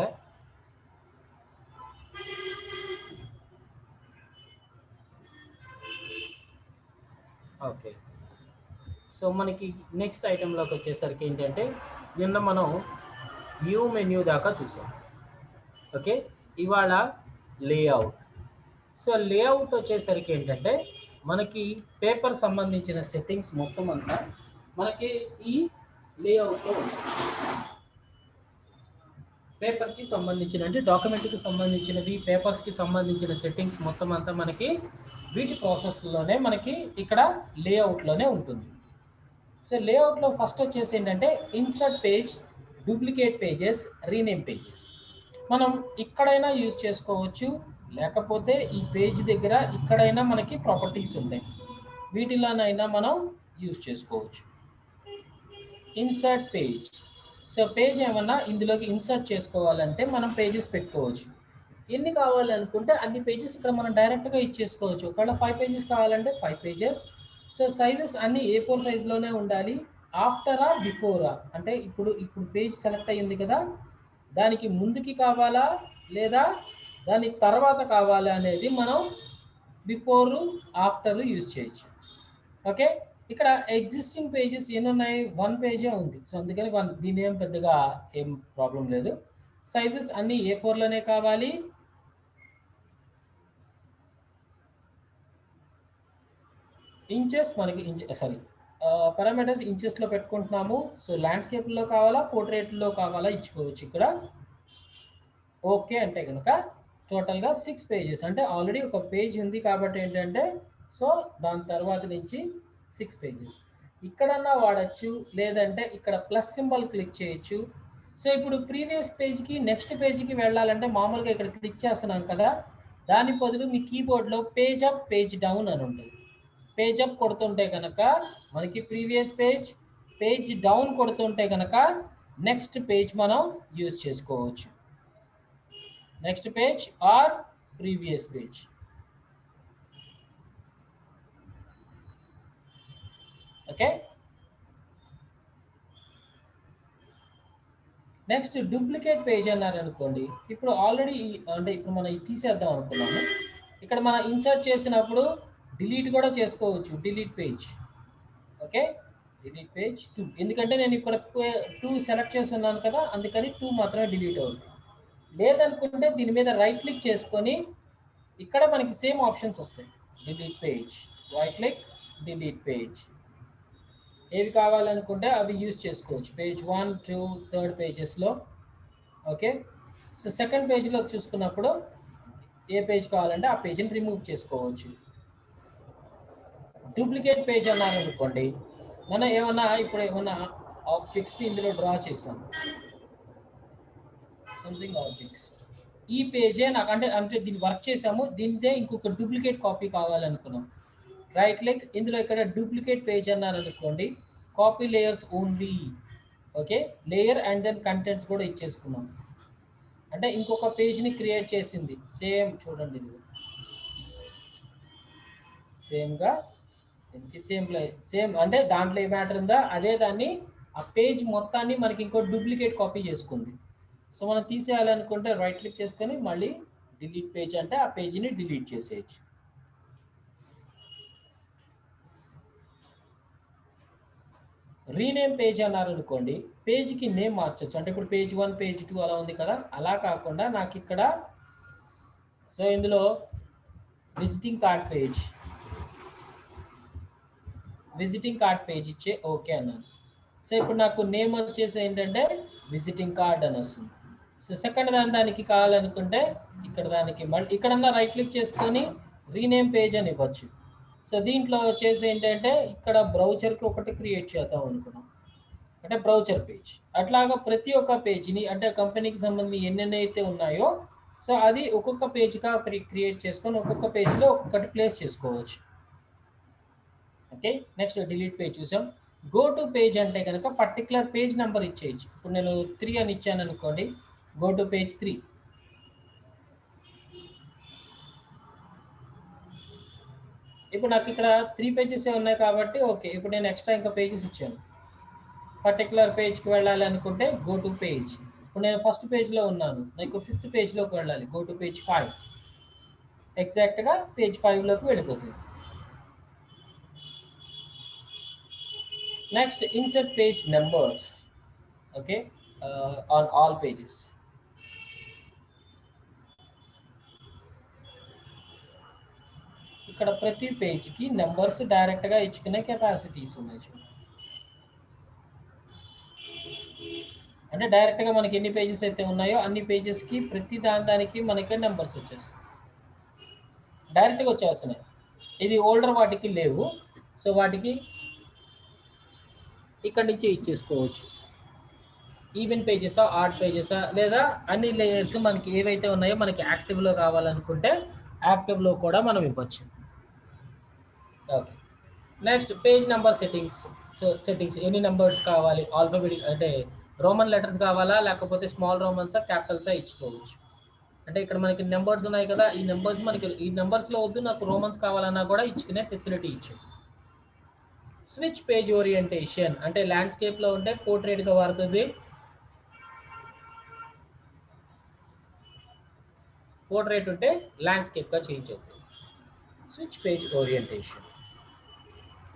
है? Okay. So మనకి next ఐటెంలోకి వచ్చేసరికి ఏంటంటే నిన్న మనం వ్యూ మెన్యూ దాకా చూసాం. ఓకే, ఇవాళ లేఅవుట్. సో లేఅవుట్ వచ్చేసరికి ఏంటంటే మనకి పేపర్ సంబంధించిన సెట్టింగ్స్ మొత్తం అంతా మనకి ఈ లేఅవుట్లో ఉంటుంది. పేపర్కి సంబంధించిన అంటే డాక్యుమెంట్కి సంబంధించినవి, పేపర్స్కి సంబంధించిన సెట్టింగ్స్ మొత్తం అంతా మనకి వీటి ప్రాసెస్లోనే మనకి ఇక్కడ లేఅవుట్లోనే ఉంటుంది. సో లేఅవుట్లో ఫస్ట్ వచ్చేసి ఏంటంటే insert page, duplicate pages, rename pages. మనం ఇక్కడైనా యూజ్ చేసుకోవచ్చు, లేకపోతే ఈ పేజ్ దగ్గర ఇక్కడైనా మనకి ప్రాపర్టీస్ ఉన్నాయి, వీటిలోనైనా మనం యూజ్ చేసుకోవచ్చు. Insert page. సో పేజ్ ఏమన్నా ఇందులోకి ఇన్సర్ట్ చేసుకోవాలంటే మనం పేజెస్ పెట్టుకోవచ్చు. ఎన్ని కావాలనుకుంటే అన్ని పేజెస్ ఇక్కడ మనం డైరెక్ట్గా ఇచ్చేసుకోవచ్చు. ఒకవేళ 5 పేజెస్ కావాలంటే 5 పేజెస్. సో సైజెస్ అన్నీ A4 సైజులోనే ఉండాలి. ఆఫ్టరా బిఫోరా అంటే ఇప్పుడు పేజ్ సెలెక్ట్ అయ్యింది కదా, దానికి ముందుకి కావాలా లేదా దాని తర్వాత కావాలా అనేది మనం బిఫోర్ ఆఫ్టర్ యూజ్ చేయొచ్చు. ఓకే, ఇక్కడ ఎగ్జిస్టింగ్ పేజెస్ ఎన్ని ఉన్నాయి? 1 పేజే ఉంది. సో అందుకని 1, దీని ఏం పెద్దగా ఏం ప్రాబ్లం లేదు. సైజెస్ అన్నీ A4లోనే కావాలి. ఇంచెస్ మనకి పారామీటర్స్ ఇంచెస్లో పెట్టుకుంటున్నాము. సో ల్యాండ్స్కేప్లో కావాలా, పోర్ట్రేట్లో కావాలా ఇచ్చుకోవచ్చు ఇక్కడ. ఓకే అంటే కనుక టోటల్గా 6 పేజెస్, అంటే ఆల్రెడీ ఒక పేజ్ ఉంది కాబట్టి ఏంటంటే సో దాని తర్వాత నుంచి 6 పేజెస్ ఇక్కడన్నా వాడచ్చు, లేదంటే ఇక్కడ ప్లస్ సింబల్ క్లిక్ చేయొచ్చు. సో ఇప్పుడు ప్రీవియస్ పేజ్కి నెక్స్ట్ పేజ్కి వెళ్ళాలంటే మామూలుగా ఇక్కడ క్లిక్ చేస్తున్నాం కదా, దాని బదులు మీ కీబోర్డ్లో పేజ్ అప్, పేజ్ డౌన్ అని ఉంటుంది. పేజ్ అప్ కొడుతుంటే కనుక మనకి ప్రీవియస్ పేజ్, పేజ్ డౌన్ కొడుతుంటే కనుక నెక్స్ట్ పేజ్ మనం యూజ్ చేసుకోవచ్చు. Next page or previous page. Okay, next duplicate page అన్నారు అనుకోండి. ఇప్పుడు ఆల్రెడీ అంటే ఇప్పుడు మనం ఇది తీసేద్దాం అనుకున్నాము. ఇక్కడ మనం ఇన్సర్ట్ చేసినప్పుడు డిలీట్ కూడా చేసుకోవచ్చు, delete page. Okay, delete page 2, ఎందుకంటే నేను ఇక్కడ 2 సెలెక్ట్ చేసి ఉన్నాను కదా, అందుకని 2 మాత్రమే డిలీట్ అవుతుంది. లేదనుకుంటే దీని మీద రైట్ క్లిక్ చేసుకొని ఇక్కడ మనకి సేమ్ ఆప్షన్స్ వస్తాయి. Delete page, right click, delete page. ఏవి కావాలనుకుంటే అవి యూజ్ చేసుకోవచ్చు. పేజ్ 1, 2, 3 పేజెస్లో. ఓకే, సో సెకండ్ పేజ్లో చూసుకున్నప్పుడు ఏ పేజ్ కావాలంటే ఆ పేజ్ని రిమూవ్ చేసుకోవచ్చు. డూప్లికేట్ పేజ్ అన్నారు అనుకోండి, మనం ఇప్పుడు ఏమన్నా ఆబ్జెక్ట్స్ని ఇందులో డ్రా చేసాం, సంథింగ్ ఆబ్జెక్ట్స్. ఈ పేజే నాకు అంటే దీన్ని వర్క్ చేసాము, దీనిదే ఇంకొక డూప్లికేట్ కాపీ కావాలనుకున్నాం. రైట్ క్లిక్, ఇందులో ఇక్కడ డూప్లికేట్ పేజ్ అన్నారు అనుకోండి, copy layers only. Okay, layer and then contents కూడా ఇచ్చేసుకున్నాం. అంటే ఇంకొక పేజ్ని క్రియేట్ చేసింది. సేమ్ చూడండి, ఇది సేమ్గా దీనికి సేమ్ అంటే దాంట్లో ఏ మ్యాటర్ ఉందో అదే దాన్ని ఆ పేజ్ మొత్తాన్ని మనకి ఇంకో డూప్లికేట్ కాపీ చేసుకుంది. సో మనం తీసేయాలనుకుంటే రైట్ క్లిక్ చేసుకొని మళ్ళీ డిలీట్ పేజ్ అంటే ఆ పేజ్ని డిలీట్ చేసేయచ్చు. రీనేమ్ పేజ్ అన్నారు అనుకోండి, పేజ్కి నేమ్ మార్చచ్చు. అంటే ఇప్పుడు పేజ్ 1, పేజ్ 2 అలా ఉంది కదా, అలా కాకుండా నాకు ఇక్కడ సో ఇందులో విజిటింగ్ కార్డ్ పేజ్ ఇచ్చే ఓకే అన్నాను. సో ఇప్పుడు నాకు నేమ్ వచ్చేసి ఏంటంటే విజిటింగ్ కార్డ్ అని వస్తుంది. సో సెకండ్ దానికి కావాలనుకుంటే ఇక్కడ దానికి మళ్ళీ ఇక్కడన్నా రైట్ క్లిక్ చేసుకొని రీనేమ్ పేజ్ అని ఇవ్వచ్చు. సో దీంట్లో వచ్చేసి ఏంటంటే ఇక్కడ బ్రౌచర్కి ఒకటి క్రియేట్ చేద్దాం అనుకున్నాం, అంటే బ్రౌచర్ పేజ్. అట్లాగా ప్రతి ఒక్క పేజ్ని అంటే కంపెనీకి సంబంధించి ఎన్నెన్నైతే ఉన్నాయో సో అది ఒక్కొక్క పేజ్గా క్రియేట్ చేసుకొని ఒక్కొక్క పేజ్లో ఒక్కొక్కటి ప్లేస్ చేసుకోవచ్చు. ఓకే, నెక్స్ట్ డిలీట్ పేజ్ చూసాం. గో టు పేజ్ అంటే కనుక పర్టికులర్ పేజ్ నెంబర్ ఇచ్చేయచ్చు. ఇప్పుడు నేను 3 అని ఇచ్చాను అనుకోండి, గో టు పేజ్ 3. ఇప్పుడు నాకు ఇక్కడ 3 పేజెస్ ఉన్నాయి కాబట్టి ఓకే, ఇప్పుడు నేను ఎక్స్ట్రా ఇంకా పేజెస్ ఇచ్చాను. పర్టికులర్ పేజ్కి వెళ్ళాలి అనుకుంటే గో టు పేజ్. ఇప్పుడు నేను ఫస్ట్ పేజ్లో ఉన్నాను, నాకు ఫిఫ్త్ పేజ్లోకి వెళ్ళాలి. Go to page 5. ఎగ్జాక్ట్గా పేజ్ 5లోకి వెళ్ళిపోతుంది. Next insert page numbers. Okay, on all pages. ఇక్కడ ప్రతి పేజ్కి నెంబర్స్ డైరెక్ట్గా ఇచ్చుకునే కెపాసిటీస్ ఉన్నాయి చూడండి. అంటే డైరెక్ట్గా మనకి ఎన్ని పేజెస్ అయితే ఉన్నాయో అన్ని పేజెస్కి ప్రతి దానికి మనకి నెంబర్స్ వచ్చేస్తాయి, డైరెక్ట్గా వచ్చేస్తున్నాయి. ఇది ఓల్డర్ వాటికి లేవు, సో వాటికి ఇక్కడి నుంచే ఇచ్చేసుకోవచ్చు. ఈవెన్ పేజెసా, ఆడ్ పేజెసా, లేదా అన్ని లేయర్స్ మనకి ఏవైతే ఉన్నాయో మనకి యాక్టివ్లో కావాలనుకుంటే యాక్టివ్లో కూడా మనం ఇవ్వచ్చు. Okay, next page number settings. So settings ఎన్ని నెంబర్స్ కావాలి, ఆల్ఫాబెటిక్ అంటే రోమన్ లెటర్స్ కావాలా లేకపోతే స్మాల్ రోమన్సా క్యాపిటల్సా ఇచ్చుకోవచ్చు. అంటే ఇక్కడ మనకి నెంబర్స్ ఉన్నాయి కదా, ఈ నెంబర్స్ మనకి ఈ నెంబర్స్లో వద్దు నాకు రోమన్స్ కావాలన్నా కూడా ఇచ్చుకునే ఫెసిలిటీ ఇచ్చింది. స్విచ్ పేజ్ ఓరియంటేషన్ అంటే ల్యాండ్స్కేప్లో ఉంటే పోర్ట్రేట్గా వాడుతుంది, పోర్ట్రేట్ ఉంటే ల్యాండ్స్కేప్గా చేంజ్ అవుతుంది. Switch page orientation.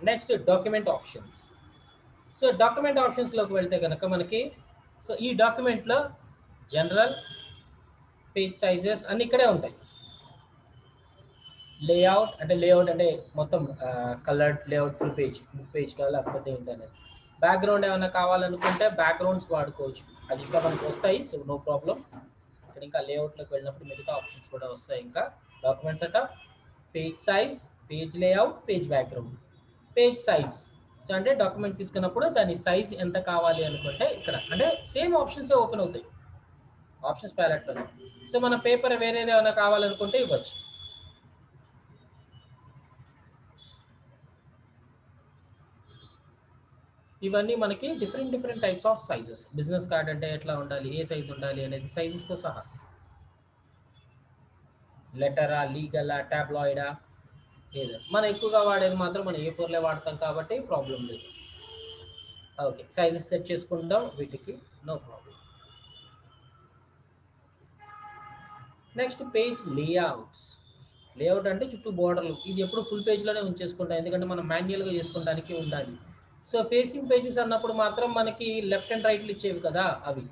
Next document options. So document ఆప్షన్స్లోకి వెళ్తే కనుక మనకి సో ఈ డాక్యుమెంట్లో జనరల్, పేజ్ సైజెస్ అన్ని ఇక్కడే ఉంటాయి. లేఅవుట్ అంటే మొత్తం coloured layout full page, book page కావాలి లేకపోతే ఏంటనేది. బ్యాక్గ్రౌండ్ ఏమైనా కావాలనుకుంటే బ్యాక్గ్రౌండ్స్ వాడుకోవచ్చు, అది ఇంకా మనకు వస్తాయి, సో నో ప్రాబ్లం. ఇక్కడ ఇంకా లేఅవుట్లోకి వెళ్ళినప్పుడు మిగతా ఆప్షన్స్ కూడా వస్తాయి. ఇంకా document setup, page size, page layout, page background. Page size so అంటే డాక్యుమెంట్ తీసుకున్నప్పుడు దాని సైజ్ ఎంత కావాలి అనుకుంటే ఇక్కడ అంటే సేమ్ ఆప్షన్స్ ఓపెన్ అవుతాయి ఆప్షన్స్ ప్యాలెట్లో. సో మన పేపర్ వేరేది ఏమైనా కావాలనుకుంటే ఇవ్వచ్చు. ఇవన్నీ మనకి different types of sizes. Business card అంటే ఎట్లా ఉండాలి, ఏ సైజ్ ఉండాలి అనేది సైజెస్తో సహా. లెటరా, లీగలా, టాబ్లాయిడా, ఏదో మనం ఎక్కువగా వాడేది మాత్రం మనం A4లే వాడతాం కాబట్టి ప్రాబ్లం లేదు. ఓకే, సైజెస్ సెట్ చేసుకుంటాం వీటికి, no problem. Next page layouts. Layout అంటే చుట్టూ బోర్డర్లు, ఇది ఎప్పుడు ఫుల్ పేజ్లోనే ఉంచేసుకుంటాం ఎందుకంటే మనం మాన్యువల్గా చేసుకోవడానికి ఉండాలి. సో ఫేసింగ్ పేజెస్ అన్నప్పుడు మాత్రం మనకి లెఫ్ట్ అండ్ రైట్లు ఇచ్చేవి కదా అవి,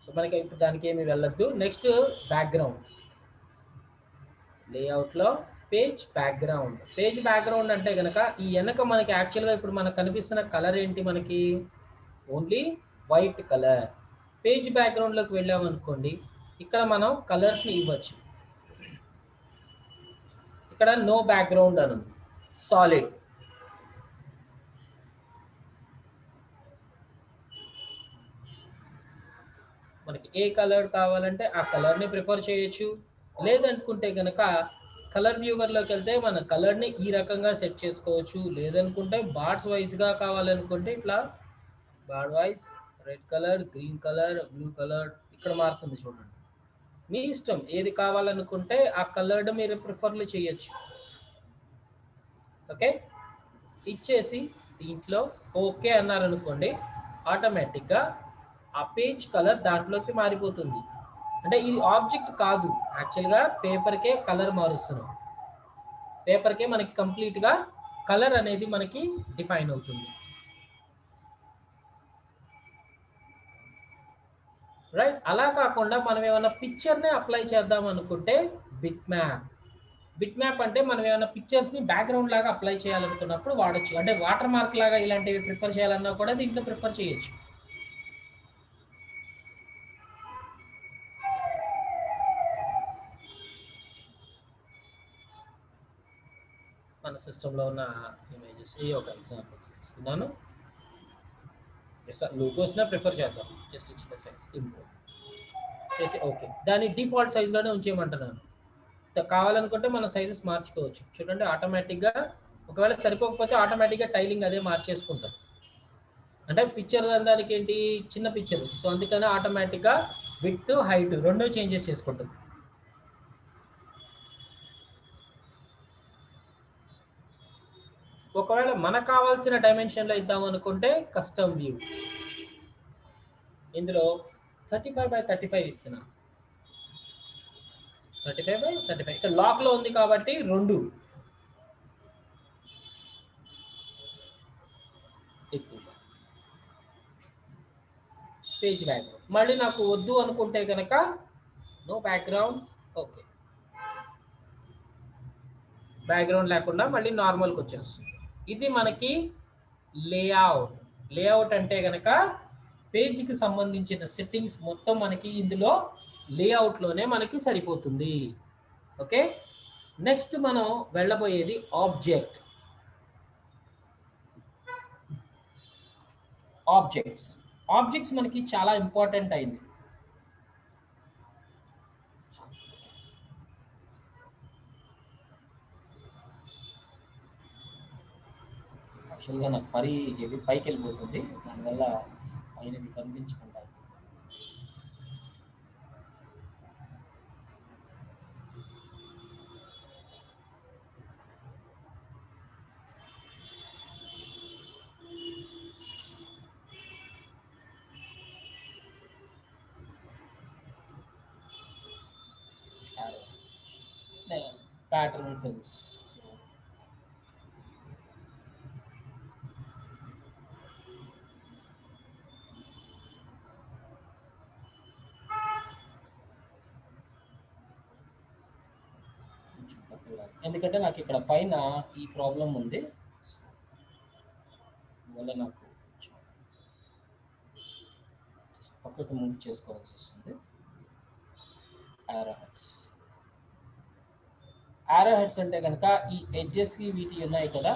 సో మనకి ఇప్పుడు దానికి ఏమి వెళ్ళొద్దు. Next background. లేఅవుట్లో పేజ్ బ్యాక్గ్రౌండ్. పేజ్ బ్యాక్గ్రౌండ్ అంటే కనుక ఈ వెనక మనకి యాక్చువల్గా ఇప్పుడు మనకు కనిపిస్తున్న కలర్ ఏంటి, మనకి ఓన్లీ వైట్ కలర్. పేజ్ బ్యాక్గ్రౌండ్లోకి వెళ్ళామనుకోండి, ఇక్కడ మనం కలర్స్ని ఇవ్వచ్చు. ఇక్కడ నో బ్యాక్గ్రౌండ్ అని ఉంది, సాలిడ్. మనకి ఏ కలర్ కావాలంటే ఆ కలర్ని ప్రిఫర్ చేయొచ్చు. లేదనుకుంటే కనుక కలర్ వ్యూవర్లోకి వెళ్తే మన కలర్ని ఈ రకంగా సెట్ చేసుకోవచ్చు. లేదనుకుంటే బార్డ్స్ వైజ్గా కావాలనుకుంటే ఇట్లా board wise red colour, green colour, blue colour ఇక్కడ మారుతుంది చూడండి. మీ ఇష్టం ఏది కావాలనుకుంటే ఆ కలర్డ్ మీరు ప్రిఫర్లు చేయొచ్చు. ఓకే, ఇచ్చేసి దీంట్లో ఓకే అన్నారనుకోండి, ఆటోమేటిక్గా ఆ పేజ్ కలర్ దాంట్లోకి మారిపోతుంది. అంటే ఇది ఆబ్జెక్ట్ కాదు, యాక్చువల్గా పేపర్కే కలర్ మారుస్తున్నాం. పేపర్కే మనకి కంప్లీట్గా కలర్ అనేది మనకి డిఫైన్ అవుతుంది. రైట్, అలా కాకుండా మనం ఏమైనా పిక్చర్నే అప్లై చేద్దాం అనుకుంటే బిట్ మ్యాప్. బిట్ మ్యాప్ అంటే మనం ఏమైనా పిక్చర్స్ని బ్యాక్గ్రౌండ్ లాగా అప్లై చేయాలనుకున్నప్పుడు వాడచ్చు. అంటే వాటర్ మార్క్ లాగా ఇలాంటివి ప్రిఫర్ చేయాలన్నా కూడా దీంట్లో ప్రిఫర్ చేయొచ్చు. మన సిస్టంలో ఉన్న ఇమేజెస్ ఈ ఒక ఎగ్జాంపుల్స్ తీసుకున్నాను. జస్ట్ లోగోస్నే ప్రిఫర్ చేద్దాం, జస్ట్ చిన్న సైజ్ ఇంపోర్ట్ చేసి ఓకే, దాన్ని డిఫాల్ట్ సైజ్లోనే ఉంచేయమంటున్నాను. కావాలనుకుంటే మన సైజెస్ మార్చుకోవచ్చు. చూడండి ఆటోమేటిక్గా ఒకవేళ సరిపోకపోతే ఆటోమేటిక్గా టైలింగ్ అదే మార్చేసుకుంటాం. అంటే పిక్చర్ దానికి ఏంటి చిన్న పిక్చర్, సో అందుకనే ఆటోమేటిక్గా విడ్త్ హైట్ రెండు చేంజెస్ చేసుకుంటుంది. ఒకవేళ మనకు కావాల్సిన డైమెన్షన్లో ఇద్దాం అనుకుంటే కస్టమ్ వ్యూ. ఇందులో 35/35 ఇస్తున్నాను. 35/35 ఇక్కడ లాక్లో ఉంది కాబట్టి 2 ఎక్కువ. పేజ్ బ్యాక్గ్రౌండ్ మళ్ళీ నాకు వద్దు అనుకుంటే కనుక నో బ్యాక్గ్రౌండ్. ఓకే, బ్యాక్గ్రౌండ్ లేకుండా మళ్ళీ నార్మల్కి వచ్చేస్తుంది. ఇది మనకి లేఅవుట్. లేఅవుట్ అంటే కనుక పేజ్కి సంబంధించిన సెట్టింగ్స్ మొత్తం మనకి ఇందులో లేఅవుట్లోనే మనకి సరిపోతుంది. ఓకే, నెక్స్ట్ మనం వెళ్ళబోయేది ఆబ్జెక్ట్. ఆబ్జెక్ట్స్ మనకి చాలా ఇంపార్టెంట్ అయింది. యాక్చువల్గా నాకు మరీ హెవీ పైకి వెళ్ళిపోతుంది, దానివల్ల పైన కనిపించుకుంటాయి. Pattern fils. ఎందుకంటే నాకు ఇక్కడ పైన ఈ ప్రాబ్లం ఉంది, వల్ల నాకు పక్కకు మూవ్ చేసుకోవాల్సి వస్తుంది. ఆరో హెడ్స్ అంటే కనుక ఈ ఎడ్జెస్కి వీటి ఉన్నాయి కదా,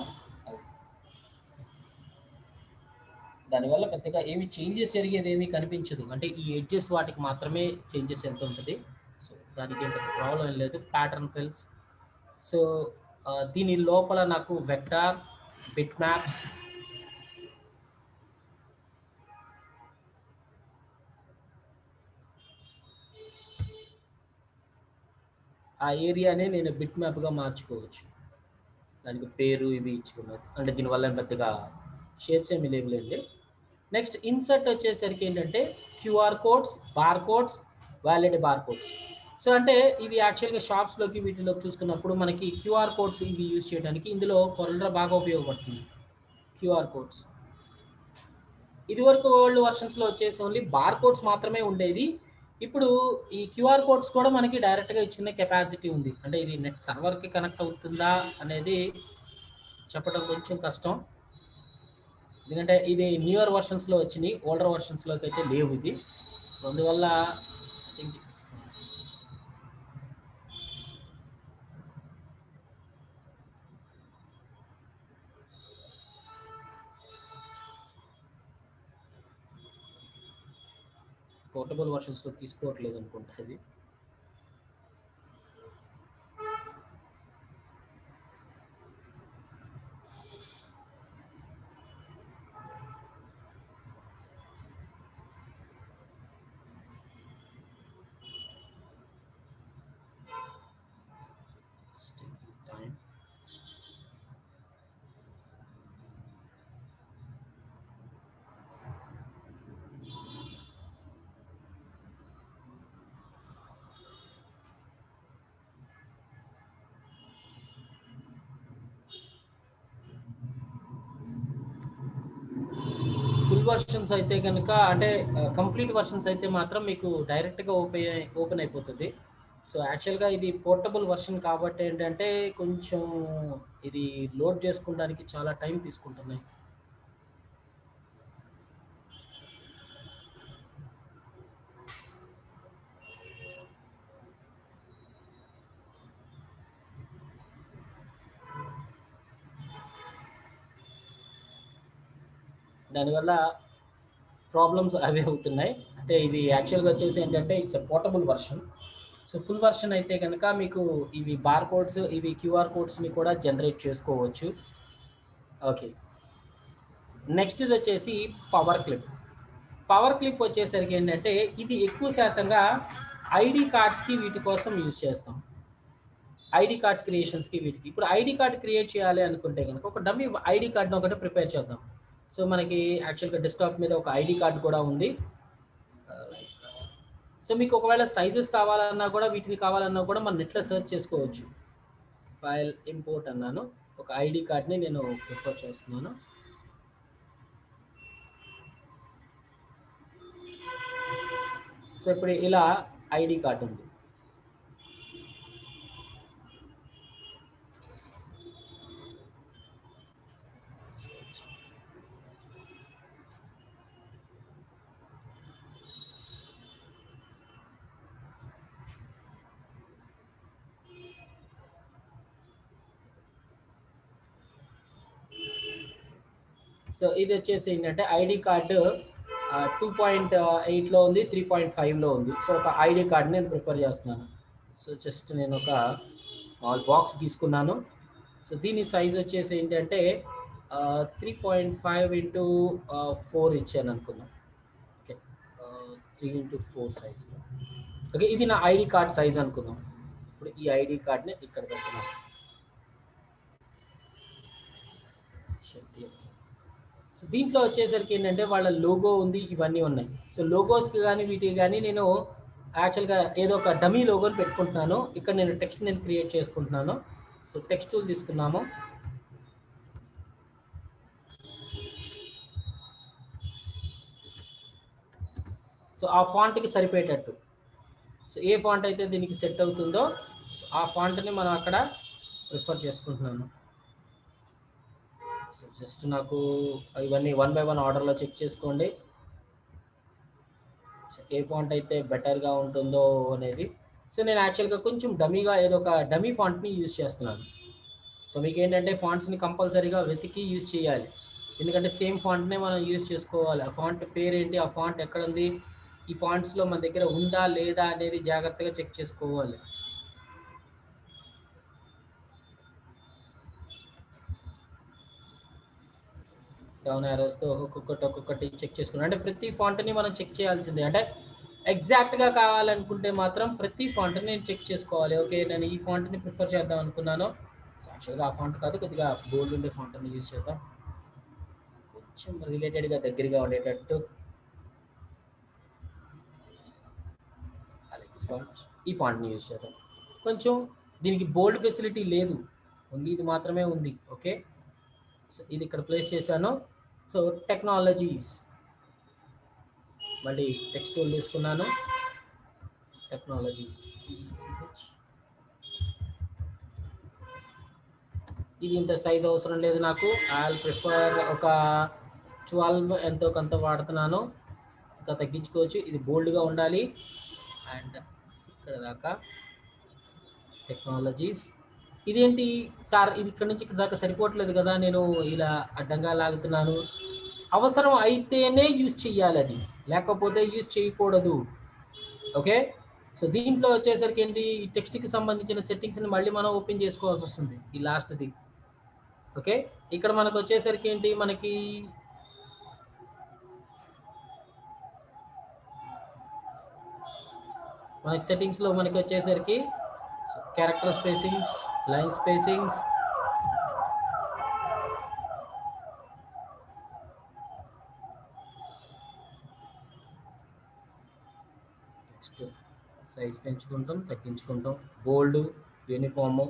దానివల్ల పెద్దగా ఏమి చేంజెస్ జరిగేది ఏమీ కనిపించదు. అంటే ఈ ఎడ్జెస్ వాటికి మాత్రమే చేంజెస్ ఎంత ఉంటుంది. సో దానికి ఎంత ప్రాబ్లం ఏం లేదు. Pattern fils. సో దీని లోపల నాకు వెక్టార్, బిట్ మ్యాప్స్, ఆ ఏరియానే నేను బిట్ మ్యాప్గా మార్చుకోవచ్చు. దానికి పేరు ఇవి ఇచ్చుకున్నారు, అంటే దీనివల్ల పెద్దగా షేప్స్ ఏమి లేవులేండి. నెక్స్ట్ ఇన్సర్ట్ వచ్చేసరికి ఏంటంటే QR codes, bar codes, valid bar codes. So అంటే ఇవి యాక్చువల్గా షాప్స్లోకి వీటిలో చూసుకున్నప్పుడు మనకి క్యూఆర్ కోడ్స్ ఇవి యూజ్ చేయడానికి ఇందులో కొరల్డ్రా బాగా ఉపయోగపడుతుంది. క్యూఆర్ కోడ్స్ ఇదివరకు ఓల్డ్ వర్షన్స్లో వచ్చేసి ఓన్లీ బార్ కోడ్స్ మాత్రమే ఉండేది. ఇప్పుడు ఈ క్యూఆర్ కోడ్స్ కూడా మనకి డైరెక్ట్గా ఇచ్చుకునే కెపాసిటీ ఉంది. అంటే ఇది నెట్ సర్వర్కి కనెక్ట్ అవుతుందా అనేది చెప్పడం కొంచెం కష్టం, ఎందుకంటే ఇది న్యూయర్ వర్షన్స్లో వచ్చినాయి, ఓల్డర్ వర్షన్స్లోకి అయితే లేవు ఇది. సో అందువల్ల ఐ థింక్ ఇట్స్ పోర్టబుల్ వర్షన్స్లో తీసుకోవట్లేదు అనుకుంటా ఇది. ఫుల్ వర్షన్స్ అయితే కనుక, అంటే కంప్లీట్ వర్షన్స్ అయితే మాత్రం మీకు డైరెక్ట్గా ఓపెన్ అయిపోతుంది. సో యాక్చువల్గా ఇది పోర్టబుల్ వర్షన్ కాబట్టి ఏంటంటే కొంచెం ఇది లోడ్ చేసుకోవడానికి చాలా టైం తీసుకుంటున్నాయి. దానివల్ల ప్రాబ్లమ్స్ అవే అవుతున్నాయి. అంటే ఇది యాక్చువల్గా వచ్చేసి ఏంటంటే it's a portable version. So full version అయితే కనుక మీకు ఇవి బార్ కోడ్స్, ఇవి క్యూఆర్ కోడ్స్ని కూడా జనరేట్ చేసుకోవచ్చు. ఓకే, నెక్స్ట్ ఇది వచ్చేసి పవర్ క్లిప్. పవర్ క్లిప్ వచ్చేసరికి ఏంటంటే ఇది ఎక్కువ శాతంగా ఐడి కార్డ్స్కి వీటి కోసం యూజ్ చేస్తాం. ఐడి కార్డ్స్ క్రియేషన్స్కి వీటికి. ఇప్పుడు ఐడి కార్డ్ క్రియేట్ చేయాలి అనుకుంటే కనుక ఒక డమ్మీ ఐడి కార్డ్ని ఒకటి ప్రిపేర్ చేద్దాం. సో మనకి యాక్చువల్గా డెస్క్టాప్ మీద ఒక ఐడి కార్డ్ కూడా ఉంది. సో మీకు ఒకవేళ సైజెస్ కావాలన్నా కూడా వీటిని కావాలన్నా కూడా మనం నెట్లో సెర్చ్ చేసుకోవచ్చు. ఫైల్ ఇంపోర్ట్ అన్నాను, ఒక ఐడి కార్డ్ని నేను ప్రిఫర్ చేస్తున్నాను. సో ఇప్పుడు ఇలా ఐడి కార్డ్ ఉంది. సో ఇది వచ్చేసి ఏంటంటే ఐడి కార్డు 2.8లో ఉంది, 3.5లో ఉంది. సో ఒక ఐడి కార్డ్ నేను ప్రిఫర్ చేస్తున్నాను. సో జస్ట్ నేను ఒక బాక్స్ గీసుకున్నాను. సో దీని సైజ్ వచ్చేసి ఏంటంటే 3.5 ఇంటూ 4 ఇచ్చాను అనుకుందాం. Okay, 3 into 4 size. ఓకే, ఇది నా ఐడి కార్డ్ సైజ్ అనుకుందాం. ఇప్పుడు ఈ ఐడి కార్డ్ని ఇక్కడ పెడుతున్నాను. సో దీంట్లో వచ్చేసరికి ఏంటంటే వాళ్ళ లోగో ఉంది, ఇవన్నీ ఉన్నాయి. సో లోగోస్కి కానీ వీటికి కానీ నేను యాక్చువల్గా ఏదో ఒక డమీ లోగోని పెట్టుకుంటున్నాను. ఇక్కడ నేను టెక్స్ట్ నేను క్రియేట్ చేసుకుంటున్నాను. సో టెక్స్ట్ టూల్ తీసుకున్నాము. సో ఆ ఫాంట్కి సరిపోయేటట్టు, సో ఏ ఫాంట్ అయితే దీనికి సెట్ అవుతుందో ఆ ఫాంట్ని మనం అక్కడ ప్రిఫర్ చేసుకుంటున్నాను. సో జస్ట్ నాకు ఇవన్నీ 1 by 1 ఆర్డర్లో చెక్ చేసుకోండి, ఏ ఫాంట్ అయితే బెటర్గా ఉంటుందో అనేది. సో నేను యాక్చువల్గా కొంచెం డమీగా ఏదో ఒక డమీ ఫాంట్ని యూజ్ చేస్తున్నాను. సో మీకు ఏంటంటే ఫాంట్స్ని కంపల్సరీగా వెతికి యూజ్ చేయాలి, ఎందుకంటే సేమ్ ఫాంట్నే మనం యూజ్ చేసుకోవాలి. ఆ ఫాంట్ పేరేంటి, ఆ ఫాంట్ ఎక్కడ ఉంది, ఈ ఫాంట్స్లో మన దగ్గర ఉందా లేదా అనేది జాగ్రత్తగా చెక్ చేసుకోవాలి. డౌన్ యారోస్తో ఒక్కొక్కటి చెక్ చేసుకున్నాం. అంటే ప్రతి ఫాంట్ని మనం చెక్ చేయాల్సిందే. అంటే ఎగ్జాక్ట్గా కావాలనుకుంటే మాత్రం ప్రతి ఫాంట్ని నేను చెక్ చేసుకోవాలి. ఓకే, నేను ఈ ఫాంట్ని ప్రిఫర్ చేద్దాం అనుకున్నాను. యాక్చువల్గా ఆ ఫాంట్ కాదు, కొద్దిగా బోల్డ్ ఉండే ఫాంట్ని యూజ్ చేద్దాం, కొంచెం రిలేటెడ్గా దగ్గరగా ఉండేటట్టు. ఈ ఫాంట్ని యూజ్ చేద్దాం. కొంచెం దీనికి బోల్డ్ ఫెసిలిటీ లేదు, ఓన్లీ ఇది మాత్రమే ఉంది. ఓకే, సో ఇది ఇక్కడ ప్లేస్ చేశాను. సో టెక్నాలజీస్, మళ్ళీ టెక్స్ట్ టూల్ తీసుకున్నాను. టెక్నాలజీస్, ఇది ఇంత సైజ్ అవసరం లేదు నాకు. ఐ ప్రిఫర్ ఒక 12 ఎంతో కొంత వాడుతున్నాను, ఇంకా తగ్గించుకోవచ్చు. ఇది బోల్డ్గా ఉండాలి. అండ్ ఇక్కడ దాకా టెక్నాలజీస్. ఇదేంటి సార్, ఇది ఇక్కడ నుంచి ఇక్కడ దాకా సరిపోవట్లేదు కదా, నేను ఇలా అడ్డంగా లాగుతున్నాను. అవసరం అయితేనే యూజ్ చేయాలి, అది లేకపోతే యూజ్ చేయకూడదు. ఓకే, సో దీంట్లో వచ్చేసరికి ఏంటి, ఈ టెక్స్ట్కి సంబంధించిన సెట్టింగ్స్ని మళ్ళీ మనం ఓపెన్ చేసుకోవాల్సి వస్తుంది, ఈ లాస్ట్ది. ఓకే, ఇక్కడ మనకు వచ్చేసరికి ఏంటి, మనకి సెట్టింగ్స్లో మనకి వచ్చేసరికి character spacings, line spacings, next size పెంచుకుంటాం, తగ్గించుకుంటాం, బోల్డ్, యూనిఫాము.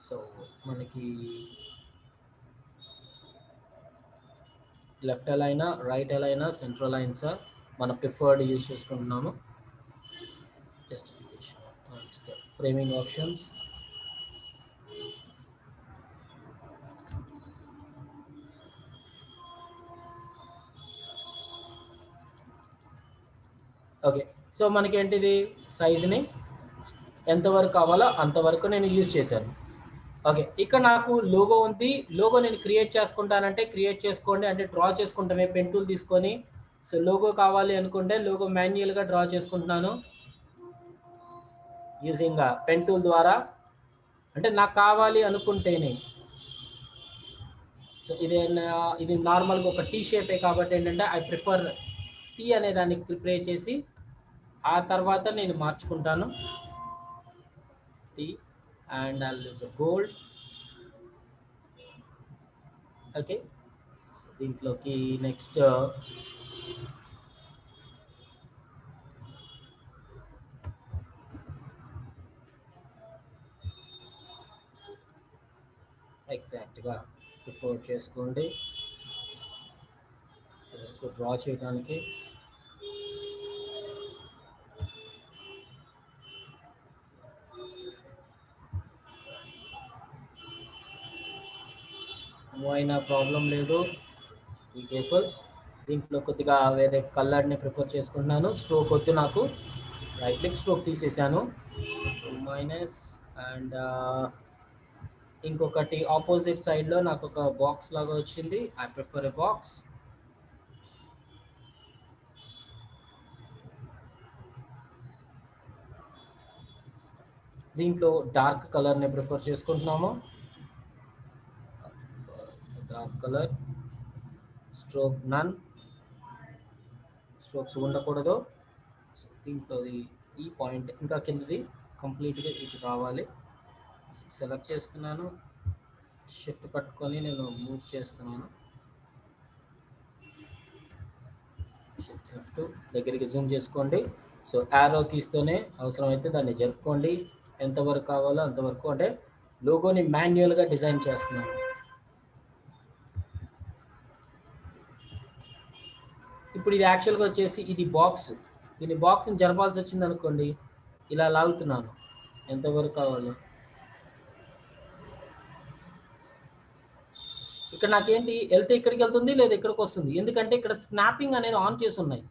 సో మనకి లెఫ్ట్ అలైనా, రైట్ అలైనా, సెంట్రల్ లైన్సా మన ప్రిఫర్డ్ యూజ్ చేసుకుంటున్నాము. Justification, next framing options, okay. So మనకి ఏంటిది, సైజ్ని ఎంతవరకు కావాలో అంతవరకు నేను యూజ్ చేశాను. ఓకే, ఇక్కడ నాకు లోగో ఉంది. లోగో నేను క్రియేట్ చేసుకుంటానంటే క్రియేట్ చేసుకోండి, అంటే డ్రా చేసుకుంటామే పెన్ టూల్ తీసుకొని. సో లోగో కావాలి అనుకుంటే లోగో మాన్యువల్గా డ్రా చేసుకుంటున్నాను యూజింగ్ పెన్ టూల్ ద్వారా, అంటే నాకు కావాలి అనుకుంటేనే. సో ఇది నార్మల్గా ఒక టీ షేపే కాబట్టి ఏంటంటే ఐ ప్రిఫర్ టీ అనే దాన్ని ప్రిపేర్ చేసి ఆ తర్వాత నేను మార్చుకుంటాను టీ. And I'll use gold. Okay, so దీంట్లోకి నెక్స్ట్ ఎగ్జాక్ట్గా ప్రిఫర్ చేసుకోండి డ్రా చేయడానికి. మూవ్ అయినా ప్రాబ్లం లేదు, బీ కేర్ఫుల్. దీంట్లో కొద్దిగా వేరే కలర్ని ప్రిఫర్ చేసుకుంటున్నాను. స్ట్రోక్ వద్దు నాకు, రైట్ క్లిక్ స్ట్రోక్ తీసేసాను, మైనస్. అండ్ ఇంకొకటి ఆపోజిట్ సైడ్లో నాకు ఒక బాక్స్ లాగా వచ్చింది, ఐ ప్రిఫర్ ఎ బాక్స్. దీంట్లో డార్క్ కలర్ని ప్రిఫర్ చేసుకుంటున్నాము, dark colour. Stroke none, strokes ఉండకూడదు. దీంట్లో ఈ పాయింట్ ఇంకా కిందది కంప్లీట్గా ఇటు రావాలి. సెలెక్ట్ చేసుకున్నాను, షిఫ్ట్ పట్టుకొని నేను మూవ్ చేస్తున్నాను, షిఫ్ట్ F2 దగ్గరికి జూమ్ చేసుకోండి. సో యారో కీస్తోనే అవసరమైతే దాన్ని జరుపుకోండి ఎంతవరకు కావాలో అంతవరకు. అంటే లోగోని మాన్యువల్గా డిజైన్ చేస్తున్నాను. ఇప్పుడు ఇది యాక్చువల్గా వచ్చేసి ఇది బాక్స్, దీన్ని బాక్స్ని జరపాల్సి వచ్చింది అనుకోండి, ఇలా లాగుతున్నాను ఎంతవరకు కావాలో. ఇక్కడ నాకేంటి వెళ్తే ఇక్కడికి వెళ్తుంది లేదా ఇక్కడికి వస్తుంది, ఎందుకంటే ఇక్కడ స్నాపింగ్ అనేది ఆన్ చేసి ఉన్నాయి.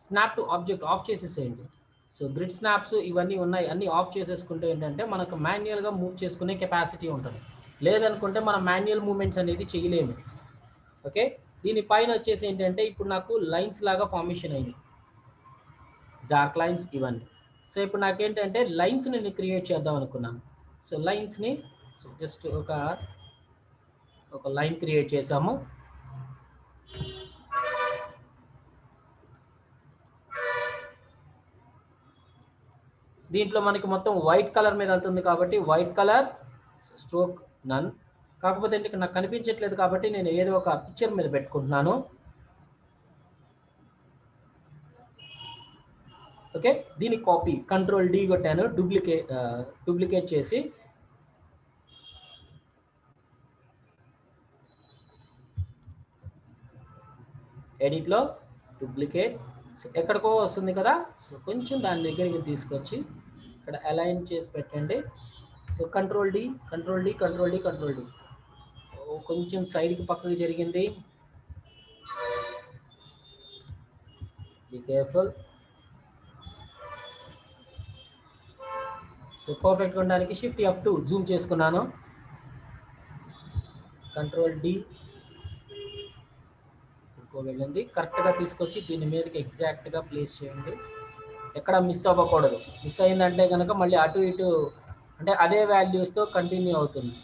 స్నాప్ టు ఆబ్జెక్ట్ ఆఫ్ చేసేసేయండి. సో గ్రిడ్ స్నాప్స్ ఇవన్నీ ఉన్నాయి, అన్నీ ఆఫ్ చేసేసుకుంటే ఏంటంటే మనకు మాన్యువల్గా మూవ్ చేసుకునే కెపాసిటీ ఉంటుంది. లేదనుకుంటే మనం మాన్యువల్ మూమెంట్స్ అనేది చేయలేము. ఓకే, దీనిపైన వచ్చేసి ఏంటంటే ఇప్పుడు నాకు లైన్స్ లాగా ఫార్మేషన్ అయింది, డార్క్ లైన్స్ ఇవన్నీ. సో ఇప్పుడు నాకేంటంటే లైన్స్ నేను క్రియేట్ చేద్దాం అనుకున్నాను. సో లైన్స్ని సో జస్ట్ ఒక లైన్ క్రియేట్ చేసాము. దీంట్లో మనకి మొత్తం వైట్ కలర్ మీద వెళ్తుంది కాబట్టి వైట్ కలర్, స్ట్రోక్ నన్. కాకపోతే ఇక్కడ నాకు కనిపించట్లేదు కాబట్టి నేను ఏదో ఒక పిక్చర్ మీద పెట్టుకుంటున్నాను. ఓకే, దీని కాపీ కంట్రోల్ D కొట్టాను, డూప్లికేట్ చేసి ఎడిట్లో డూప్లికేట్. సో ఎక్కడికో వస్తుంది కదా, సో కొంచెం దాని దగ్గరికి తీసుకొచ్చి ఇక్కడ అలైన్ చేసి పెట్టండి. సో కంట్రోల్ D కొంచెం సైడ్కి పక్కకి జరిగింది, బీ కేర్ఫుల్. సో పర్ఫెక్ట్గా ఉండడానికి షిఫ్ట్ F2 జూమ్ చేసుకున్నాను, కంట్రోల్ D వెళ్ళింది. కరెక్ట్గా తీసుకొచ్చి దీని మీదకి ఎగ్జాక్ట్గా ప్లేస్ చేయండి, ఎక్కడ మిస్ అవ్వకూడదు. మిస్ అయిందంటే కనుక మళ్ళీ అటు ఇటు అంటే అదే వాల్యూస్తో కంటిన్యూ అవుతుంది.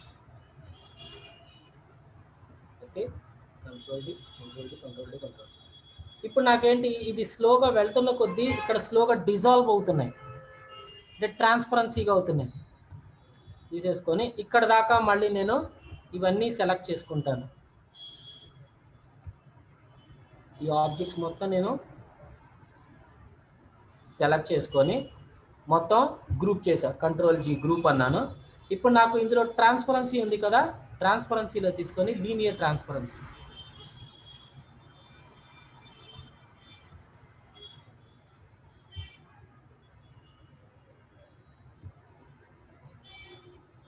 Okay, control D. ఇప్పుడు నాకేంటి ఇది స్లోగా వెళ్తున్న కొద్దీ ఇక్కడ స్లోగా డిజాల్వ్ అవుతున్నాయి, అంటే ట్రాన్స్పరెన్సీగా అవుతున్నాయి. తీసేసుకొని ఇక్కడ దాకా మళ్ళీ నేను ఇవన్నీ సెలెక్ట్ చేసుకుంటాను. ఈ ఆబ్జెక్ట్స్ మొత్తం నేను సెలెక్ట్ చేసుకొని మొత్తం గ్రూప్ చేశాను, కంట్రోల్ G గ్రూప్ అన్నాను. ఇప్పుడు నాకు ఇందులో ట్రాన్స్పరెన్సీ ఉంది కదా, ట్రాన్స్పరెన్సీలో తీసుకొని లీనియర్ ట్రాన్స్పరెన్సీ.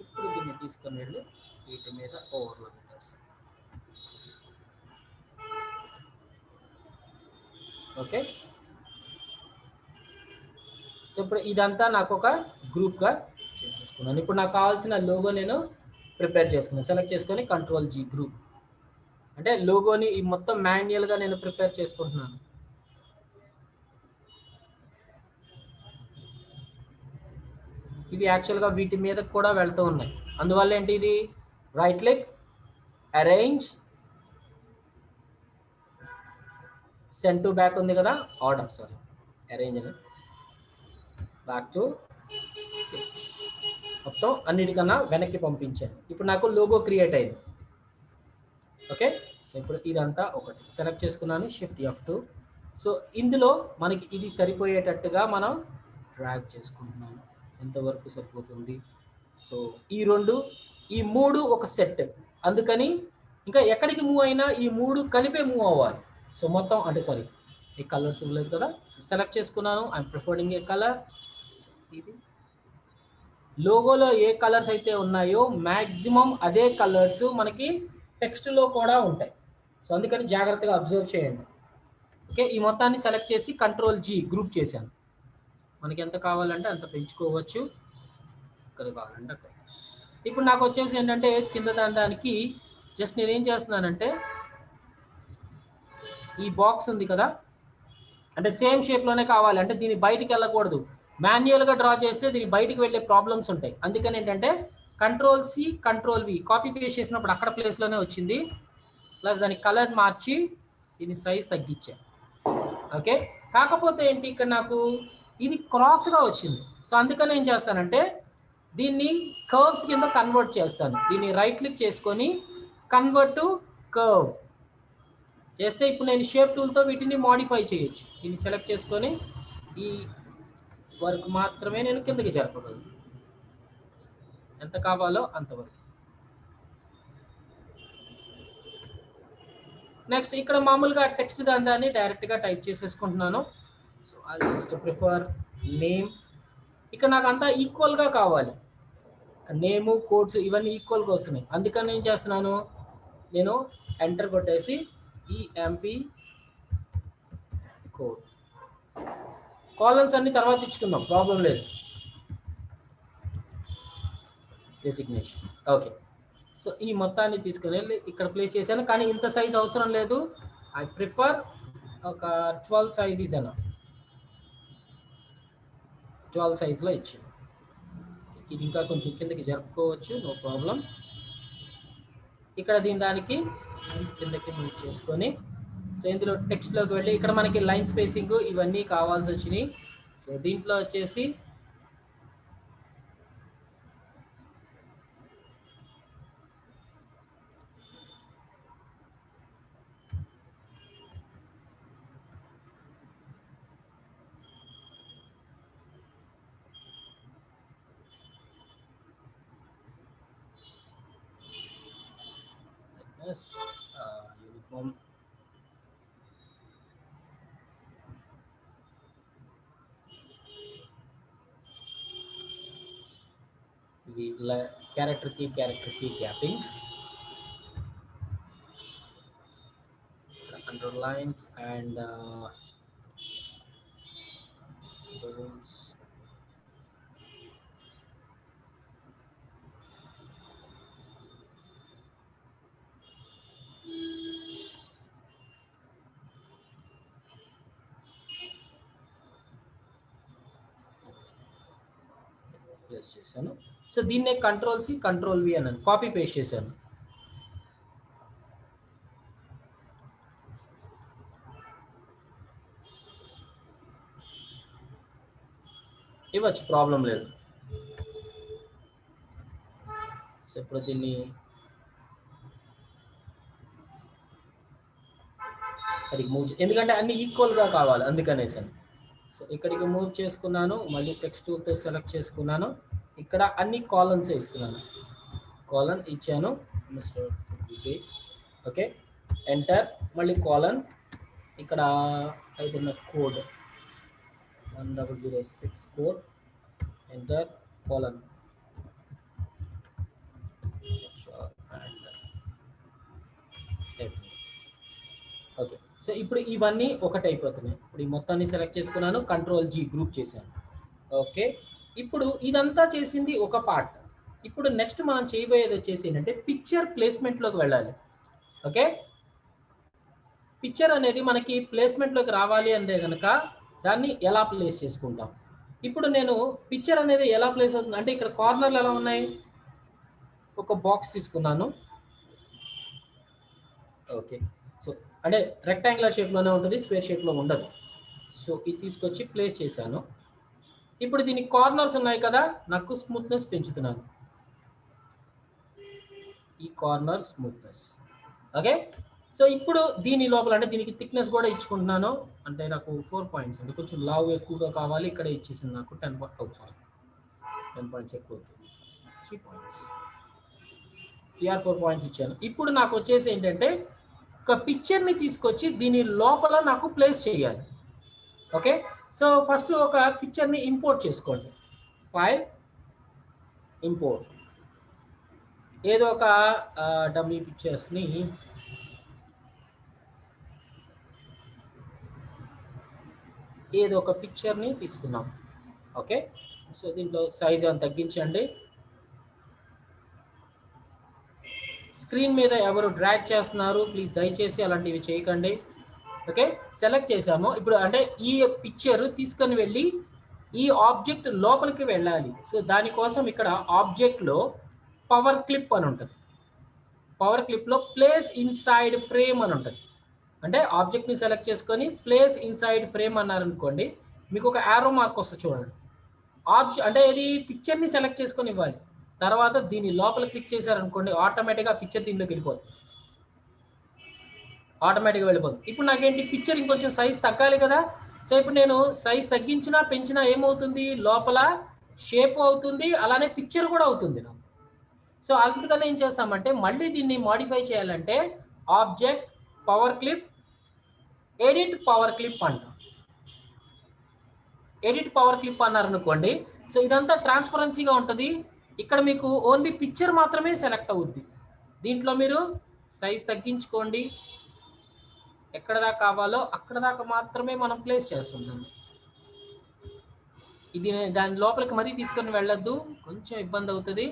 ఇప్పుడు దీన్ని తీసుకొని వెళ్ళి వీటి మీద ఓవర్లోడ్ చేస్తాను. ఓకే, సో ఇప్పుడు ఇదంతా నాకు ఒక గ్రూప్గా చేసేసుకున్నాను. ఇప్పుడు నాకు కావాల్సిన లోగో నేను ప్రిపేర్ చేసుకున్నాను, సెలెక్ట్ చేసుకొని కంట్రోల్ G గ్రూప్. అంటే లోగోని ఈ మొత్తం మాన్యువల్గా నేను ప్రిపేర్ చేసుకుంటున్నాను. ఇవి యాక్చువల్గా వీటి మీద కూడా వెళ్తూ ఉన్నాయి, అందువల్ల ఏంటి ఇది right click arrange, send to back ఉంది కదా, ఆర్డర్ సారీ అరేంజ్ అని బ్యాక్ టు మొత్తం అన్నిటికన్నా వెనక్కి పంపించాను. ఇప్పుడు నాకు లోగో క్రియేట్ అయింది. ఓకే, సో ఇప్పుడు ఇదంతా ఒకటి సెలెక్ట్ చేసుకున్నాను, షిఫ్ట్ F2. సో ఇందులో మనకి ఇది సరిపోయేటట్టుగా మనం డ్రాగ్ చేసుకుంటున్నాము, ఎంతవరకు సరిపోతుంది. సో ఈ 3 ఒక సెట్, అందుకని ఇంకా ఎక్కడికి మూవ్ అయినా ఈ 3 కలిపే మూవ్ అవ్వాలి. సో మొత్తం అంటే సారీ ఈ కలర్స్ ఇవ్వలేదు కదా, సో సెలెక్ట్ చేసుకున్నాను. I'm preferring A colour. ఇది లోగోలో ఏ కలర్స్ అయితే ఉన్నాయో మ్యాక్సిమం అదే కలర్స్ మనకి టెక్స్ట్లో కూడా ఉంటాయి. సో అందుకని జాగ్రత్తగా అబ్జర్వ్ చేయండి. ఓకే, ఈ మొత్తాన్ని సెలెక్ట్ చేసి Ctrl+G గ్రూప్ చేశాను. మనకి ఎంత కావాలంటే అంత పెంచుకోవచ్చు, ఇక్కడ కావాలంటే అక్కడ. ఇప్పుడు నాకు వచ్చేసి ఏంటంటే కింద దానికి జస్ట్ నేనేం చేస్తున్నానంటే ఈ బాక్స్ ఉంది కదా, అంటే సేమ్ షేప్లోనే కావాలి, అంటే దీన్ని బయటికి వెళ్ళకూడదు. మాన్యువల్గా డ్రా చేస్తే దీన్ని బయటికి వెళ్ళే ప్రాబ్లమ్స్ ఉంటాయి. అందుకని ఏంటంటే Ctrl+C Ctrl+V కాపీ పేస్ట్ చేసినప్పుడు అక్కడ ప్లేస్లోనే వచ్చింది. ప్లస్ దాని కలర్ మార్చి దీని సైజ్ తగ్గించా. ఓకే, కాకపోతే ఏంటి ఇక్కడ నాకు ఇది క్రాస్గా వచ్చింది. సో అందుకని ఏం చేస్తానంటే దీన్ని కర్వ్స్ కింద కన్వర్ట్ చేస్తాను. దీన్ని రైట్ క్లిక్ చేసుకొని కన్వర్ట్ టు కర్వ్ చేస్తే ఇప్పుడు నేను షేప్ టూల్తో వీటిని మోడిఫై చేయొచ్చు. దీన్ని సెలెక్ట్ చేసుకొని ఈ వర్క్ మాత్రమే నేను కిందకి జరపగలను, ఎంత కావాలో అంతవరకు. నెక్స్ట్ ఇక్కడ మామూలుగా టెక్స్ట్ దాన్ని డైరెక్ట్గా టైప్ చేసేసుకుంటున్నాను. So I just prefer name. ఇక్కడ నాకు అంతా ఈక్వల్గా కావాలి, నేము కోడ్స్ ఇవన్నీ ఈక్వల్గా వస్తున్నాయి. అందుకని ఏం చేస్తున్నాను, నేను ఎంటర్ కొట్టేసి ఈఎంపీ కోడ్, కాలమ్స్ అన్ని తర్వాత ఇచ్చుకుందాం, ప్రాబ్లం లేదు. Designation okay. సో ఈ మొత్తాన్ని తీసుకుని వెళ్ళి ఇక్కడ ప్లేస్ చేశాను, కానీ ఇంత సైజ్ అవసరం లేదు. ఐ ప్రిఫర్ ఒక 12 సైజ్ ఈజ్ ఎనఫ్. 12 సైజ్లో ఇచ్చాను. ఇది ఇంకా కొంచెం కిందకి జరుపుకోవచ్చు, నో ప్రాబ్లం. ఇక్కడ దానికి కిందకి మూవ్ చేసుకొని సో ఇందులో టెక్స్ట్లోకి వెళ్ళి ఇక్కడ మనకి లైన్ స్పేసింగ్ ఇవన్నీ కావాల్సి వచ్చినాయి. సో దీంట్లో వచ్చేసి uniform character key cappings, underlines and place చేశాను. సో దీన్నే Ctrl+C Ctrl+V అన్నాను, కాపీ పేస్ట్ చేశాను. ఇవ్వచ్చు, ప్రాబ్లం లేదు. సో ఇప్పుడు దీన్ని ఇక్కడికి మూవ్ ఎందుకంటే అన్ని ఈక్వల్గా కావాలి అందుకనేసాను. సో ఇక్కడికి మూవ్ చేసుకున్నాను, మళ్ళీ టెక్స్ట్ టూల్తో సెలెక్ట్ చేసుకున్నాను. ఇక్కడ అన్ని కాలమ్స్ ఇస్తున్నాను, కాలన్ ఇచ్చాను మిస్టర్ విజయ్. ఓకే, ఎంటర్, మళ్ళీ కాలన్. ఇక్కడ అయిపోయిన code 1006 code, enter, colon. Okay, so ఇప్పుడు ఇవన్నీ ఒకటి అయిపోతున్నాయి. ఇప్పుడు ఈ మొత్తాన్ని సెలెక్ట్ చేసుకున్నాను, Ctrl+G గ్రూప్ చేశాను. ఓకే, ఇప్పుడు ఇదంతా చేసింది ఒక పార్ట్. ఇప్పుడు నెక్స్ట్ మనం చేయబోయేది వచ్చేసి ఏంటంటే పిక్చర్ ప్లేస్మెంట్లోకి వెళ్ళాలి. ఓకే, పిక్చర్ అనేది మనకి ప్లేస్మెంట్లోకి రావాలి అంటే కనుక దాన్ని ఎలా ప్లేస్ చేసుకుంటాం. ఇప్పుడు నేను పిక్చర్ అనేది ఎలా ప్లేస్ అవుతుంది అంటే ఇక్కడ కార్నర్లు ఎలా ఉన్నాయి, ఒక బాక్స్ తీసుకున్నాను. ఓకే, సో అంటే రెక్టాంగులర్ షేప్లోనే ఉంటుంది, స్క్వేర్ షేప్లో ఉండదు. సో ఇది తీసుకొచ్చి ప్లేస్ చేశాను. ఇప్పుడు దీనికి కార్నర్స్ ఉన్నాయి కదా, నాకు స్మూత్నెస్ పెంచుతున్నాను, ఈ కార్నర్ స్మూత్నెస్. ఓకే, సో ఇప్పుడు దీని లోపల అంటే దీనికి థిక్నెస్ కూడా ఇచ్చుకుంటున్నాను. అంటే నాకు 4 పాయింట్స్ అంటే కొంచెం లావు ఎక్కువగా కావాలి, ఇక్కడే ఇచ్చేసింది నాకు 10 పాయింట్స్ ఎక్కువ అవుతుంది, 3 పాయింట్స్. PR4 పాయింట్స్ ఇచ్చాను. ఇప్పుడు నాకు వచ్చేసి ఏంటంటే ఒక పిక్చర్ని తీసుకొచ్చి దీని లోపల నాకు ప్లేస్ చేయాలి. ఓకే, సో ఫస్ట్ ఒక పిక్చర్ని ఇంపోర్ట్ చేసుకోండి. ఫైల్, ఇంపోర్ట్, ఏదో ఒక డమ్మీ పిక్చర్స్ని ఏదో ఒక పిక్చర్ని తీసుకున్నాం. ఓకే, సో దీంట్లో సైజ్ అని తగ్గించండి. స్క్రీన్ మీద ఎవరు డ్రాగ్ చేస్తున్నారు ప్లీజ్ దయచేసి అలాంటివి చేయకండి. ఓకే, సెలెక్ట్ చేసాము. ఇప్పుడు అంటే ఈ పిక్చర్ తీసుకొని వెళ్ళి ఈ ఆబ్జెక్ట్ లోపలికి వెళ్ళాలి. సో దానికోసం ఇక్కడ ఆబ్జెక్ట్లో పవర్ క్లిప్ అని ఉంటుంది. పవర్ క్లిప్లో ప్లేస్ ఇన్సైడ్ ఫ్రేమ్ అని ఉంటుంది. అంటే ఆబ్జెక్ట్ని సెలెక్ట్ చేసుకొని ప్లేస్ ఇన్సైడ్ ఫ్రేమ్ అన్నారనుకోండి, మీకు ఒక యారో మార్క్ వస్తుంది చూడండి. అంటే ఇది పిక్చర్ని సెలెక్ట్ చేసుకొని ఇవ్వాలి. తర్వాత దీని లోపల క్లిక్ చేశారనుకోండి, ఆటోమేటిక్గా పిక్చర్ దీనిలోకి వెళ్ళిపోతుంది. ఆటోమేటిక్గా వెళ్ళిపోతుంది. ఇప్పుడు నాకేంటి, పిక్చర్ ఇంకొంచెం సైజ్ తగ్గాలి కదా. సో ఇప్పుడు నేను సైజ్ తగ్గించినా పెంచినా ఏమవుతుంది, లోపల షేప్ అవుతుంది, అలానే పిక్చర్ కూడా అవుతుంది నాకు. సో అందుకని ఏం చేస్తామంటే మళ్ళీ దీన్ని మాడిఫై చేయాలంటే object, power clip, edit power clip అంటాం. ఎడిట్ పవర్ క్లిప్ అన్నారనుకోండి, సో ఇదంతా ట్రాన్స్పరెన్సీగా ఉంటుంది. ఇక్కడ మీకు ఓన్లీ పిక్చర్ మాత్రమే సెలెక్ట్ అవుద్ది. దీంట్లో మీరు సైజ్ తగ్గించుకోండి, ఎక్కడ దాకా కావాలో అక్కడ దాకా మాత్రమే మనం ప్లేస్ చేస్తున్నాం. ఇది దాని లోపలికి మరీ తీసుకొని వెళ్ళొద్దు, కొంచెం ఇబ్బంది అవుతుంది,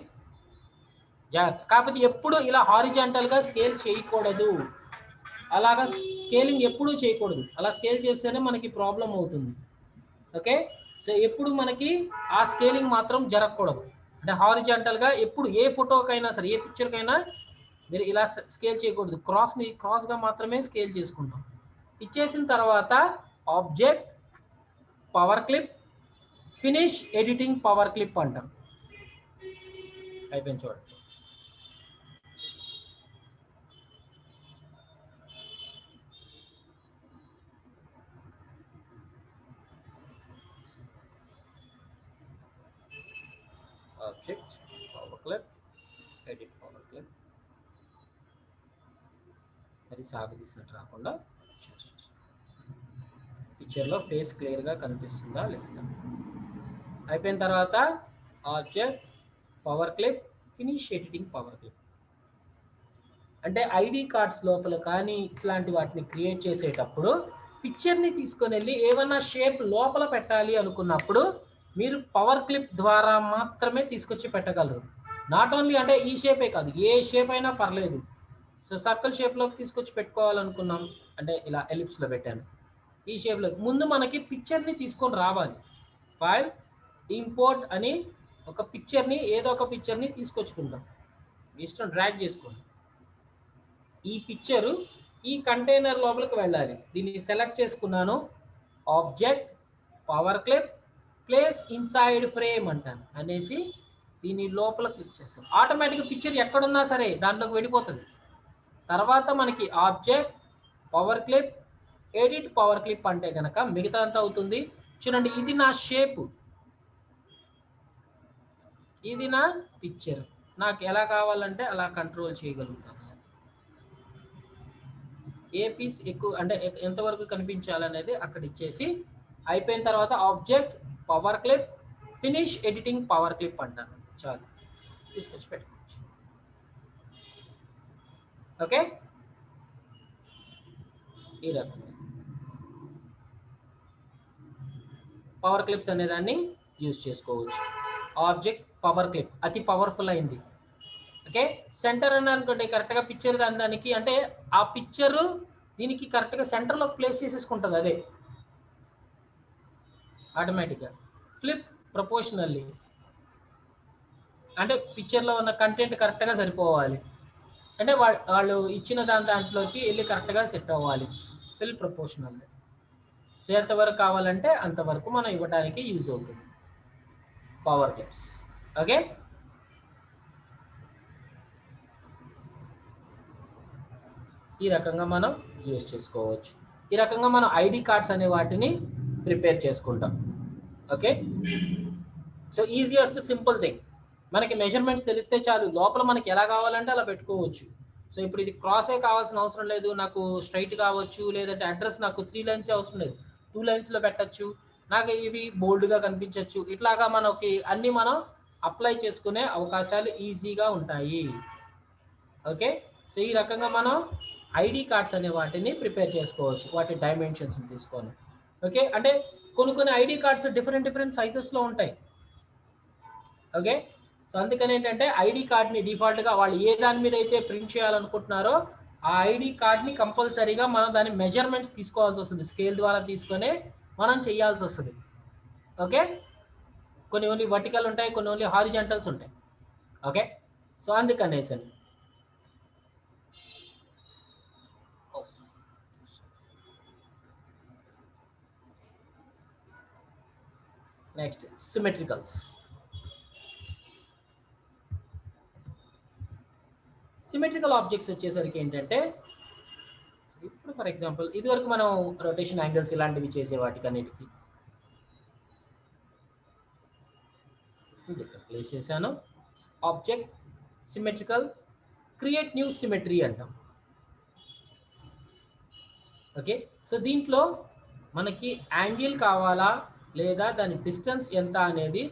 జాగ్రత్త. కాకపోతే ఎప్పుడు ఇలా హారిజాంటల్గా స్కేల్ చేయకూడదు, అలాగా స్కేలింగ్ ఎప్పుడూ చేయకూడదు. అలా స్కేల్ చేస్తేనే మనకి ప్రాబ్లం అవుతుంది. ఓకే, సో ఎప్పుడు మనకి ఆ స్కేలింగ్ మాత్రం జరగకూడదు. అంటే హారిజాంటల్గా ఎప్పుడు ఏ ఫోటోకైనా సరే, ఏ పిక్చర్కైనా మీరు ఇలా స్కేల్ చేయకూడదు. క్రాస్గా మాత్రమే స్కేల్ చేసుకుంటాం. ఇచ్చేసిన తర్వాత object, power clip, finish editing power clip అంటాం. అయిపోయింది చూడండి. Object, power clip, edit power clip. అది సాగు తీసినట్టు రాకుండా పిక్చర్లో ఫేస్ క్లియర్గా కనిపిస్తుందా లేదా. అయిపోయిన తర్వాత object, power clip, finish editing power clip. అంటే ఐడి కార్డ్స్ లోపల కానీ ఇట్లాంటి వాటిని క్రియేట్ చేసేటప్పుడు పిక్చర్ని తీసుకొని వెళ్ళి ఏమన్నా షేప్ లోపల పెట్టాలి అనుకున్నప్పుడు మీరు పవర్ క్లిప్ ద్వారా మాత్రమే తీసుకొచ్చి పెట్టగలరు. నాట్ ఓన్లీ అంటే ఈ షేపే కాదు, ఏ షేప్ అయినా పర్లేదు. సో సర్కిల్ షేప్లోకి తీసుకొచ్చి పెట్టుకోవాలనుకున్నాం అంటే ఇలా ఎలిప్స్లో పెట్టాను. ఈ షేప్లో ముందు మనకి పిక్చర్ని తీసుకొని రావాలి. ఫైల్, ఇంపోర్ట్ అని ఒక పిక్చర్ని, ఏదో ఒక పిక్చర్ని తీసుకొచ్చుకుంటాం. ఇష్టం డ్రాగ్ చేసుకోండి. ఈ పిక్చరు ఈ కంటైనర్ లోపలికి వెళ్ళాలి. దీన్ని సెలెక్ట్ చేసుకున్నాను. Object, power clip, place inside frame అంటాను అనేసి దీని లోపల క్లిక్ చేస్తాను. ఆటోమేటిక్గా పిక్చర్ ఎక్కడున్నా సరే దాంట్లోకి వెళ్ళిపోతుంది. తర్వాత మనకి object, power clip, edit power clip అంటే కనుక మిగతా అంతా అవుతుంది. చూడండి, ఇది నా షేపు, ఇది నా పిక్చర్. నాకు ఎలా కావాలంటే అలా కంట్రోల్ చేయగలుగుతాను. ఏ పీస్ ఎక్కువ అంటే ఎంతవరకు కనిపించాలనేది అక్కడ ఇచ్చేసి అయిపోయిన తర్వాత object, power clip, finish editing power clip అంటాను. చాలు, తీసుకొచ్చి పెట్టుకోవచ్చు. ఓకే, ఈ రకంగా పవర్ క్లిప్స్ అనేదాన్ని యూజ్ చేసుకోవచ్చు. ఆబ్జెక్ట్, పవర్ క్లిప్ అతి పవర్ఫుల్ అయింది. ఓకే, సెంటర్ అని అనుకోండి, కరెక్ట్గా పిక్చర్ దానికి అంటే ఆ పిక్చరు దీనికి కరెక్ట్గా సెంటర్లో ప్లేస్ చేసేసుకుంటుంది అదే ఆటోమేటిక్గా. ఫ్లిప్ ప్రపోర్షనల్లీ అంటే పిక్చర్లో ఉన్న కంటెంట్ కరెక్ట్గా సరిపోవాలి, అంటే వాళ్ళు ఇచ్చిన దాంట్లోకి వెళ్ళి కరెక్ట్గా సెట్ అవ్వాలి. ఫిల్ ప్రపోర్షనల్లీ ఎంతవరకు కావాలంటే అంతవరకు మనం ఇవ్వడానికి యూజ్ అవుతుంది పవర్ క్లిప్స్. ఓకే, ఈ రకంగా మనం యూజ్ చేసుకోవచ్చు. ఈ రకంగా మనం ఐడి కార్డ్స్ అనే వాటిని ప్రిపేర్ చేసుకుంటాం. Okay, so easiest simple thing. మనకి మెజర్మెంట్స్ తెలిస్తే చాలు, లోపల మనకి ఎలా కావాలంటే అలా పెట్టుకోవచ్చు. సో ఇప్పుడు ఇది క్రాసే కావాల్సిన అవసరం లేదు, నాకు స్ట్రైట్ కావచ్చు, లేదంటే అడ్రస్ నాకు 3 లైన్స్ అవసరం లేదు, 2 లైన్స్లో పెట్టచ్చు, నాకు ఇవి బోల్డ్గా కనిపించవచ్చు. ఇట్లాగా మనకి అన్ని మనం అప్లై చేసుకునే అవకాశాలు ఈజీగా ఉంటాయి. ఓకే, సో ఈ రకంగా మనం ఐడి కార్డ్స్ అనే వాటిని ప్రిపేర్ చేసుకోవచ్చు, వాటి డైమెన్షన్స్ తీసుకొని. ఓకే, అంటే కొన్ని ఐడి కార్డ్స్ డిఫరెంట్ సైజెస్లో ఉంటాయి. ఓకే, సో అందుకని ఏంటంటే ఐడి కార్డ్ని డిఫాల్ట్గా వాళ్ళు ఏ దాని మీద అయితే ప్రింట్ చేయాలనుకుంటున్నారో ఆ ఐడి కార్డ్ని కంపల్సరీగా మనం దాని మెజర్మెంట్స్ తీసుకోవాల్సి వస్తుంది, స్కేల్ ద్వారా తీసుకొని మనం చేయాల్సి వస్తుంది. ఓకే, కొన్ని ఓన్లీ వర్టికల్ ఉంటాయి, కొన్ని ఓన్లీ హారిజాంటల్స్ ఉంటాయి. ఓకే, సో అందుకనేసి నెక్స్ట్ సిమెట్రికల్స్. సిమెట్రికల్ ఆబ్జెక్ట్స్ వచ్చేసరికి ఏంటంటే, ఇప్పుడు ఫర్ ఎగ్జాంపుల్ ఇదివరకు మనం రొటేషన్ యాంగిల్స్ ఇలాంటివి చేసే వాటికన్నిటికి ఇక్కడ ప్లేస్ చేశాను. Object symmetrical, create new symmetry అంటాం. ఓకే, సో దీంట్లో మనకి యాంగిల్ కావాలా లేదా దాని డిస్టెన్స్ ఎంత అనేది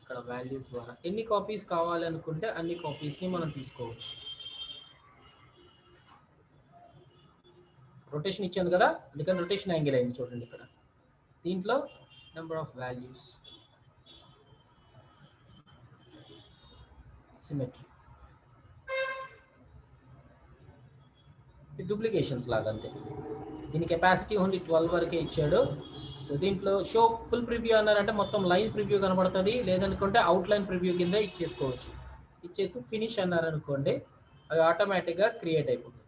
ఇక్కడ వాల్యూస్ ద్వారా ఎన్ని కాపీస్ కావాలనుకుంటే అన్ని కాపీస్ని మనం తీసుకోవచ్చు. రొటేషన్ ఇచ్చాను కదా, అందుకని రొటేషన్ యాంగిల్ అయింది చూడండి ఇక్కడ. దీంట్లో number of values, symmetry, duplications లాగా అంతే. దీని కెపాసిటీ ఓన్లీ 12 వరకే ఇచ్చాడు. సో దీంట్లో షో ఫుల్ ప్రివ్యూ అన్నారంటే మొత్తం లైన్ ప్రివ్యూ కనబడుతుంది, లేదనుకుంటే అవుట్లైన్ ప్రివ్యూ కింద ఇచ్చేసుకోవచ్చు. ఇచ్చేసి ఫినిష్ అన్నారనుకోండి, అవి ఆటోమేటిక్గా క్రియేట్ అయిపోతుంది.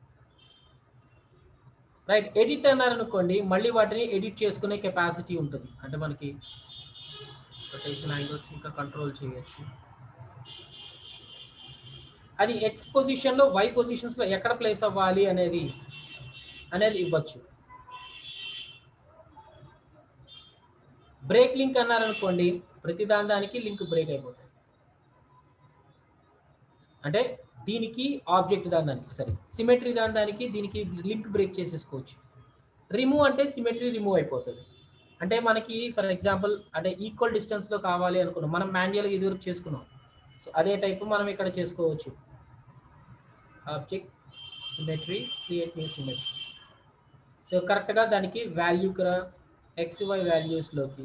రైట్, ఎడిట్ అన్నారనుకోండి, మళ్ళీ వాటిని ఎడిట్ చేసుకునే కెపాసిటీ ఉంటుంది. అంటే మనకి రొటేషన్ యాంగిల్స్ ఇంకా కంట్రోల్ చేయొచ్చు. అది ఎక్స్ పొజిషన్లో వై పొజిషన్స్లో ఎక్కడ ప్లేస్ అవ్వాలి అనేది ఇవ్వచ్చు. బ్రేక్ లింక్ అన్నారనుకోండి, ప్రతి దానికి లింక్ బ్రేక్ అయిపోతుంది. అంటే దీనికి ఆబ్జెక్ట్ దానికి సరే సిమెట్రీ దానికి దీనికి లింక్ బ్రేక్ చేసేసుకోవచ్చు. రిమూవ్ అంటే సిమెట్రీ రిమూవ్ అయిపోతుంది. అంటే మనకి ఫర్ ఎగ్జాంపుల్ అంటే ఈక్వల్ డిస్టెన్స్లో కావాలి అనుకున్నాం, మనం మాన్యువల్గా ఇదివరకు చేసుకున్నాం. సో అదే టైపు మనం ఇక్కడ చేసుకోవచ్చు. Object symmetry, create new symmetry. So కరెక్ట్గా దానికి వాల్యూ XY వాల్యూస్లోకి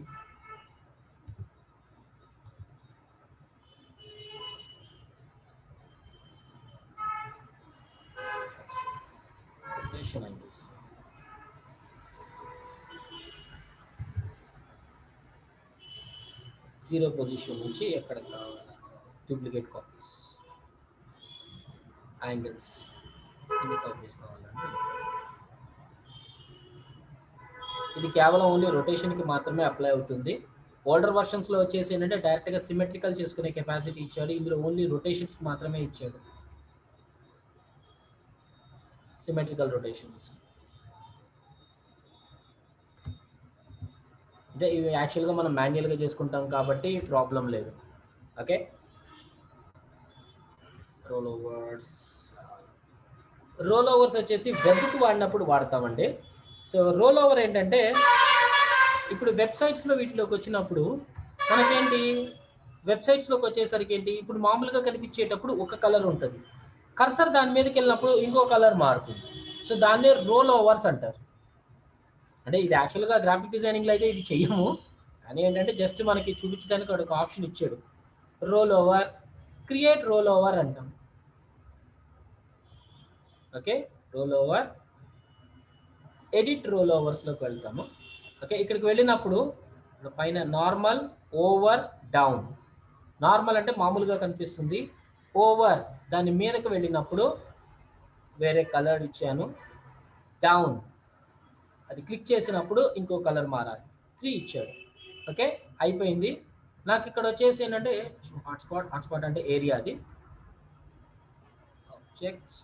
రొటేషన్ యాంగిల్స్ జీరో పొజిషన్ నుంచి ఎక్కడ కావాలి, డూప్లికేట్ కాపీస్, యాంగిల్స్ ఎన్ని కాపీస్ కావాలంటే ఇది కేవలం ఓన్లీ రొటేషన్కి మాత్రమే అప్లై అవుతుంది. ఓల్డర్ వర్షన్స్లో వచ్చేసి ఏంటంటే డైరెక్ట్గా సిమెట్రికల్ చేసుకునే కెపాసిటీ ఇచ్చాడు, ఇందులో ఓన్లీ రొటేషన్స్కి మాత్రమే ఇచ్చాడు. సిమెట్రికల్ రొటేషన్స్ అంటే ఇవి యాక్చువల్గా మనం మాన్యువల్గా చేసుకుంటాం కాబట్టి ప్రాబ్లం లేదు. ఓకే, రోల్ ఓవర్స్ వచ్చేసి వెబ్కి వాడినప్పుడు వాడతామండి. సో రోల్ ఓవర్ ఏంటంటే ఇప్పుడు వెబ్సైట్స్లో వీటిలోకి వచ్చినప్పుడు మనకేంటి, వెబ్సైట్స్లోకి వచ్చేసరికి ఏంటి, ఇప్పుడు మామూలుగా కనిపించేటప్పుడు ఒక కలర్ ఉంటుంది, కర్సర్ దాని మీదకి వెళ్ళినప్పుడు ఇంకో కలర్ మారుతుంది. సో దాన్నే రోల్ ఓవర్స్ అంటారు. అంటే ఇది యాక్చువల్గా గ్రాఫిక్ డిజైనింగ్లో అయితే ఇది చెయ్యము, కానీ ఏంటంటే జస్ట్ మనకి చూపించడానికి ఒక ఆప్షన్ ఇచ్చాడు. Rollover, create rollover అంటాం. Okay, rollover, edit roll ఓవర్స్లోకి వెళ్తాము. ఓకే, ఇక్కడికి వెళ్ళినప్పుడు పైన నార్మల్, ఓవర్, డౌన్. నార్మల్ అంటే మామూలుగా కనిపిస్తుంది, ఓవర్ దాని మీదకి వెళ్ళినప్పుడు వేరే కలర్ ఇచ్చాను, డౌన్ అది క్లిక్ చేసినప్పుడు ఇంకో కలర్ మారాలి, 3 ఇచ్చాడు. ఓకే, అయిపోయింది. నాకు ఇక్కడ వచ్చేసి ఏంటంటే హాట్స్పాట్ అంటే ఏరియా, అది object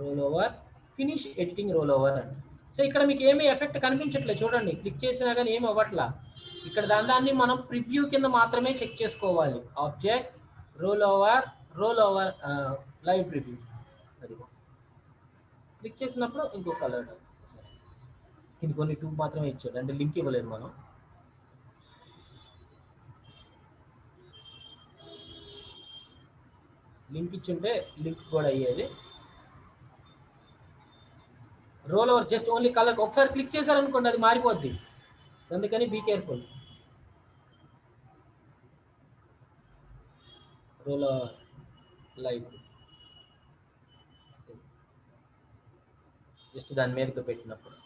role over, finish editing role over అండి. సో ఇక్కడ మీకు ఏమీ ఎఫెక్ట్ కనిపించట్లేదు చూడండి, క్లిక్ చేసినా కానీ ఏమి అవ్వట్లా. ఇక్కడ దాన్ని మనం ప్రివ్యూ కింద మాత్రమే చెక్ చేసుకోవాలి. Object role over live preview అది క్లిక్ చేసినప్పుడు ఇంకొక అలర్ట్ సరే దీనికి కొన్ని 2 మాత్రమే ఇచ్చాడు, అంటే లింక్ ఇవ్వలేదు మనం. లింక్ ఇచ్చుంటే లింక్ కూడా అయ్యేది. Roll over just only colour ఒకసారి క్లిక్ చేశారనుకోండి అది మారిపోద్ది, అందుకని be careful. Roll over live just దాని మీదకి పెట్టినప్పుడు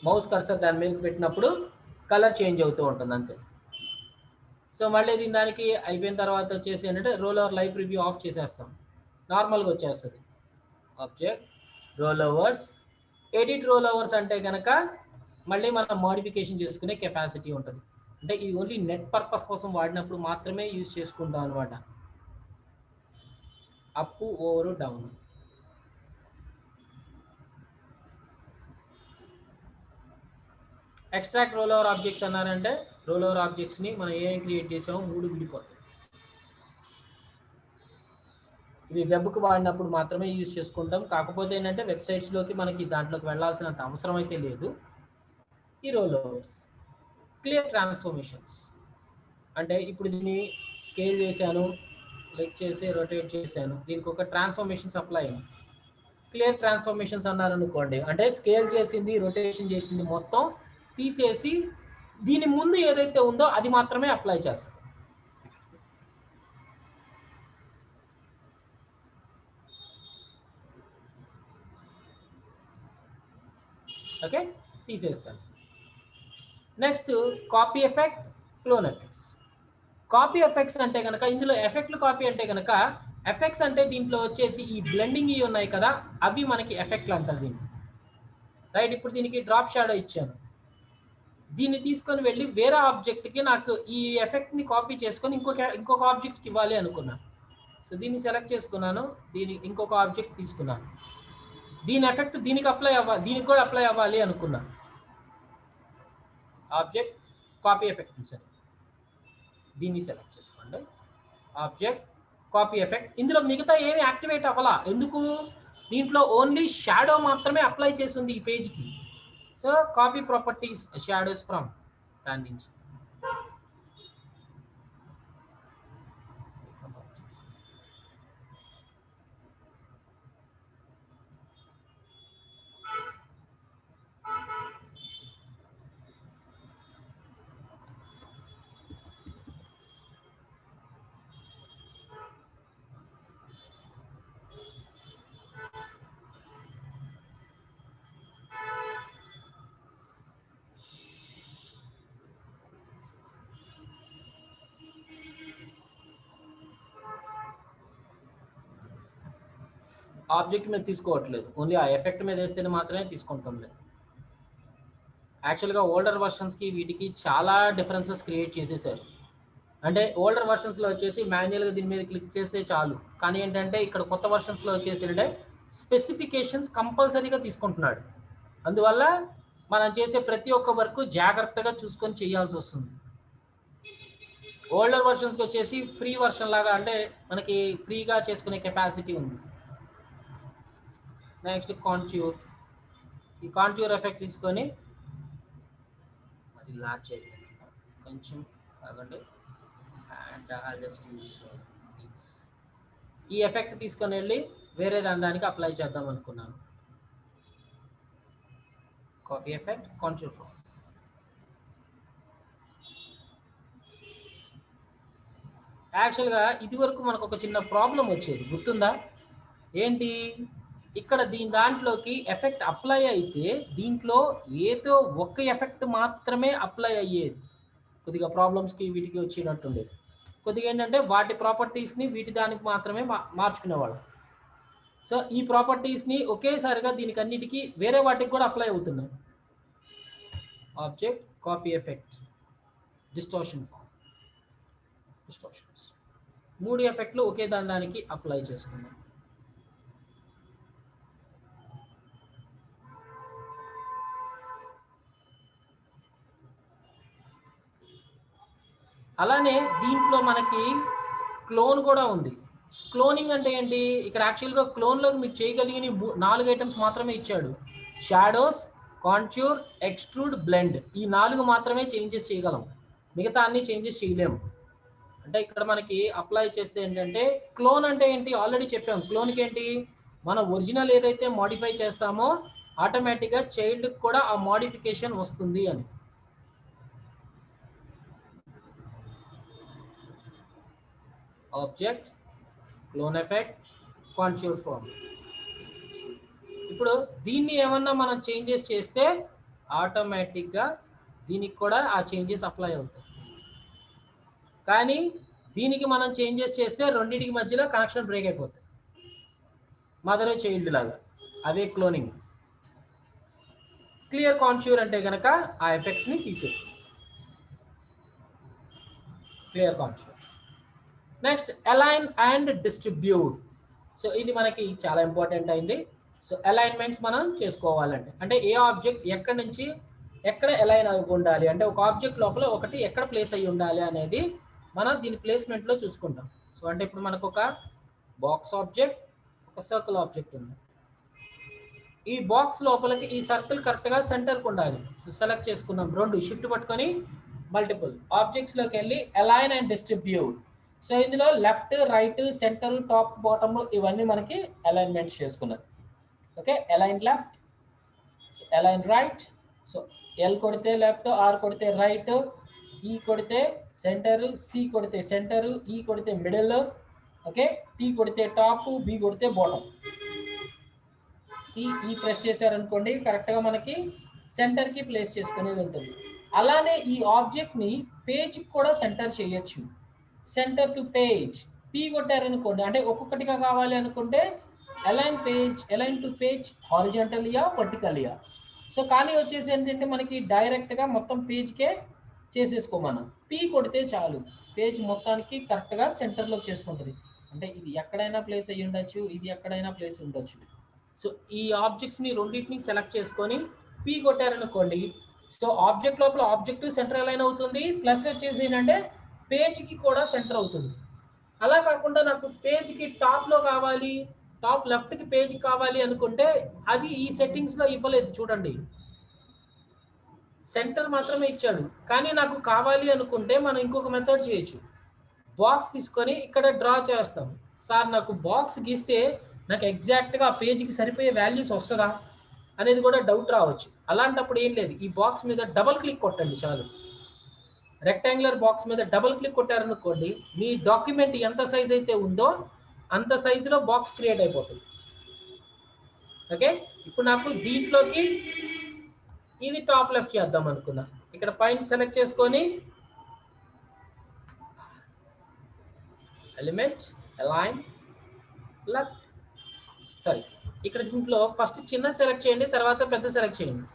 మౌస్ కర్సర్ దాని మీదకి పెట్టినప్పుడు కలర్ చేంజ్ అవుతూ ఉంటుంది అంతే. సో మళ్ళీ దానికి అయిపోయిన తర్వాత వచ్చేసి ఏంటంటే role over live preview of చేసేస్తాం, నార్మల్గా వచ్చేస్తుంది. Object role overs, edit role overs అంటే కనుక మళ్ళీ మనం మోడిఫికేషన్ చేసుకునే కెపాసిటీ ఉంటుంది. అంటే ఇది ఓన్లీ నెట్ పర్పస్ కోసం వాడినప్పుడు మాత్రమే యూజ్ చేసుకుంటాం అనమాట. Up over down. Extract role over objects అన్నారంటే రోల్ ఓవర్ ఆబ్జెక్ట్స్ని మనం ఏం క్రియేట్ చేసామో 3 విడిపోతాయి. ఇవి వెబ్కి వాడినప్పుడు మాత్రమే యూజ్ చేసుకుంటాం. కాకపోతే ఏంటంటే వెబ్సైట్స్లోకి మనకి దాంట్లోకి వెళ్ళాల్సినంత అవసరం అయితే లేదు. ఈ రోల్ ఓవర్స్ క్లియర్ ట్రాన్స్ఫర్మేషన్స్ అంటే ఇప్పుడు దీన్ని స్కేల్ చేశాను, క్లిక్ చేసి రొటేట్ చేశాను, దీనికి ఒక ట్రాన్స్ఫర్మేషన్స్ అప్లై అయ్యింది. క్లియర్ ట్రాన్స్ఫర్మేషన్స్ అన్నారనుకోండి, అంటే స్కేల్ చేసింది రొటేషన్ చేసింది మొత్తం తీసేసి దీని ముందు ఏదైతే ఉందో అది మాత్రమే అప్లై చేస్తాం. ఓకే, తీసేస్తాను. Next copy effect, clone effects. Copy effects అంటే కనుక ఇందులో ఎఫెక్ట్లు కాపీ అంటే కనుక ఎఫెక్ట్స్ అంటే దీంట్లో వచ్చేసి ఈ బ్లెండింగ్ ఇవి ఉన్నాయి కదా, అవి మనకి ఎఫెక్ట్లు అంటారు దీన్ని. రైట్, ఇప్పుడు దీనికి డ్రాప్ షాడో ఇచ్చాను, దీన్ని తీసుకొని వెళ్ళి వేరే ఆబ్జెక్ట్కి నాకు ఈ ఎఫెక్ట్ని కాపీ చేసుకొని ఇంకొక ఆబ్జెక్ట్కి ఇవ్వాలి అనుకున్నాను. సో దీన్ని సెలెక్ట్ చేసుకున్నాను, ఇంకొక ఆబ్జెక్ట్ తీసుకున్నాను, దీని ఎఫెక్ట్ దీనికి అప్లై అవ్వాలి, దీనికి కూడా అప్లై అవ్వాలి అనుకున్నా. ఆబ్జెక్ట్ కాపీ ఎఫెక్ట్ సరే దీన్ని సెలెక్ట్ చేసుకోండి. ఆబ్జెక్ట్ కాపీ ఎఫెక్ట్, ఇందులో మిగతా ఏమి యాక్టివేట్ అవ్వాలా, ఎందుకు దీంట్లో ఓన్లీ షాడో మాత్రమే అప్లై చేసింది ఈ పేజ్కి. So copy properties shadows from దాని నుంచి ఆబ్జెక్ట్ మీద తీసుకోవట్లేదు, ఓన్లీ ఆ ఎఫెక్ట్ మీద వేస్తేనే మాత్రమే తీసుకుంటుంది. యాక్చువల్గా ఓల్డర్ వర్షన్స్కి వీటికి చాలా డిఫరెన్సెస్ క్రియేట్ చేసేసారు. అంటే ఓల్డర్ వర్షన్స్లో వచ్చేసి మాన్యువల్గా దీని మీద క్లిక్ చేస్తే చాలు, కానీ ఏంటంటే ఇక్కడ కొత్త వర్షన్స్లో వచ్చేసి అంటే స్పెసిఫికేషన్స్ కంపల్సరీగా తీసుకుంటున్నాడు. అందువల్ల మనం చేసే ప్రతి ఒక్క వర్క్ జాగ్రత్తగా చూసుకొని చేయాల్సి వస్తుంది. ఓల్డర్ వర్షన్స్కి వచ్చేసి ఫ్రీ వర్షన్ లాగా, అంటే మనకి ఫ్రీగా చేసుకునే కెపాసిటీ ఉంది. నెక్స్ట్ కాంట్యూర్, ఈ కాంట్యూర్ ఎఫెక్ట్ తీసుకొని అది లాచ్ చేయాలి కొంచెం కాకండి, అండ్ జస్ట్ యూస్ ఈ ఎఫెక్ట్ తీసుకొని వెళ్ళి వేరే దానికి అప్లై చేద్దాం అనుకున్నాను. Copy effect contour from. యాక్చువల్గా ఇది వరకు మనకు ఒక చిన్న ప్రాబ్లం వచ్చేది, గుర్తుందా ఏంటి, ఇక్కడ దాంట్లోకి ఎఫెక్ట్ అప్లై అయితే దీంట్లో ఏదో ఒక ఎఫెక్ట్ మాత్రమే అప్లై అయ్యేది, కొద్దిగా ప్రాబ్లమ్స్కి వీటికి వచ్చినట్టుండేది. కొద్దిగా ఏంటంటే వాటి ప్రాపర్టీస్ని వీటి దానికి మాత్రమే మార్చుకునేవాళ్ళు. సో ఈ ప్రాపర్టీస్ని ఒకేసారిగా దీనికి అన్నిటికీ వేరే వాటికి కూడా అప్లై అవుతున్నాయి. Object copy effect distortion form, distortions 3 ఎఫెక్ట్లు ఒకే దానికి అప్లై చేసుకున్నాం. అలానే దీంట్లో మనకి క్లోన్ కూడా ఉంది. క్లోనింగ్ అంటే ఏంటి? ఇక్కడ యాక్చువల్‌గా క్లోన్‌లో మీరు చేయగలిగిన 4 ఐటమ్స్ మాత్రమే ఇచ్చాడు. Shadows, contour, extrude, blend. ఈ 4 మాత్రమే చేంజెస్ చేయగలం. మిగతా అన్ని చేంజెస్ చేయలేము. అంటే ఇక్కడ మనకి అప్లై చేస్తే ఏంటంటే క్లోన్ అంటే ఏంటి? ఆల్రెడీ చెప్పాం. క్లోన్‌కి ఏంటి? మన ఒరిజినల్ ఏదైతే మోడిఫై చేస్తామో ఆటోమేటిక్‌గా చైల్డ్‌కి కూడా ఆ మోడిఫికేషన్ వస్తుంది అని. Object, clone effect, contour form. ఇప్పుడు దీన్ని ఏమన్నా మనం చేంజెస్ చేస్తే ఆటోమేటిక్‌గా దీనికి కూడా ఆ చేంజెస్ అప్లై అవుతాయి. కానీ దీనికి మనం చేంజెస్ చేస్తే రెండింటికి మధ్యలో కనెక్షన్ బ్రేక్ అయిపోతుంది. మదర్ చైల్డ్ లాగా. అదే క్లోనింగ్. క్లియర్ కాంటూర్ అంటే కనుక ఆ ఎఫెక్ట్స్ని తీసే clear contour. Next align and distribute. So ఇది మనకి చాలా ఇంపార్టెంట్ అయింది. సో అలైన్మెంట్స్ మనం చేసుకోవాలంటే అంటే ఏ ఆబ్జెక్ట్ ఎక్కడి నుంచి ఎక్కడ అలైన్ అయి ఉండాలి అంటే ఒక ఆబ్జెక్ట్ లోపల ఒకటి ఎక్కడ ప్లేస్ అయ్యి ఉండాలి అనేది మనం దీని ప్లేస్మెంట్లో చూసుకుంటాం. సో అంటే ఇప్పుడు మనకు ఒక బాక్స్ ఆబ్జెక్ట్, ఒక సర్కిల్ ఆబ్జెక్ట్ ఉంది. ఈ బాక్స్ లోపలికి ఈ సర్కిల్ కరెక్ట్గా సెంటర్కి ఉండాలి. సో సెలెక్ట్ చేసుకున్నాం. 2 షిఫ్ట్ పట్టుకొని మల్టిపుల్ ఆబ్జెక్ట్స్లోకి వెళ్ళి అలైన్ అండ్ డిస్ట్రిబ్యూట్. సో ఇందులో left, right, centre, top, bottom ఇవన్నీ మనకి అలైన్మెంట్స్ చేసుకున్నాం. Okay, align left, so align right. So L కొడితే లెఫ్ట్, ఆర్ కొడితే రైట్, ఈ కొడితే సెంటర్, సి కొడితే సెంటర్, ఈ కొడితే మిడిల్, ఓకే, టీ కొడితే టాప్, బి కొడితే బాటమ్. ఈ ప్రెస్ చేశారనుకోండి కరెక్ట్గా మనకి సెంటర్కి ప్లేస్ చేసుకునేది ఉంటుంది. అలానే ఈ ఆబ్జెక్ట్ని పేజ్కి కూడా సెంటర్ చేయొచ్చు. Centre to page. పీ కొట్టారనుకోండి అంటే ఒక్కొక్కటిగా కావాలి అనుకుంటే అలైన్ టు పేజ్ హారిజాంటల్గా, వర్టికల్గా. సో కానీ వచ్చేసి ఏంటంటే మనకి డైరెక్ట్గా మొత్తం పేజ్కే చేసేసుకోమనం. పీ కొడితే చాలు, పేజ్ మొత్తానికి కరెక్ట్గా సెంటర్లో చేసుకుంటుంది. అంటే ఇది ఎక్కడైనా ప్లేస్ అయ్యి ఉండొచ్చు, ఇది ఎక్కడైనా ప్లేస్ ఉండొచ్చు. సో ఈ ఆబ్జెక్ట్స్ని రెండింటిని సెలెక్ట్ చేసుకొని పీ కొట్టారనుకోండి. సో ఆబ్జెక్ట్ లోపల ఆబ్జెక్ట్ సెంటర్ అలైన్ అవుతుంది, ప్లస్ వచ్చేసి ఏంటంటే పేజ్కి కూడా సెంటర్ అవుతుంది. అలా కాకుండా నాకు పేజ్కి టాప్లో కావాలి, టాప్ లెఫ్ట్కి పేజ్ కావాలి అనుకుంటే అది ఈ సెట్టింగ్స్లో ఇవ్వలేదు. చూడండి, సెంటర్ మాత్రమే ఇచ్చాడు. కానీ నాకు కావాలి అనుకుంటే మనం ఇంకొక మెథడ్ చేయొచ్చు. బాక్స్ తీసుకొని ఇక్కడ డ్రా చేస్తాం. సార్ నాకు బాక్స్ గీస్తే నాకు ఎగ్జాక్ట్గా ఆ పేజ్కి సరిపోయే వాల్యూస్ వస్తుందా అనేది కూడా డౌట్ రావచ్చు. అలాంటప్పుడు ఏం లేదు, ఈ బాక్స్ మీద డబుల్ క్లిక్ కొట్టండి చాలు. రెక్టాంగులర్ బాక్స్ మీద డబుల్ క్లిక్ కొట్టారనుకోండి, మీ డాక్యుమెంట్ ఎంత సైజ్ అయితే ఉందో అంత సైజులో బాక్స్ క్రియేట్ అయిపోతుంది. ఓకే, ఇప్పుడు నాకు దీంట్లోకి ఇది టాప్ లెఫ్ట్ చేద్దాం అనుకున్నా. ఇక్కడ పైన సెలెక్ట్ చేసుకొని ఎలిమెంట్ అలైన్ లెఫ్ట్, సారీ ఇక్కడ దీంట్లో ఫస్ట్ చిన్న సెలెక్ట్ చేయండి, తర్వాత పెద్ద సెలెక్ట్ చేయండి.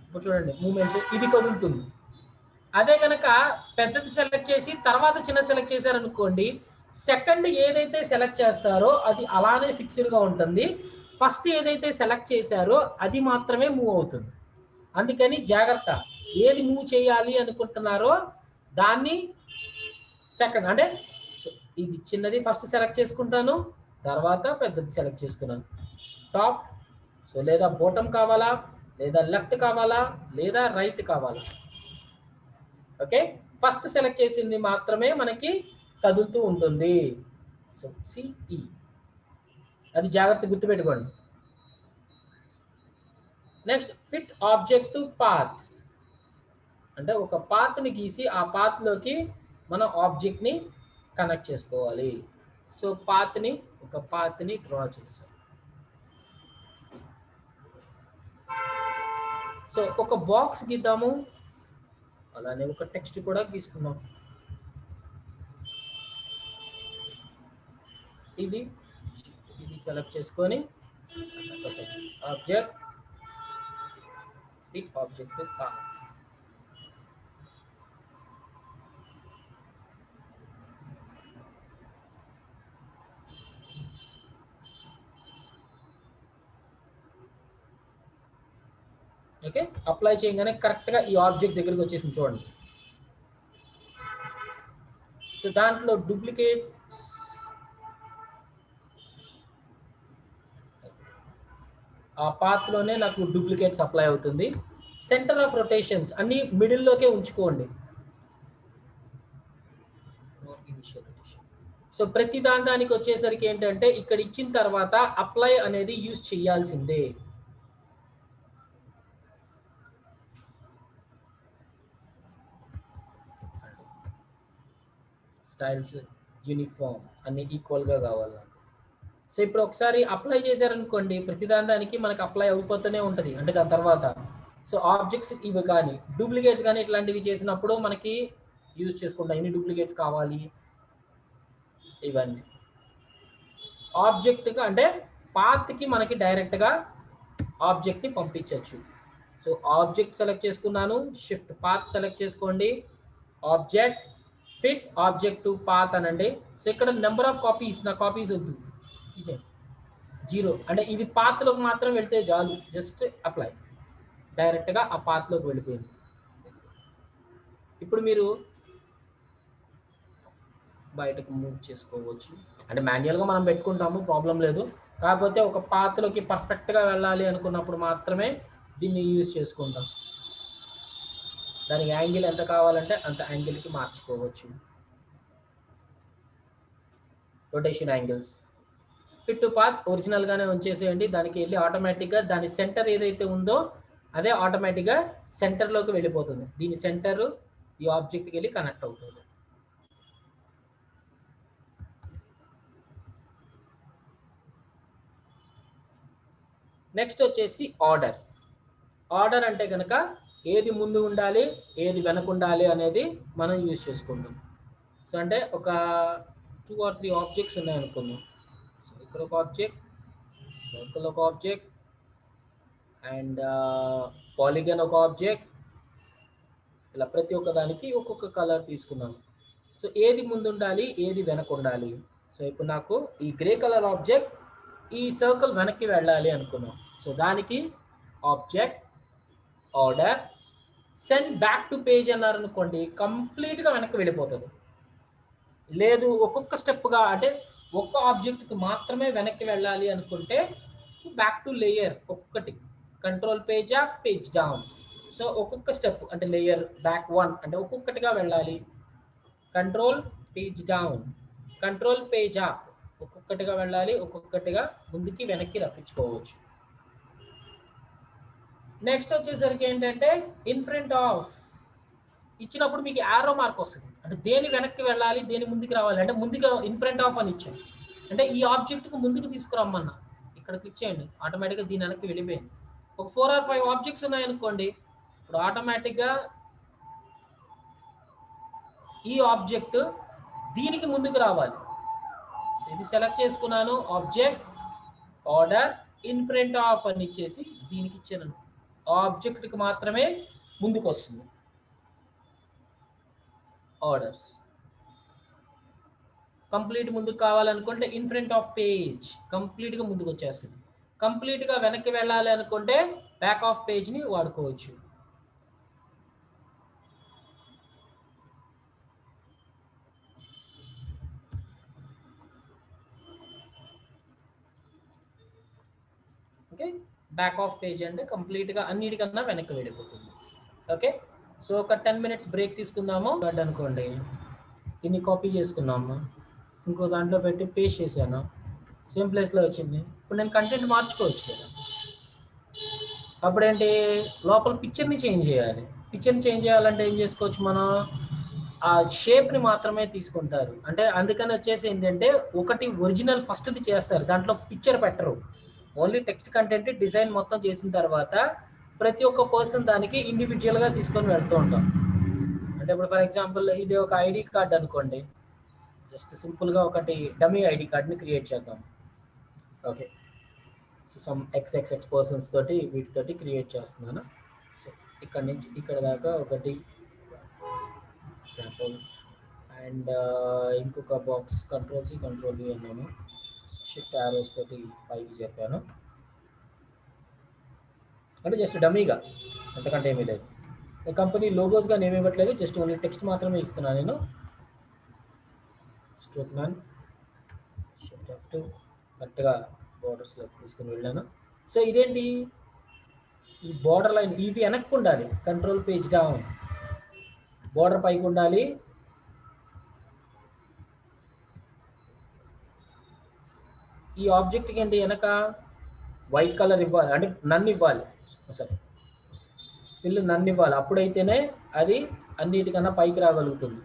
ఇప్పుడు చూడండి మూమెంట్ ఇది కదులుతుంది. అదే కనుక పెద్దది సెలెక్ట్ చేసి తర్వాత చిన్న సెలెక్ట్ చేశారనుకోండి, సెకండ్ ఏదైతే సెలెక్ట్ చేస్తారో అది అలానే ఫిక్స్డ్గా ఉంటుంది. ఫస్ట్ ఏదైతే సెలెక్ట్ చేశారో అది మాత్రమే మూవ్ అవుతుంది. అందుకని జాగ్రత్త, ఏది మూవ్ చేయాలి అనుకుంటున్నారో దాన్ని సెకండ్ అంటే ఇది చిన్నది ఫస్ట్ సెలెక్ట్ చేసుకుంటాను, తర్వాత పెద్దది సెలెక్ట్ చేసుకున్నాను. టాప్, సో లేదా బాటమ్ కావాలా, లేదా లెఫ్ట్ కావాలా, లేదా రైట్ కావాలా. ఓకే, ఫస్ట్ సెలెక్ట్ చేసింది మాత్రమే మనకి కదులుతూ ఉంటుంది. సో సిఈ అది జాగ్రత్త గుర్తుపెట్టుకోండి. Next fit object to path, అంటే ఒక పాత్ని గీసి ఆ పాత్లోకి మన ఆబ్జెక్ట్ని కనెక్ట్ చేసుకోవాలి. సో ఒక పాత్ని డ్రా చేసాం. సో ఒక బాక్స్ గీద్దాము, అలానే ఒక టెక్స్ట్ కూడా గీసుకున్నాం. ఇది సెలెక్ట్ చేసుకొని object fit object path. Okay, apply చేయగానే కరెక్ట్గా ఈ ఆబ్జెక్ట్ దగ్గరికి వచ్చేసింది చూడండి. సో దాంట్లో డూప్లికేట్ ఆ పాత్లోనే నాకు డూప్లికేట్స్ అప్లై అవుతుంది. సెంటర్ ఆఫ్ రొటేషన్స్ అన్ని మిడిల్లోకే ఉంచుకోండి. సో ప్రతి దానికి వచ్చేసరికి ఏంటంటే ఇక్కడ ఇచ్చిన తర్వాత అప్లై అనేది యూజ్ చేయాల్సిందే. స్టైల్స్ యూనిఫామ్ అన్ని ఈక్వల్గా కావాలి నాకు. సో ఇప్పుడు ఒకసారి అప్లై చేశారనుకోండి, ప్రతి దానికి మనకి అప్లై అయిపోతూనే ఉంటుంది. అంటే దాని తర్వాత సో ఆబ్జెక్ట్స్ ఇవి కానీ డూప్లికేట్స్ కానీ ఇట్లాంటివి చేసినప్పుడు మనకి యూజ్ చేసుకుంటాం. ఎన్ని డూప్లికేట్స్ కావాలి ఇవన్నీ. ఆబ్జెక్ట్గా అంటే పాత్కి మనకి డైరెక్ట్గా ఆబ్జెక్ట్ని పంపించవచ్చు. సో ఆబ్జెక్ట్ సెలెక్ట్ చేసుకున్నాను, షిఫ్ట్ పాత్ సెలెక్ట్ చేసుకోండి, object fit object to path అనండి. సో ఇక్కడ నెంబర్ ఆఫ్ కాపీస్, నా కాపీస్ వద్దు, 0 అంటే ఇది పాత్లోకి మాత్రం వెళ్తే చాలు. జస్ట్ అప్లై, డైరెక్ట్గా ఆ పాత్లోకి వెళ్ళిపోయింది. ఇప్పుడు మీరు బయటకు మూవ్ చేసుకోవచ్చు. అంటే మాన్యువల్గా మనం పెట్టుకుంటాము, ప్రాబ్లం లేదు. కాకపోతే ఒక పాత్లోకి పర్ఫెక్ట్గా వెళ్ళాలి అనుకున్నప్పుడు మాత్రమే దీన్ని యూజ్ చేసుకుంటాం. దానికి యాంగిల్ ఎంత కావాలంటే అంత యాంగిల్కి మార్చుకోవచ్చు. Rotation angles fit to path ఒరిజినల్గానే ఉంచేసేయండి. దానికి వెళ్ళి ఆటోమేటిక్గా దాని సెంటర్ ఏదైతే ఉందో అదే ఆటోమేటిక్గా సెంటర్లోకి వెళ్ళిపోతుంది. దీని సెంటర్ ఈ ఆబ్జెక్ట్కి వెళ్ళి కనెక్ట్ అవుతుంది. నెక్స్ట్ వచ్చేసి ఆర్డర్. ఆర్డర్ అంటే కనుక ఏది ముందు ఉండాలి ఏది వెనక ఉండాలి అనేది మనం యూజ్ చేసుకుంటాం. సో అంటే ఒక 2 or 3 ఆబ్జెక్ట్స్ ఉన్నాయనుకుందాం. సో ఇక్కడ ఒక ఆబ్జెక్ట్, సర్కిల్ ఒక ఆబ్జెక్ట్, అండ్ పాలిగన్ ఒక ఆబ్జెక్ట్. ఇలా ప్రతి ఒక్క దానికి ఒక్కొక్క కలర్ తీసుకున్నాం. సో ఏది ముందు ఉండాలి ఏది వెనక ఉండాలి. సో ఇప్పుడు నాకు ఈ గ్రే కలర్ ఆబ్జెక్ట్ ఈ సర్కిల్ వెనక్కి వెళ్ళాలి అనుకున్నాం. సో దానికి object order send back to page అన్నారు అనుకోండి, కంప్లీట్గా వెనక్కి వెళ్ళిపోతుంది. లేదు ఒక్కొక్క స్టెప్గా అంటే ఒక్క ఆబ్జెక్ట్కి మాత్రమే వెనక్కి వెళ్ళాలి అనుకుంటే బ్యాక్ టు లేయర్ ఒక్కొక్కటి, control page up page down. So ఒక్కొక్క స్టెప్ అంటే లేయర్ బ్యాక్ 1 అంటే ఒక్కొక్కటిగా వెళ్ళాలి. Control page down, control page up ఒక్కొక్కటిగా వెళ్ళాలి, ఒక్కొక్కటిగా ముందుకి వెనక్కి రప్పించుకోవచ్చు. నెక్స్ట్ వచ్చేసరికి ఏంటంటే ఇన్ ఫ్రంట్ ఆఫ్ ఇచ్చినప్పుడు మీకు యారో మార్క్ వస్తుంది. అంటే దేని వెనక్కి వెళ్ళాలి దేని ముందుకు రావాలి అంటే ముందుగా ఇన్ ఫ్రంట్ ఆఫ్ అని ఇచ్చాం. అంటే ఈ ఆబ్జెక్ట్కి ముందుకు తీసుకురమ్మన్నా ఇక్కడ క్లిక్ చేయండి, ఆటోమేటిక్గా దీని వెనక్కి వెళ్ళిపోయింది. ఒక 4 or 5 ఆబ్జెక్ట్స్ ఉన్నాయనుకోండి, ఇప్పుడు ఆటోమేటిక్గా ఈ ఆబ్జెక్ట్ దీనికి ముందుకు రావాలి. ఇది సెలెక్ట్ చేసుకున్నాను, object order in front of అని ఇచ్చేసి దీనికి ఇచ్చాను. ఆబ్జెక్ట్కి మాత్రమే ముందుకు వస్తుంది. ఆర్డర్స్ కంప్లీట్ ముందుకు కావాలనుకుంటే ఇన్ ఫ్రంట్ ఆఫ్ పేజ్ కంప్లీట్గా ముందుకు వచ్చేస్తుంది. కంప్లీట్గా వెనక్కి వెళ్ళాలి అనుకుంటే బ్యాక్ ఆఫ్ పేజ్ని వాడుకోవచ్చు. ఓకే, బ్యాక్ ఆఫ్ పేజ్ అంటే కంప్లీట్గా అన్నిటికన్నా వెనక్కి వెళ్ళిపోతుంది. ఓకే, సో ఒక 10 minutes బ్రేక్ తీసుకుందాము. అనుకోండి దీన్ని కాపీ చేసుకున్నాము, ఇంకో దాంట్లో పెట్టి పేస్ట్ చేశాను, సేమ్ ప్లేస్లో వచ్చింది. ఇప్పుడు నేను కంటెంట్ మార్చుకోవచ్చు కదా. అప్పుడేంటి లోపల పిక్చర్ని చేంజ్ చేయాలి. పిక్చర్ని చేంజ్ చేయాలంటే ఏం చేసుకోవచ్చు, మనం ఆ షేప్ని మాత్రమే తీసుకుంటారు. అంటే అందుకని వచ్చేసి ఏంటంటే ఒకటి ఒరిజినల్ ఫస్ట్ది చేస్తారు, దాంట్లో పిక్చర్ పెట్టరు. ఓన్లీ టెక్స్ట్ కంటెంట్ డిజైన్ మొత్తం చేసిన తర్వాత ప్రతి ఒక్క పర్సన్ దానికి ఇండివిజువల్గా తీసుకొని వెళ్తూ ఉంటాం. అంటే ఇప్పుడు ఫర్ ఎగ్జాంపుల్ ఇది ఒక ఐడి కార్డ్ అనుకోండి, జస్ట్ సింపుల్గా ఒకటి డమ్మీ ఐడి కార్డ్ని క్రియేట్ చేద్దాం. Okay, so some XXX persons తోటి వీటితోటి క్రియేట్ చేస్తున్నాను. సో ఇక్కడ నుంచి ఇక్కడ దాకా ఒకటి ఎగ్జాంపుల్, అండ్ ఇంకొక box control C control V అన్నాను, షిఫ్ట్ యారోస్ తోటి పైకి చెప్పాను. అంటే జస్ట్ డమ్మీగా, అంతకంటే ఏమీ లేదు. కంపెనీ లోగోస్గా నేమ్ ఇవ్వట్లేదు, జస్ట్ ఓన్లీ టెక్స్ట్ మాత్రమే ఇస్తున్నాను నేను. స్ట్రోక్ మ్యాన్ షిఫ్ట్ F2 కరెక్ట్గా బోర్డర్స్లోకి తీసుకుని వెళ్ళాను. సో ఇదేంటి, ఈ బోర్డర్ లైన్ ఇవి వెనక్కి ఉండాలి, కంట్రోల్ పేజ్ డౌన్, బోర్డర్ పైకి ఉండాలి. ఈ ఆబ్జెక్ట్కి ఏంటి వెనక వైట్ కలర్ ఇవ్వాలి, అంటే నన్ను ఇవ్వాలి, సరే ఫిల్ నన్ను ఇవ్వాలి, అప్పుడైతేనే అది అన్నిటికన్నా పైకి రాగలుగుతుంది.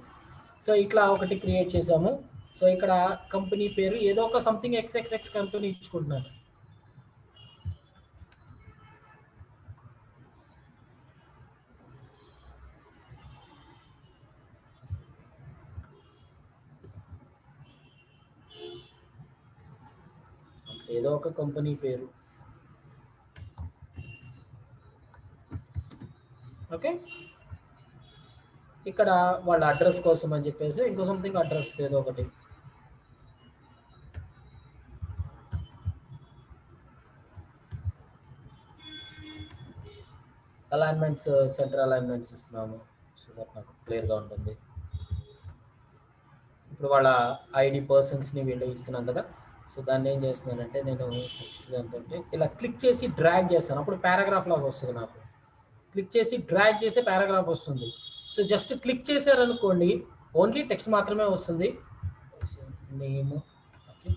సో ఇట్లా ఒకటి క్రియేట్ చేసాము. సో ఇక్కడ కంపెనీ పేరు ఏదో ఒక సంథింగ్ XXX కంపెనీ ఇచ్చుకుంటున్నాను. ఏదో ఒక కంపెనీ పేరు. ఓకే, ఇక్కడ వాళ్ళ అడ్రస్ కోసం అని చెప్పేసి ఇంకో సంథింగ్ అడ్రస్ ఏదో ఒకటి. అలైన్మెంట్స్, సెంటర్ అలైన్మెంట్స్ ఇస్తున్నాము, సో దట్ నాకు క్లియర్గా ఉంటుంది. ఇప్పుడు వాళ్ళ ఐడి పర్సన్స్ని వీళ్ళు ఇస్తున్నాం కదా, సో దాన్ని ఏం చేస్తున్నానంటే నేను నెక్స్ట్ ఏంటంటే ఇలా క్లిక్ చేసి డ్రాగ్ చేస్తాను, అప్పుడు పారాగ్రాఫ్ లాగా వస్తుంది. నాకు క్లిక్ చేసి డ్రాగ్ చేస్తే పారాగ్రాఫ్ వస్తుంది. సో జస్ట్ క్లిక్ చేశారనుకోండి ఓన్లీ టెక్స్ట్ మాత్రమే వస్తుంది. Name, okay,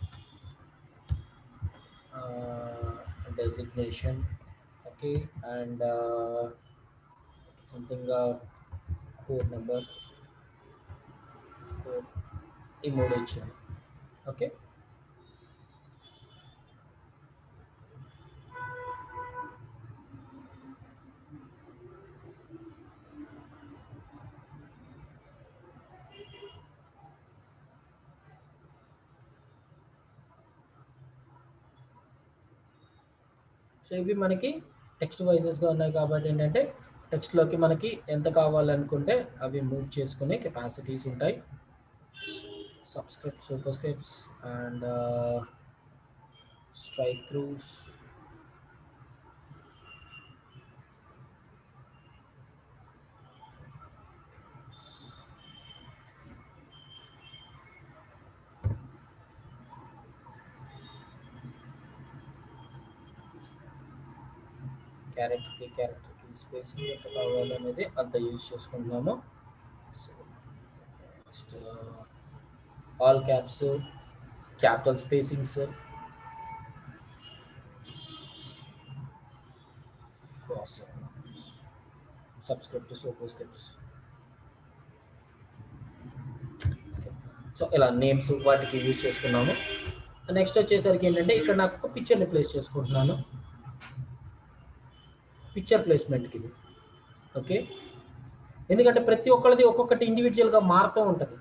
designation, okay, and something code number, code, ఈ మూడు ఇచ్చాను. ఓకే, సో ఇవి మనకి టెక్స్ట్ వైజెస్గా ఉన్నాయి కాబట్టి ఏంటంటే టెక్స్ట్లోకి మనకి ఎంత కావాలనుకుంటే అవి మూవ్ చేసుకునే కెపాసిటీస్ ఉంటాయి. Subscripts, superscripts and strikethroughs, క్యారెక్టర్కి స్పేసింగ్ ఎంత కావాలనేది అంత యూజ్ చేసుకుంటున్నాము. So next all caps, capital spacings, cross subscript, superscripts. So ఇలా నేమ్స్ వాటికి యూజ్ చేసుకున్నాము. నెక్స్ట్ వచ్చేసరికి ఏంటంటే ఇక్కడ నాకు ఒక పిక్చర్ని ప్లేస్ చేసుకుంటున్నాను, పిక్చర్ ప్లేస్మెంట్కి ఇది. ఓకే, ఎందుకంటే ప్రతి ఒక్కరిది ఒక్కొక్కటి ఇండివిజువల్గా మారుతూ ఉంటుంది.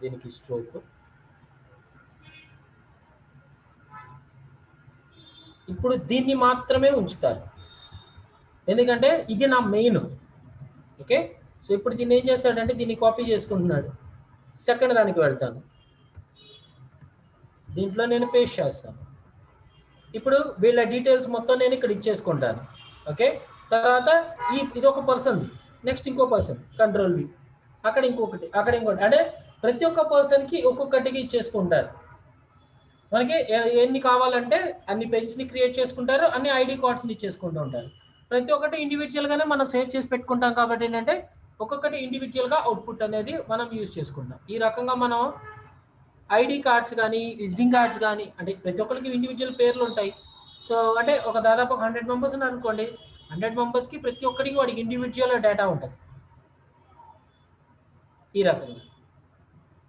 దీనికి స్ట్రోక్, ఇప్పుడు దీన్ని మాత్రమే ఉంచుతారు ఎందుకంటే ఇది నా మెయిన్. ఓకే, సో ఇప్పుడు దీన్ని ఏం చేస్తాడంటే దీన్ని కాపీ చేసుకుంటున్నాడు, సెకండ్ దానికి వెళ్తాను, దీంట్లో నేను పేస్ట్ చేస్తాను. ఇప్పుడు వీళ్ళ డీటెయిల్స్ మొత్తం నేను ఇక్కడ ఇచ్చేసుకుంటాను. ఓకే, తర్వాత ఇది ఒక పర్సన్, నెక్స్ట్ ఇంకో పర్సన్, కంట్రోల్ V, అక్కడ ఇంకొకటి, అక్కడ ఇంకోటి, అంటే ప్రతి ఒక్క పర్సన్కి ఒక్కొక్కటికి ఇచ్చేసుకుంటారు. మనకి ఎన్ని కావాలంటే అన్ని పేజెస్ని క్రియేట్ చేసుకుంటారు, అన్ని ఐడి కార్డ్స్ని ఇచ్చేసుకుంటూ ఉంటారు. ప్రతి ఒక్కటి ఇండివిజువల్గానే మనం సేవ్ చేసి పెట్టుకుంటాం కాబట్టి ఏంటంటే ఒక్కొక్కటి ఇండివిజువల్గా అవుట్పుట్ అనేది మనం యూజ్ చేసుకుంటాం. ఈ రకంగా మనం ఐడి కార్డ్స్ కానీ విజిటింగ్ కార్డ్స్ కానీ, అంటే ప్రతి ఒక్కరికి ఇండివిజువల్ పేర్లు ఉంటాయి. సో అంటే ఒక దాదాపు 100 మెంబర్స్ అనుకోండి, 100 మెంబర్స్కి ప్రతి ఒక్కరికి వాడికి ఇండివిజువల్ డేటా ఉంటుంది ఈ రకంగా.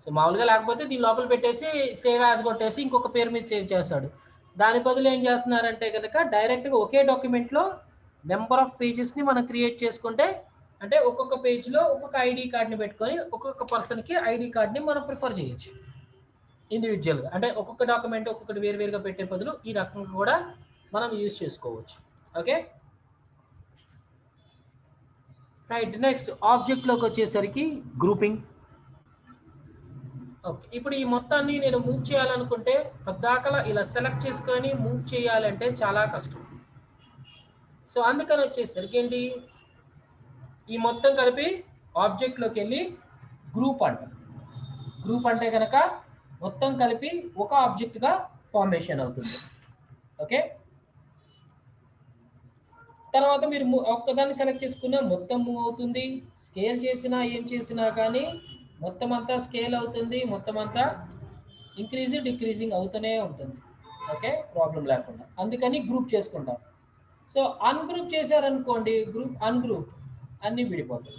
సో మామూలుగా లేకపోతే దీని లోపల పెట్టేసి సేవ్ యాజ్ కొట్టేసి ఇంకొక పేరు మీద సేవ్ చేస్తాడు. దాని బదులు ఏం చేస్తున్నారంటే కనుక డైరెక్ట్గా ఒకే డాక్యుమెంట్లో నెంబర్ ఆఫ్ పేజెస్ని మనం క్రియేట్ చేసుకుంటే, అంటే ఒక్కొక్క పేజ్లో ఒక్కొక్క ఐడి కార్డ్ని పెట్టుకొని ఒక్కొక్క పర్సన్కి ఐడి కార్డ్ని మనం ప్రిఫర్ చేయొచ్చు ఇండివిజువల్గా. అంటే ఒక్కొక్క డాక్యుమెంట్ ఒక్కొక్కటి వేరువేరుగా పెట్టే బదులు ఈ రకంగా కూడా మనం యూజ్ చేసుకోవచ్చు. ఓకే రైట్, నెక్స్ట్ ఆబ్జెక్ట్లోకి వచ్చేసరికి గ్రూపింగ్. ఓకే. ఇప్పుడు ఈ మొత్తాన్ని నేను మూవ్ చేయాలనుకుంటే పద్దాకలా ఇలా సెలెక్ట్ చేసుకొని మూవ్ చేయాలంటే చాలా కష్టం. సో అందుకని వచ్చేసరికి ఏంటి, ఈ మొత్తం కలిపి ఆబ్జెక్ట్లోకి వెళ్ళి గ్రూప్ అంటాం. గ్రూప్ అంటే కనుక మొత్తం కలిపి ఒక ఆబ్జెక్ట్గా ఫార్మేషన్ అవుతుంది. ఓకే. తర్వాత మీరు ఒక్కదాన్ని సెలెక్ట్ చేసుకున్నా మొత్తం మూవ్ అవుతుంది. స్కేల్ చేసినా ఏం చేసినా కానీ మొత్తం అంతా స్కేల్ అవుతుంది. మొత్తం అంతా ఇంక్రీజింగ్ డిక్రీజింగ్ అవుతూనే ఉంటుంది. ఓకే, ప్రాబ్లం లేకుండా. అందుకని గ్రూప్ చేసుకుంటాం. సో అన్గ్రూప్ చేశారనుకోండి, గ్రూప్ అన్గ్రూప్ అన్నీ విడిపోతాయి.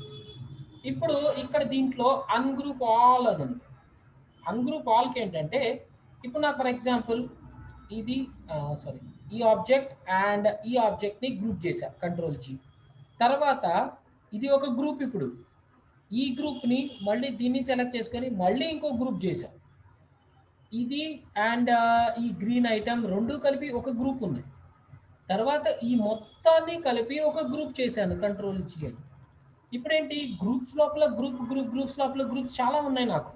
ఇప్పుడు ఇక్కడ దీంట్లో అన్గ్రూప్ ఆల్ అని ఉంది. అన్గ్రూప్ ఆల్కి ఏంటంటే, ఇప్పుడు నాకు ఫర్ ఎగ్జాంపుల్ ఇది సారీ ఈ ఆబ్జెక్ట్ అండ్ ఈ ఆబ్జెక్ట్ని గ్రూప్ చేశా కంట్రోల్-G. తర్వాత ఇది ఒక గ్రూప్. ఇప్పుడు ఈ గ్రూప్ని మళ్ళీ దీన్ని సెలెక్ట్ చేసుకొని మళ్ళీ ఇంకో గ్రూప్ చేశా. ఇది అండ్ ఈ గ్రీన్ ఐటమ్ రెండు కలిపి ఒక గ్రూప్ ఉంది. తర్వాత ఈ మొత్తాన్ని కలిపి ఒక గ్రూప్ చేశాను కంట్రోల్-G అని. ఇప్పుడేంటి, గ్రూప్స్ లోపల గ్రూప్స్ లోపల గ్రూప్స్ చాలా ఉన్నాయి నాకు.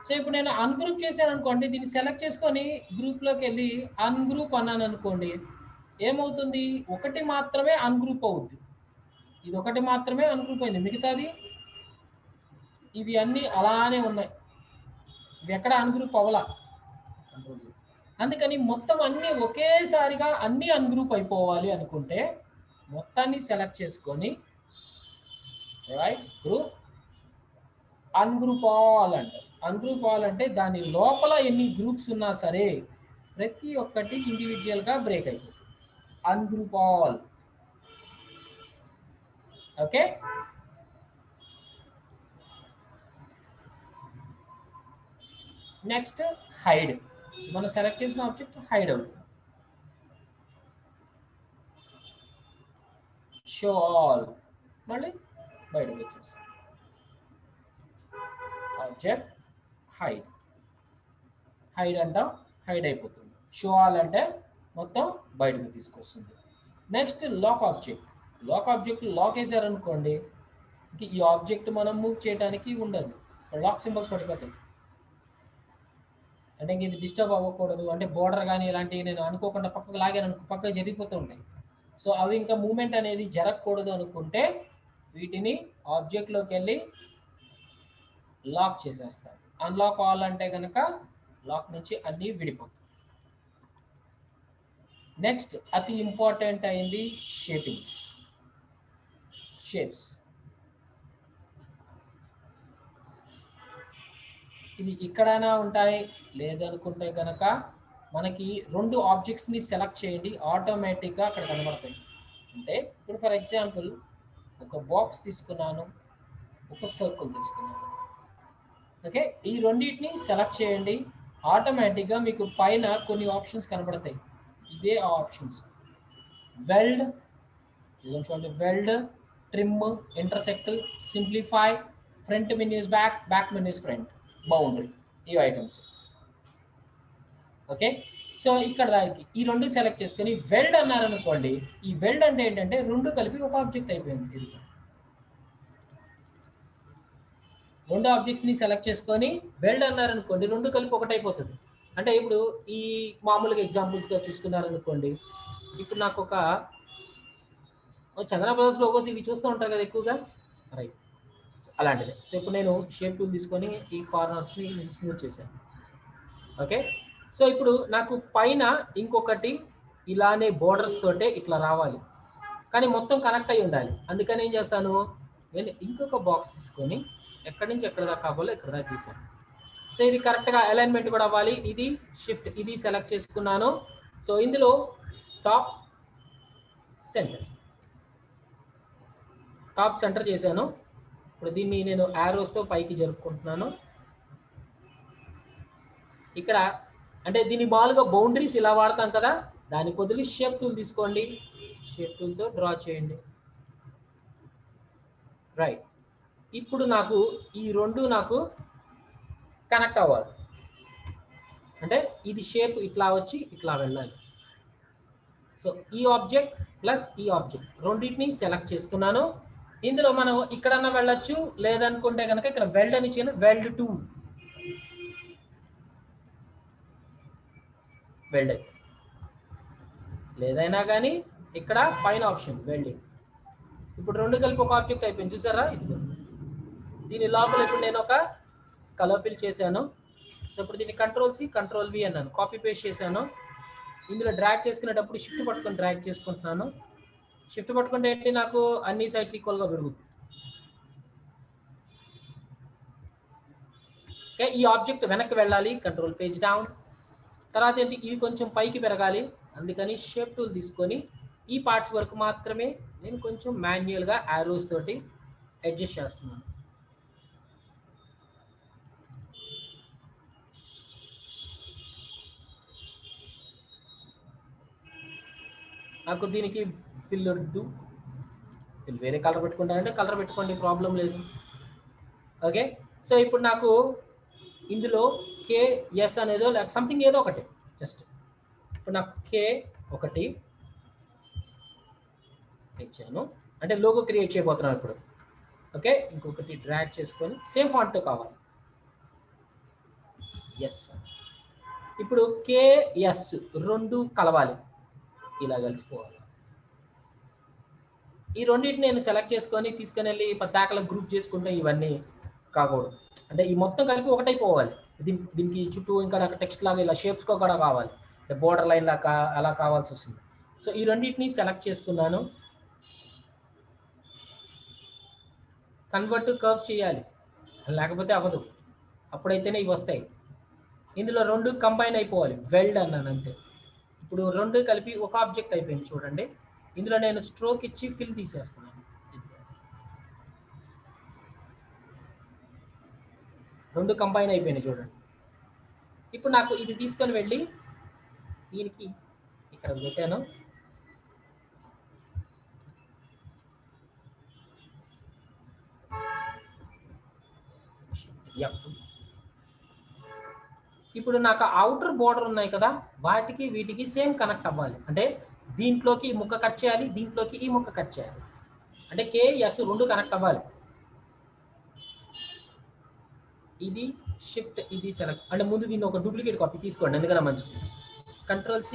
సో ఇప్పుడు నేను అన్గ్రూప్ చేశాను అనుకోండి, దీన్ని సెలెక్ట్ చేసుకొని గ్రూప్లోకి వెళ్ళి అన్గ్రూప్ అన్నాను అనుకోండి, ఏమవుతుంది, ఒకటి మాత్రమే అన్గ్రూప్ అవుద్ది. ఇది ఒకటి మాత్రమే అన్గ్రూప్ అయింది, మిగతాది ఇవి అన్నీ అలానే ఉన్నాయి. ఇవి ఎక్కడ అన్గ్రూప్ అవ్వలా. అందుకని మొత్తం అన్నీ ఒకేసారిగా అన్నీ అన్గ్రూప్ అయిపోవాలి అనుకుంటే మొత్తాన్ని సెలెక్ట్ చేసుకొని రైట్ గ్రూప్ అన్గ్రూప్ ఆల్ అంటారు. అన్గ్రూప్ ఆల్ అంటే దాని లోపల ఎన్ని గ్రూప్స్ ఉన్నా సరే ప్రతి ఒక్కటి ఇండివిజువల్గా బ్రేక్ అయిపోతుంది. Ungroup all. Okay. Next hide. మనం సెలెక్ట్ చేసిన ఆబ్జెక్ట్ హైడ్ అవుతుంది. షో ఆల్ మళ్ళీ బయటకు వచ్చేస్తుంది. ఆబ్జెక్ట్ హైడ్, హైడ్ అంటాం, హైడ్ అయిపోతుంది. షో ఆల్ అంటే మొత్తం బయటకు తీసుకొస్తుంది. Next lock object. Lock object lock వేసారనుకోండి, ఈ ఆబ్జెక్ట్ మనం మూవ్ చేయడానికి ఉండదు, లాక్ సింబల్స్ పడిపోతాయి. అంటే ఇంక ఇది డిస్టర్బ్ అవ్వకూడదు అంటే బోర్డర్ కానీ ఇలాంటివి నేను అనుకోకుండా పక్కకు లాగాను అనుకో, పక్కకు జరిగిపోతూ ఉంటాయి. సో అవి ఇంకా మూమెంట్ అనేది జరగకూడదు అనుకుంటే వీటిని ఆబ్జెక్ట్లోకి వెళ్ళి లాక్ చేసేస్తారు. అన్లాక్ ఆల్ అంటే కనుక లాక్ నుంచి అన్నీ విడిపోతాయి. నెక్స్ట్ అతి ఇంపార్టెంట్ అయింది షేపింగ్స్, షేప్స్. ఇవి ఇక్కడైనా ఉంటాయి, లేదనుకుంటే కనుక మనకి రెండు ఆబ్జెక్ట్స్ని సెలెక్ట్ చేయండి, ఆటోమేటిక్గా అక్కడ కనబడతాయి. అంటే ఇప్పుడు ఫర్ ఎగ్జాంపుల్ ఒక బాక్స్ తీసుకున్నాను, ఒక సర్కిల్ తీసుకున్నాను. ఓకే, ఈ రెండింటిని సెలెక్ట్ చేయండి, ఆటోమేటిక్గా మీకు పైన కొన్ని ఆప్షన్స్ కనబడతాయి. ఇవే ఆ ఆప్షన్స్. వెల్డ్, చూడండి, weld, trim, intersect, simplify, front minus back, back minus front, boundary, ఈ ఐటమ్స్. ఓకే, సో ఇక్కడ దానికి ఈ రెండు సెలెక్ట్ చేసుకొని వెల్డ్ అన్నారనుకోండి, ఈ వెల్డ్ అంటే ఏంటంటే రెండు కలిపి ఒక ఆబ్జెక్ట్ అయిపోయింది. ఇది రెండు ఆబ్జెక్ట్స్ని సెలెక్ట్ చేసుకొని వెల్డ్ అన్నారనుకోండి, రెండు కలిపి ఒకటి అయిపోతుంది. అంటే ఇప్పుడు ఈ మామూలుగా ఎగ్జాంపుల్స్గా చూసుకున్నారనుకోండి, ఇప్పుడు నాకు ఒక చంద్ర బ్రదర్స్ లోగోస్ ఇవి చూస్తూ ఉంటారు కదా ఎక్కువగా, రైట్, అలాంటిదే. సో ఇప్పుడు నేను షేప్ టూల్ తీసుకొని ఈ కార్నర్స్ని స్మూత్ చేశాను. ఓకే, సో ఇప్పుడు నాకు పైన ఇంకొకటి ఇలానే బోర్డర్స్ తోటే ఇట్లా రావాలి, కానీ మొత్తం కనెక్ట్ అయి ఉండాలి. అందుకని ఏం చేస్తాను, నేను ఇంకొక బాక్స్ తీసుకొని ఎక్కడి నుంచి ఎక్కడ దాకా కావాలో ఇక్కడ దాకా తీసాను. సో ఇది కరెక్ట్గా అలైన్మెంట్ కూడా అవ్వాలి. ఇది షిఫ్ట్, ఇది సెలెక్ట్ చేసుకున్నాను. సో ఇందులో టాప్ సెంటర్ చేశాను. ఇప్పుడు దీన్ని నేను యారోస్తో పైకి జరుపుకుంటున్నాను. ఇక్కడ అంటే దీని మామూలుగా బౌండరీస్ ఇలా వాడతాం కదా, దాని బదులు షేప్ టూల్ తీసుకోండి, షేప్ టూల్తో డ్రా చేయండి. రైట్, ఇప్పుడు నాకు ఈ రెండు నాకు కనెక్ట్ అవ్వాలి. అంటే ఇది షేప్ ఇట్లా వచ్చి ఇట్లా వెళ్ళాలి. సో ఈ ఆబ్జెక్ట్ ప్లస్ ఈ ఆబ్జెక్ట్ రెండింటిని సెలెక్ట్ చేసుకున్నాను. ఇందులో మనం ఇక్కడన్నా వెళ్ళొచ్చు, లేదనుకుంటే కనుక ఇక్కడ వెల్డ్ అని ఇచ్చాను, వెల్డ్ టూల్. వెల్డ్ అయిపోయింది. లేదైనా కానీ ఇక్కడ పైన ఆప్షన్ వెల్డింగ్. ఇప్పుడు రెండు కలిపి ఒక ఆబ్జెక్ట్ అయిపోయింది చూసారా. ఇది దీని లోపల ఇప్పుడు నేను ఒక కలర్ ఫిల్ చేశాను. సో ఇప్పుడు దీన్ని కంట్రోల్-C కంట్రోల్-V అన్నాను, కాపీ పేస్ట్ చేశాను. ఇందులో డ్రాగ్ చేసుకునేటప్పుడు షిఫ్ట్ పట్టుకొని డ్రాగ్ చేసుకుంటున్నాను. షిఫ్ట్ పట్టుకుంటే ఏంటి, నాకు అన్ని సైడ్స్ ఈక్వల్గా పెరుగుతుంది. ఓకే, ఈ ఆబ్జెక్ట్ వెనక్కి వెళ్ళాలి, కంట్రోల్ పేజ్ డౌన్. తర్వాత ఏంటి, ఇది కొంచెం పైకి పెరగాలి, అందుకని షేప్ టూల్ తీసుకొని ఈ పార్ట్స్ వరకు మాత్రమే నేను కొంచెం మాన్యువల్గా యారోస్ తోటి అడ్జస్ట్ చేస్తున్నాను. నాకు దీనికి ఫిల్ వద్దు, ఫిల్ వేరే కలర్ పెట్టుకుంటానంటే కలర్ పెట్టుకోండి, ప్రాబ్లం లేదు. ఓకే, సో ఇప్పుడు నాకు ఇందులో KS అనేదో లేక సంథింగ్ ఏదో ఒకటి జస్ట్ ఇప్పుడు నాకు K1 ఇచ్చాను, అంటే లోగో క్రియేట్ చేయబోతున్నాను ఇప్పుడు. ఓకే, ఇంకొకటి డ్రాగ్ చేసుకొని సేమ్ ఫాంట్తో కావాలి. ఎస్, ఇప్పుడు KS రెండు కలవాలి, ఇలా కలిసిపోవాలి. ఈ రెండింటిని నేను సెలెక్ట్ చేసుకొని తీసుకుని వెళ్ళి పద్దాకల గ్రూప్ చేసుకుంటే ఇవన్నీ కాకూడదు, అంటే ఈ మొత్తం కలిపి ఒకటైపోవాలి. దీనికి చుట్టూ ఇంకా నాకు టెక్స్ట్ లాగా ఇలా షేప్స్కో కూడా కావాలి, అంటే బోర్డర్ లైన్ లాగా అలా కావాల్సి వస్తుంది. సో ఈ రెండింటిని సెలెక్ట్ చేసుకున్నాను. కన్వర్ట్ కర్వ్స్ చేయాలి, లేకపోతే అవ్వదు, అప్పుడైతేనే ఇవి వస్తాయి. ఇందులో రెండు కంబైన్ అయిపోవాలి, వెల్డ్ అన్నాను అంతే. ఇప్పుడు రెండు కలిపి ఒక ఆబ్జెక్ట్ అయిపోయింది చూడండి. ఇందులో నేను స్ట్రోక్ ఇచ్చి ఫిల్ తీసేస్తున్నాను. రెండు కంబైన్ అయిపోయినాయి చూడండి. ఇప్పుడు నాకు ఇది తీసుకొని వెళ్ళి దీనికి ఇక్కడ పెట్టాను. ఇప్పుడు నాకు అవుటర్ బోర్డర్ ఉన్నాయి కదా, వాటికి వీటికి సేమ్ కనెక్ట్ అవ్వాలి. అంటే దీంట్లోకి ఈ ముక్క కట్ చేయాలి, దీంట్లోకి ఈ ముక్క కట్ చేయాలి, అంటే KS రెండు కనెక్ట్ అవ్వాలి. ఇది షిఫ్ట్, ఇది సెలెక్ట్, అంటే ముందు దీన్ని ఒక డూప్లికేట్ కాపీ తీసుకోండి, ఎందుకన్నా మంచిది. కంట్రోల్-C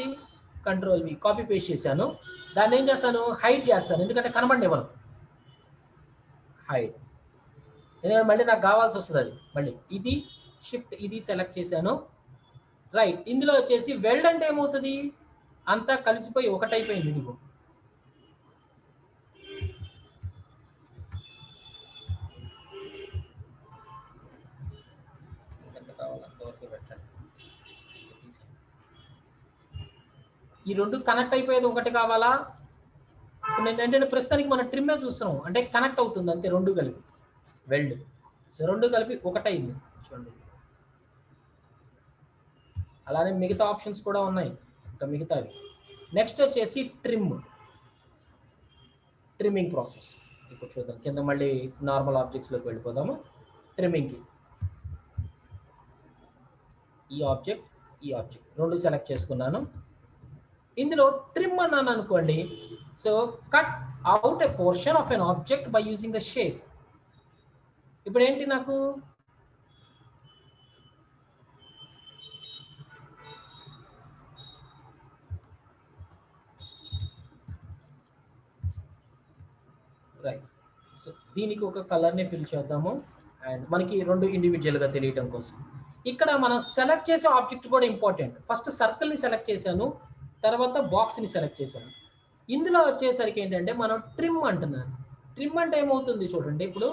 కంట్రోల్-V కాపీ పేస్ట్ చేశాను. దాన్ని ఏం చేస్తాను, హైడ్ చేస్తాను, ఎందుకంటే కనబడి ఇవ్వను. హైడ్, ఎందుకంటే మళ్ళీ నాకు కావాల్సి వస్తుంది అది మళ్ళీ. ఇది షిఫ్ట్, ఇది సెలెక్ట్ చేశాను. రైట్, ఇందులో వచ్చేసి వెల్డ్ అంటే ఏమవుతుంది, అంతా కలిసిపోయి ఒకటైపోయింది. ఇదిగో ఎంత కావాలి అంతవరకు పెట్టండి. ఈ రెండు కనెక్ట్ అయిపోయేది ఒకటి కావాలా. ఇప్పుడు నేను ఏంటంటే ప్రస్తుతానికి మనం ట్రిమ్మే చూస్తున్నాం, అంటే కనెక్ట్ అవుతుంది అంతే రెండు కలిపి వెల్డ్. సో రెండు కలిపి ఒకటైంది చూడండి. అలానే మిగతా ఆప్షన్స్ కూడా ఉన్నాయి, ఇంకా మిగతావి. నెక్స్ట్ వచ్చేసి ట్రిమ్మింగ్ ప్రాసెస్. ఇప్పుడు చూద్దాం, కింద మళ్ళీ నార్మల్ ఆబ్జెక్ట్స్లోకి వెళ్ళిపోదాము. ట్రిమ్మింగ్కి ఈ ఆబ్జెక్ట్ రెండు సెలెక్ట్ చేసుకున్నాను. ఇందులో ట్రిమ్ అన్నాను అనుకోండి, so cut out a portion of an object by using the shape. ఇప్పుడు ఏంటి, నాకు రైట్, సో దీనికి ఒక కలర్ని ఫిల్ చేద్దాము, అండ్ మనకి రెండు ఇండివిజువల్గా తెలియటం కోసం. ఇక్కడ మనం సెలెక్ట్ చేసే ఆబ్జెక్ట్ కూడా ఇంపార్టెంట్. ఫస్ట్ సర్కిల్ని సెలెక్ట్ చేశాను, తర్వాత బాక్స్ని సెలెక్ట్ చేశాను. ఇందులో వచ్చేసరికి ఏంటంటే మనం ట్రిమ్ అంటున్నాను. ట్రిమ్ అంటే ఏమవుతుంది చూడండి, ఇప్పుడు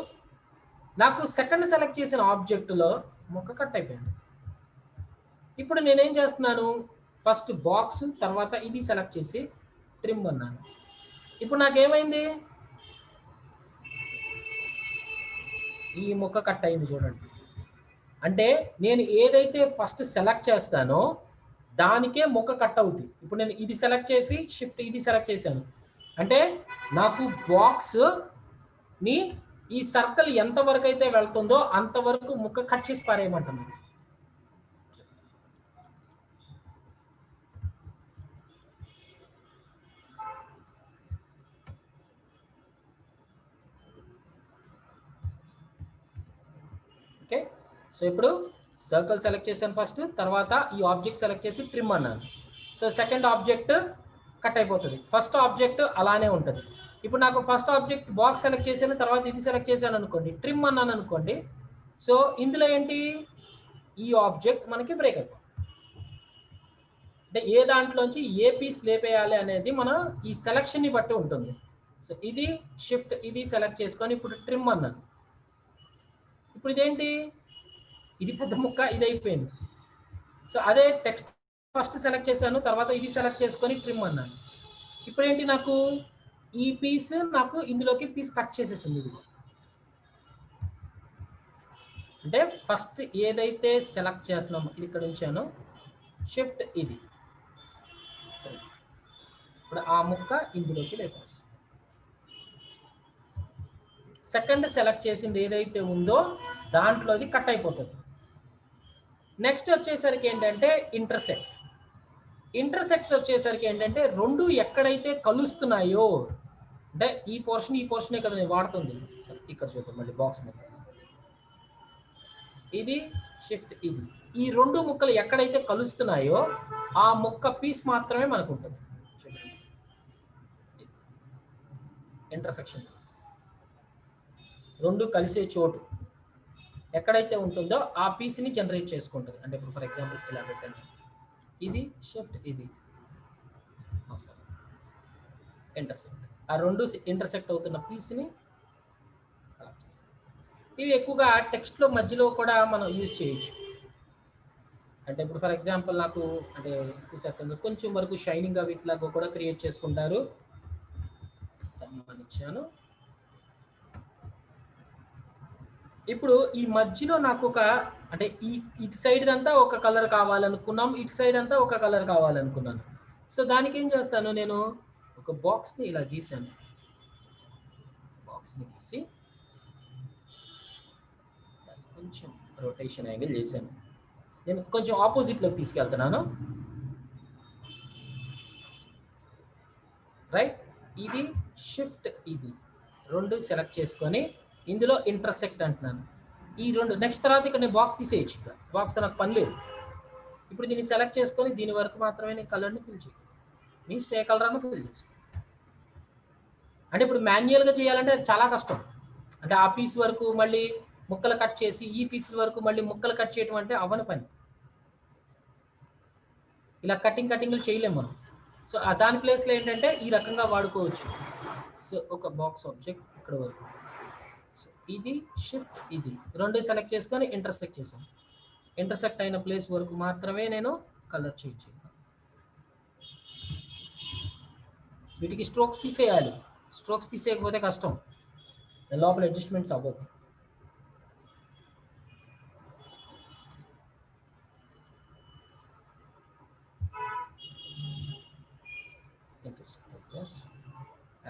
నాకు సెకండ్ సెలెక్ట్ చేసిన ఆబ్జెక్టులో ముక్క కట్ అయిపోయింది. ఇప్పుడు నేనేం చేస్తున్నాను, ఫస్ట్ బాక్స్ తర్వాత ఇది సెలెక్ట్ చేసి ట్రిమ్ అన్నాను. ఇప్పుడు నాకేమైంది, ఈ ముక్క కట్ అయింది చూడండి. అంటే నేను ఏదైతే ఫస్ట్ సెలెక్ట్ చేస్తానో దానికే ముక్క కట్ అవుతుంది. ఇప్పుడు నేను ఇది సెలెక్ట్ చేసి షిఫ్ట్ ఇది సెలెక్ట్ చేశాను, అంటే నాకు బాక్స్ని ఈ సర్కిల్ ఎంతవరకు అయితే వెళ్తుందో అంతవరకు ముక్క కట్ చేసి పారేయమంటున్నాను. ఓకే, సో ఇప్పుడు సర్కిల్ సెలెక్ట్ చేశాను ఫస్ట్, తర్వాత ఈ ఆబ్జెక్ట్ సెలెక్ట్ చేసి ట్రిమ్ అన్నాను. సో సెకండ్ ఆబ్జెక్ట్ కట్ అయిపోతుంది, ఫస్ట్ ఆబ్జెక్ట్ అలానే ఉంటుంది. ఇప్పుడు నాకు ఫస్ట్ ఆబ్జెక్ట్ బాక్స్ సెలెక్ట్ చేశాను, తర్వాత ఇది సెలెక్ట్ చేశాను అనుకోండి, ట్రిమ్ అన్నాను అనుకోండి. సో ఇందులో ఏంటి, ఈ ఆబ్జెక్ట్ మనకి బ్రేక్ అయిపోతుంది. అంటే ఏ దాంట్లోంచి ఏ పీస్ లేపేయాలి అనేది మన ఈ సెలక్షన్ని బట్టి ఉంటుంది. సో ఇది షిఫ్ట్, ఇది సెలెక్ట్ చేసుకొని ఇప్పుడు ట్రిమ్ అన్నాను. ఇప్పుడు ఇదేంటి, ఇది పెద్ద ముక్క, ఇది అయిపోయింది. సో అదే టెక్స్ట్ ఫస్ట్ సెలెక్ట్ చేశాను, తర్వాత ఇది సెలెక్ట్ చేసుకొని ట్రిమ్ అన్నాను. ఇప్పుడు ఏంటి, నాకు ఈ పీస్ నాకు ఇందులోకి పీస్ కట్ చేసేసింది. ఇది అంటే ఫస్ట్ ఏదైతే సెలెక్ట్ చేస్తున్నామో ఇది ఇక్కడ ఉంచాను, షిఫ్ట్ ఇది, ఇప్పుడు ఆ ముక్క ఇందులోకి లేపేస్తాం. సెకండ్ సెలెక్ట్ చేసింది ఏదైతే ఉందో దాంట్లోది కట్ అయిపోతుంది. నెక్స్ట్ వచ్చేసరికి ఏంటంటే ఇంటర్సెక్ట్. ఇంటర్సెక్ట్స్ వచ్చేసరికి ఏంటంటే రెండు ఎక్కడైతే కలుస్తున్నాయో, అంటే ఈ పోర్షనే కదా నేను వాడుతుంది. సరే ఇక్కడ చూద్దాం మళ్ళీ బాక్స్ మీద, ఇది షిఫ్ట్ ఇది, ఈ రెండు ముక్కలు ఎక్కడైతే కలుస్తున్నాయో ఆ ముక్క పీస్ మాత్రమే మనకు ఉంటుంది. ఇంటర్సెక్షన్ పీస్ రెండు కలిసే చోటు ఎక్కడైతే ఉంటుందో ఆ పీస్ని జనరేట్ చేసుకుంటుంది. అంటే ఇప్పుడు ఫర్ ఎగ్జాంపుల్ ఇలా పెట్టండి, ఇది షిఫ్ట్ ఇది ఇంటర్సెక్ట్, ఆ రెండు ఇంటర్సెక్ట్ అవుతున్న పీస్ని కలెక్ట్ చేస్తాం. ఇవి ఎక్కువగా టెక్స్ట్లో మధ్యలో కూడా మనం యూజ్ చేయొచ్చు. అంటే ఇప్పుడు ఫర్ ఎగ్జాంపుల్ నాకు అంటే ఎక్కువ శాతంగా కొంచెం వరకు షైనింగ్గా వీటిలాగా కూడా క్రియేట్ చేసుకుంటారు. సంబంధించాను. ఇప్పుడు ఈ మధ్యలో నాకు ఒక అంటే ఇటు సైడ్ అంతా ఒక కలర్ కావాలనుకున్నాం, ఇటు సైడ్ అంతా ఒక కలర్ కావాలనుకున్నాను. సో దానికి ఏం చేస్తాను, నేను ఒక బాక్స్ని ఇలా గీసాను, బాక్స్ని గీసి కొంచెం రొటేషన్ యాంగిల్ చేశాను. నేను కొంచెం ఆపోజిట్లోకి తీసుకెళ్తున్నాను, రైట్. ఇది షిఫ్ట్ ఇది రెండు సెలెక్ట్ చేసుకొని ఇందులో ఇంటర్సెక్ట్ అంటున్నాను. ఈ రెండు నెక్స్ట్ తర్వాత ఇక్కడ నేను బాక్స్ తీసేయచ్చు, బాక్స్ నాకు పని లేదు. ఇప్పుడు దీన్ని సెలెక్ట్ చేసుకొని దీని వరకు మాత్రమే నేను కలర్ని ఫిల్ చేయాలి, మీ స్టే కలర్ అన్న ఫిల్ చేసుకో. అంటే ఇప్పుడు మాన్యువల్గా చేయాలంటే అది చాలా కష్టం. అంటే ఆ పీస్ వరకు మళ్ళీ ముక్కలు కట్ చేసి ఈ పీస్ వరకు మళ్ళీ ముక్కలు కట్ చేయడం అంటే అవ్వని పని. ఇలా కటింగ్లు చేయలేము మనం. సో దాని ప్లేస్లో ఏంటంటే ఈ రకంగా వాడుకోవచ్చు. సో ఒక బాక్స్ ఆబ్జెక్ట్ ఇక్కడ వరకు, సో ఇది షిఫ్ట్ ఇది రెండు సెలెక్ట్ చేసుకొని ఇంటర్సెక్ట్ చేశాను. ఇంటర్సెక్ట్ అయిన ప్లేస్ వరకు మాత్రమే నేను కలర్ చేంజ్ చేయాలి. వీటికి స్ట్రోక్స్ తీసేయాలి, స్ట్రోక్స్ తీసేయకపోతే కష్టం, లోపల అడ్జస్ట్మెంట్స్ అవ్వదు.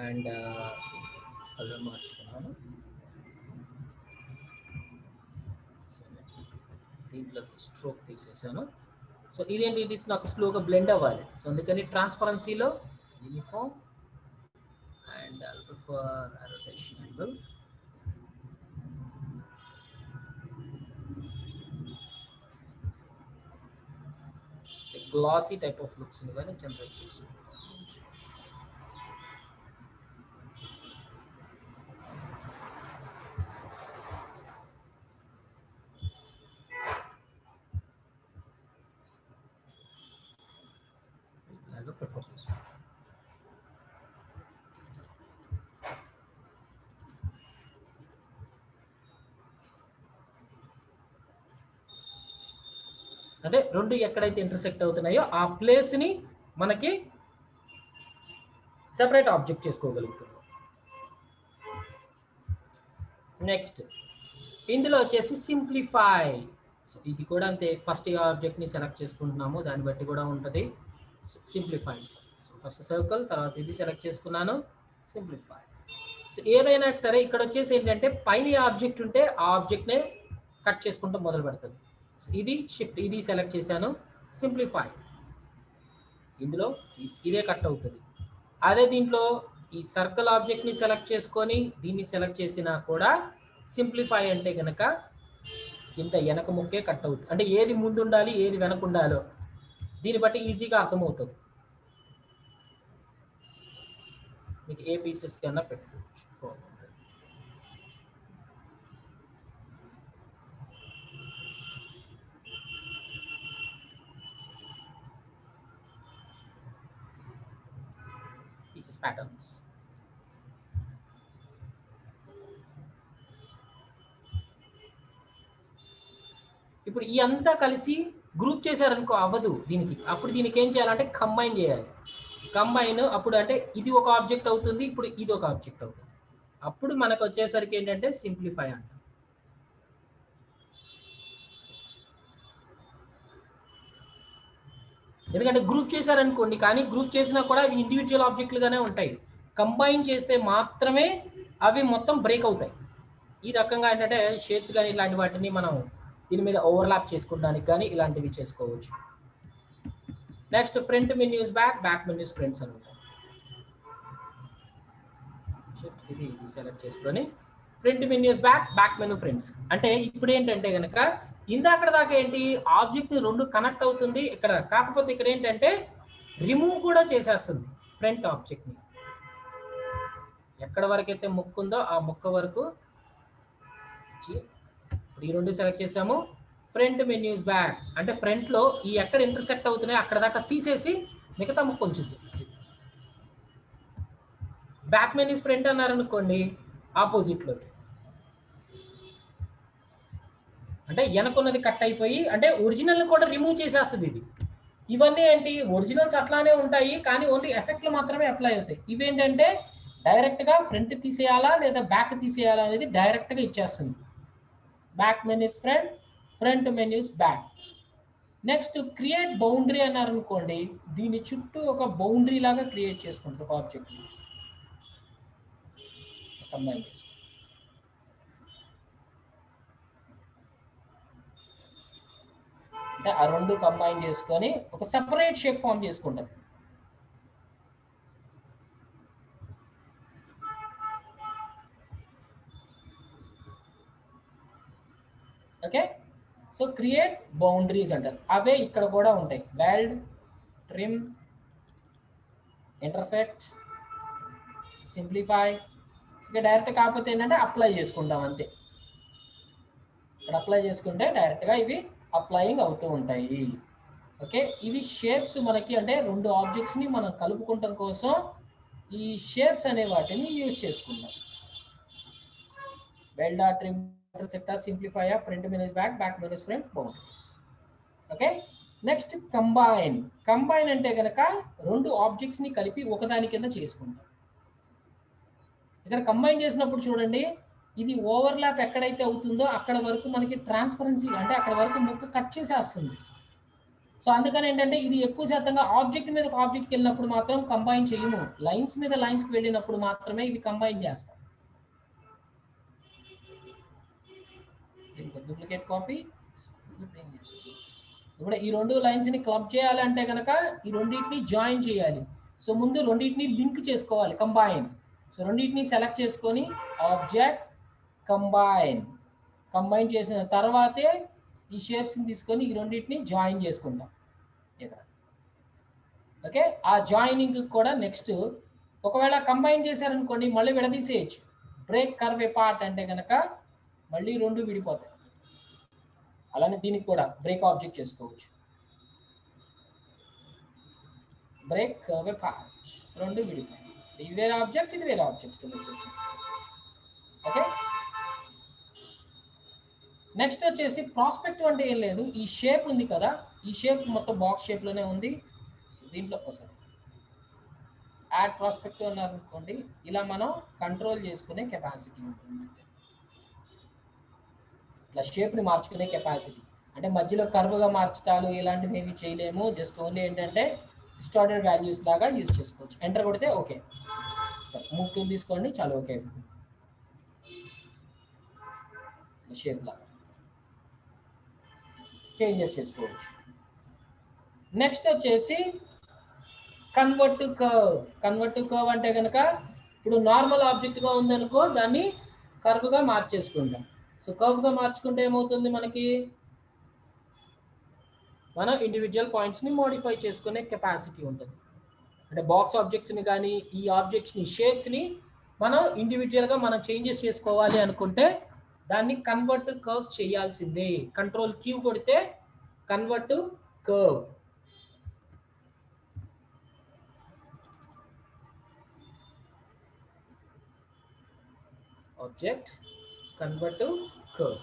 అండ్ కలర్ మార్చుకున్నాను, దీంట్లో స్ట్రోక్ తీసేసాను. సో ఇదేంటి, ఇది నాకు స్లోగా బ్లెండ్ అవ్వాలి. సో అందుకని ట్రాన్స్పరెన్సీలో uniform and I'll prefer a rotation angle. A glossy type of looks in the generate చేసాను. అంటే రెండు ఎక్కడైతే ఇంటర్సెక్ట్ అవుతున్నాయో ఆ ప్లేస్ని మనకి సెపరేట్ ఆబ్జెక్ట్ చేసుకోగలుగుతున్నాం. నెక్స్ట్ ఇందులో వచ్చేసి సింప్లిఫై. సో ఇది కూడా అంతే, ఫస్ట్ ఆబ్జెక్ట్ని సెలెక్ట్ చేసుకుంటున్నాము, దాన్ని బట్టి కూడా ఉంటుంది. సింప్లిఫైస్. సో ఫస్ట్ సర్కిల్, తర్వాత ఇది సెలెక్ట్ చేసుకున్నాను, సింప్లిఫై. సో ఏదైనా సరే ఇక్కడ వచ్చేసి ఏంటంటే పైన ఆబ్జెక్ట్ ఉంటే ఆ ఆబ్జెక్ట్నే కట్ చేసుకుంటూ మొదలు పెడుతుంది. ఇది షిఫ్ట్, ఇది సెలెక్ట్ చేశాను, సింప్లిఫై. ఇందులో ఇదే కట్ అవుతుంది. అదే దీంట్లో ఈ సర్కిల్ ఆబ్జెక్ట్ని సెలెక్ట్ చేసుకొని దీన్ని సెలెక్ట్ చేసినా కూడా సింప్లిఫై అంటే కనుక కింద వెనక ముక్కే కట్ అవుతుంది. అంటే ఏది ముందు ఉండాలి ఏది వెనక ఉండాలో దీన్ని బట్టి ఈజీగా అర్థమవుతుంది. మీకు ఏ పీసెస్ కన్నా పెట్టుకోవచ్చు. Pieces patterns. ఇప్పుడు ఈ అంతా కలిసి గ్రూప్ చేశారనుకో అవ్వదు దీనికి. అప్పుడు దీనికి ఏం చేయాలంటే కంబైన్ చేయాలి. కంబైన్ అప్పుడు అంటే ఇది ఒక ఆబ్జెక్ట్ అవుతుంది, ఇప్పుడు ఇది ఒక ఆబ్జెక్ట్ అవుతుంది. అప్పుడు మనకు వచ్చేసరికి ఏంటంటే సింప్లిఫై అంట. ఎందుకంటే గ్రూప్ చేశారనుకోండి, కానీ గ్రూప్ చేసినా కూడా అవి ఇండివిజువల్ ఆబ్జెక్టులుగానే ఉంటాయి. కంబైన్ చేస్తే మాత్రమే అవి మొత్తం బ్రేక్ అవుతాయి. ఈ రకంగా ఏంటంటే షేప్స్ కానీ ఇలాంటి వాటిని మనం దీని మీద ఓవర్లాప్ చేసుకోవడానికి కానీ ఇలాంటివి చేసుకోవచ్చు. Next front minus back, back menus fronts అనమాట. ఇది సెలెక్ట్ చేసుకొని front minus back, back menu fronts. అంటే ఇప్పుడు ఏంటంటే కనుక ఇందాక దాకా ఏంటి ఆబ్జెక్ట్ రెండు కనెక్ట్ అవుతుంది ఇక్కడ, కాకపోతే ఇక్కడ ఏంటంటే రిమూవ్ కూడా చేసేస్తుంది ఫ్రంట్ ఆబ్జెక్ట్ ని. ఎక్కడ వరకు అయితే ముక్కు ఉందో ఆ ముక్క వరకు ఇప్పుడు ఈ రెండు సెలెక్ట్ చేసాము. ఫ్రంట్ మెన్యూస్ బ్యాక్ అంటే ఫ్రంట్ లో ఈ ఎక్కడ ఇంటర్సెక్ట్ అవుతున్నాయో అక్కడ దాకా తీసేసి మిగతా ముక్క ఉంచుద్ది. బ్యాక్ మెన్యూస్ ఫ్రంట్ అన్నారనుకోండి ఆపోజిట్ లోకి, అంటే వెనకున్నది కట్ అయిపోయి అంటే ఒరిజినల్ కూడా రిమూవ్ చేసేస్తుంది ఇది. ఇవన్నీ ఏంటి ఒరిజినల్స్ అట్లానే ఉంటాయి, కానీ ఓన్లీ ఎఫెక్ట్లు మాత్రమే అప్లై అవుతాయి. ఇవేంటంటే డైరెక్ట్ గా ఫ్రంట్ తీసేయాలా లేదా బ్యాక్ తీసేయాలా అనేది డైరెక్ట్ గా ఇచ్చేస్తుంది. Back minus front, front minus back. Next create boundary అన్నారు అనుకోండి, దీని చుట్టూ ఒక బౌండరీ లాగా క్రియేట్ చేసుకుంటుంది ఒక ఆబ్జెక్ట్. కంబైన్ చేసుకుంటాం అంటే ఆ రెండు కంబైన్ చేసుకొని ఒక సెపరేట్ షేప్ ఫామ్ చేసుకుంటాం. ఓకే, సో క్రియేట్ బౌండరీస్ అంటారు. అవే ఇక్కడ కూడా ఉంటాయి. Weld, trim, intersect, simplify. ఇక డైరెక్ట్ కాకపోతే ఏంటంటే అప్లై చేసుకుంటాం అంతే. ఇక్కడ అప్లై చేసుకుంటే డైరెక్ట్గా ఇవి అప్లయింగ్ అవుతూ ఉంటాయి. ఓకే, ఇవి షేప్స్ మనకి అంటే రెండు ఆబ్జెక్ట్స్ని మనం కలుపుకుంటాం కోసం ఈ షేప్స్ అనే వాటిని యూజ్ చేసుకుంటాం. Weld, trim, intersect, simplify, front minus back, back minus front, boundaries. Okay, next combine. Combine అంటే కనుక రెండు ఆబ్జెక్ట్స్ని కలిపి ఒకదాని కింద చేసుకుంటాం. ఇక్కడ కంబైన్ చేసినప్పుడు చూడండి, ఇది ఓవర్లాప్ ఎక్కడైతే అవుతుందో అక్కడ వరకు మనకి ట్రాన్స్పరెన్సీ అంటే అక్కడ వరకు ముక్క కట్ చేసేస్తుంది. సో అందుకని ఏంటంటే ఇది ఎక్కువ శాతంగా ఆబ్జెక్ట్ మీద ఆబ్జెక్ట్కి వెళ్ళినప్పుడు మాత్రం కంబైన్ చేయము, లైన్స్ మీద లైన్స్కి వెళ్ళినప్పుడు మాత్రమే ఇవి కంబైన్ చేస్తాం. Duplicate copy. ఇప్పుడు ఈ రెండు లైన్స్ని క్లబ్ చేయాలంటే కనుక ఈ రెండింటిని జాయిన్ చేయాలి. సో ముందు రెండింటిని లింక్ చేసుకోవాలి, కంబైన్. సో రెండింటిని సెలెక్ట్ చేసుకొని ఆబ్జెక్ట్ కంబైన్. కంబైన్ చేసిన తర్వాతే ఈ షేప్స్ని తీసుకొని ఈ రెండింటిని జాయిన్ చేసుకుంటాం ఇక్కడ. ఓకే, ఆ జాయినింగ్ కూడా నెక్స్ట్ ఒకవేళ కంబైన్ చేశారనుకోండి మళ్ళీ విడదీసేయచ్చు. బ్రేక్ కర్వ్ అపార్ట్ అంటే కనుక మళ్ళీ రెండు విడిపోతాయి. అలానే దీనికి కూడా బ్రేక్ ఆబ్జెక్ట్ చేసుకోవచ్చు. బ్రేక్ కర్వ్ అపార్ట్ రెండు విడిపోతాయి. ఇది వేరే ఆబ్జెక్ట్, ఇది వేరే ఆబ్జెక్ట్ వచ్చేసి. ఓకే, నెక్స్ట్ వచ్చేసి ప్రాస్పెక్టివ్ అంటే ఏం లేదు, ఈ షేప్ ఉంది కదా, ఈ షేప్ మొత్తం బాక్స్ షేప్లోనే ఉంది. సో దీంట్లో ఒకసారి యాడ్ ప్రాస్పెక్టివ్ అన్నారు అనుకోండి, ఇలా మనం కంట్రోల్ చేసుకునే కెపాసిటీ ఉంటుంది. ఇట్లా షేప్ని మార్చుకునే కెపాసిటీ అంటే మధ్యలో కర్వ్గా మార్చడాలు ఇలాంటివి ఏమి చేయలేము. జస్ట్ ఓన్లీ ఏంటంటే డిస్టార్టెడ్ వాల్యూస్ లాగా యూజ్ చేసుకోవచ్చు. ఎంటర్ కొడితే ఓకే, మూవ్ టూల్ తీసుకోండి చాలా ఓకే అయిపోతుంది షేప్ లాగా చేంజెస్ చేసుకోవచ్చు. నెక్స్ట్ వచ్చేసి convert to curve. Convert to curve అంటే కనుక ఇప్పుడు నార్మల్ ఆబ్జెక్ట్గా ఉందనుకో దాన్ని కర్వ్గా మార్చేసుకుంటాం. సో కర్వ్గా మార్చుకుంటే ఏమవుతుంది మనకి, మనం ఇండివిజువల్ పాయింట్స్ని మోడిఫై చేసుకునే కెపాసిటీ ఉంటుంది. అంటే బాక్స్ ఆబ్జెక్ట్స్ని కానీ ఈ ఆబ్జెక్ట్స్ని షేప్స్ని మనం ఇండివిజువల్గా మనం చేంజెస్ చేసుకోవాలి అనుకుంటే దాన్ని కన్వర్ట్ కర్వ్స్ చేయాల్సిందే. కంట్రోల్ క్యూ కొడితే convert curve, object convert curve,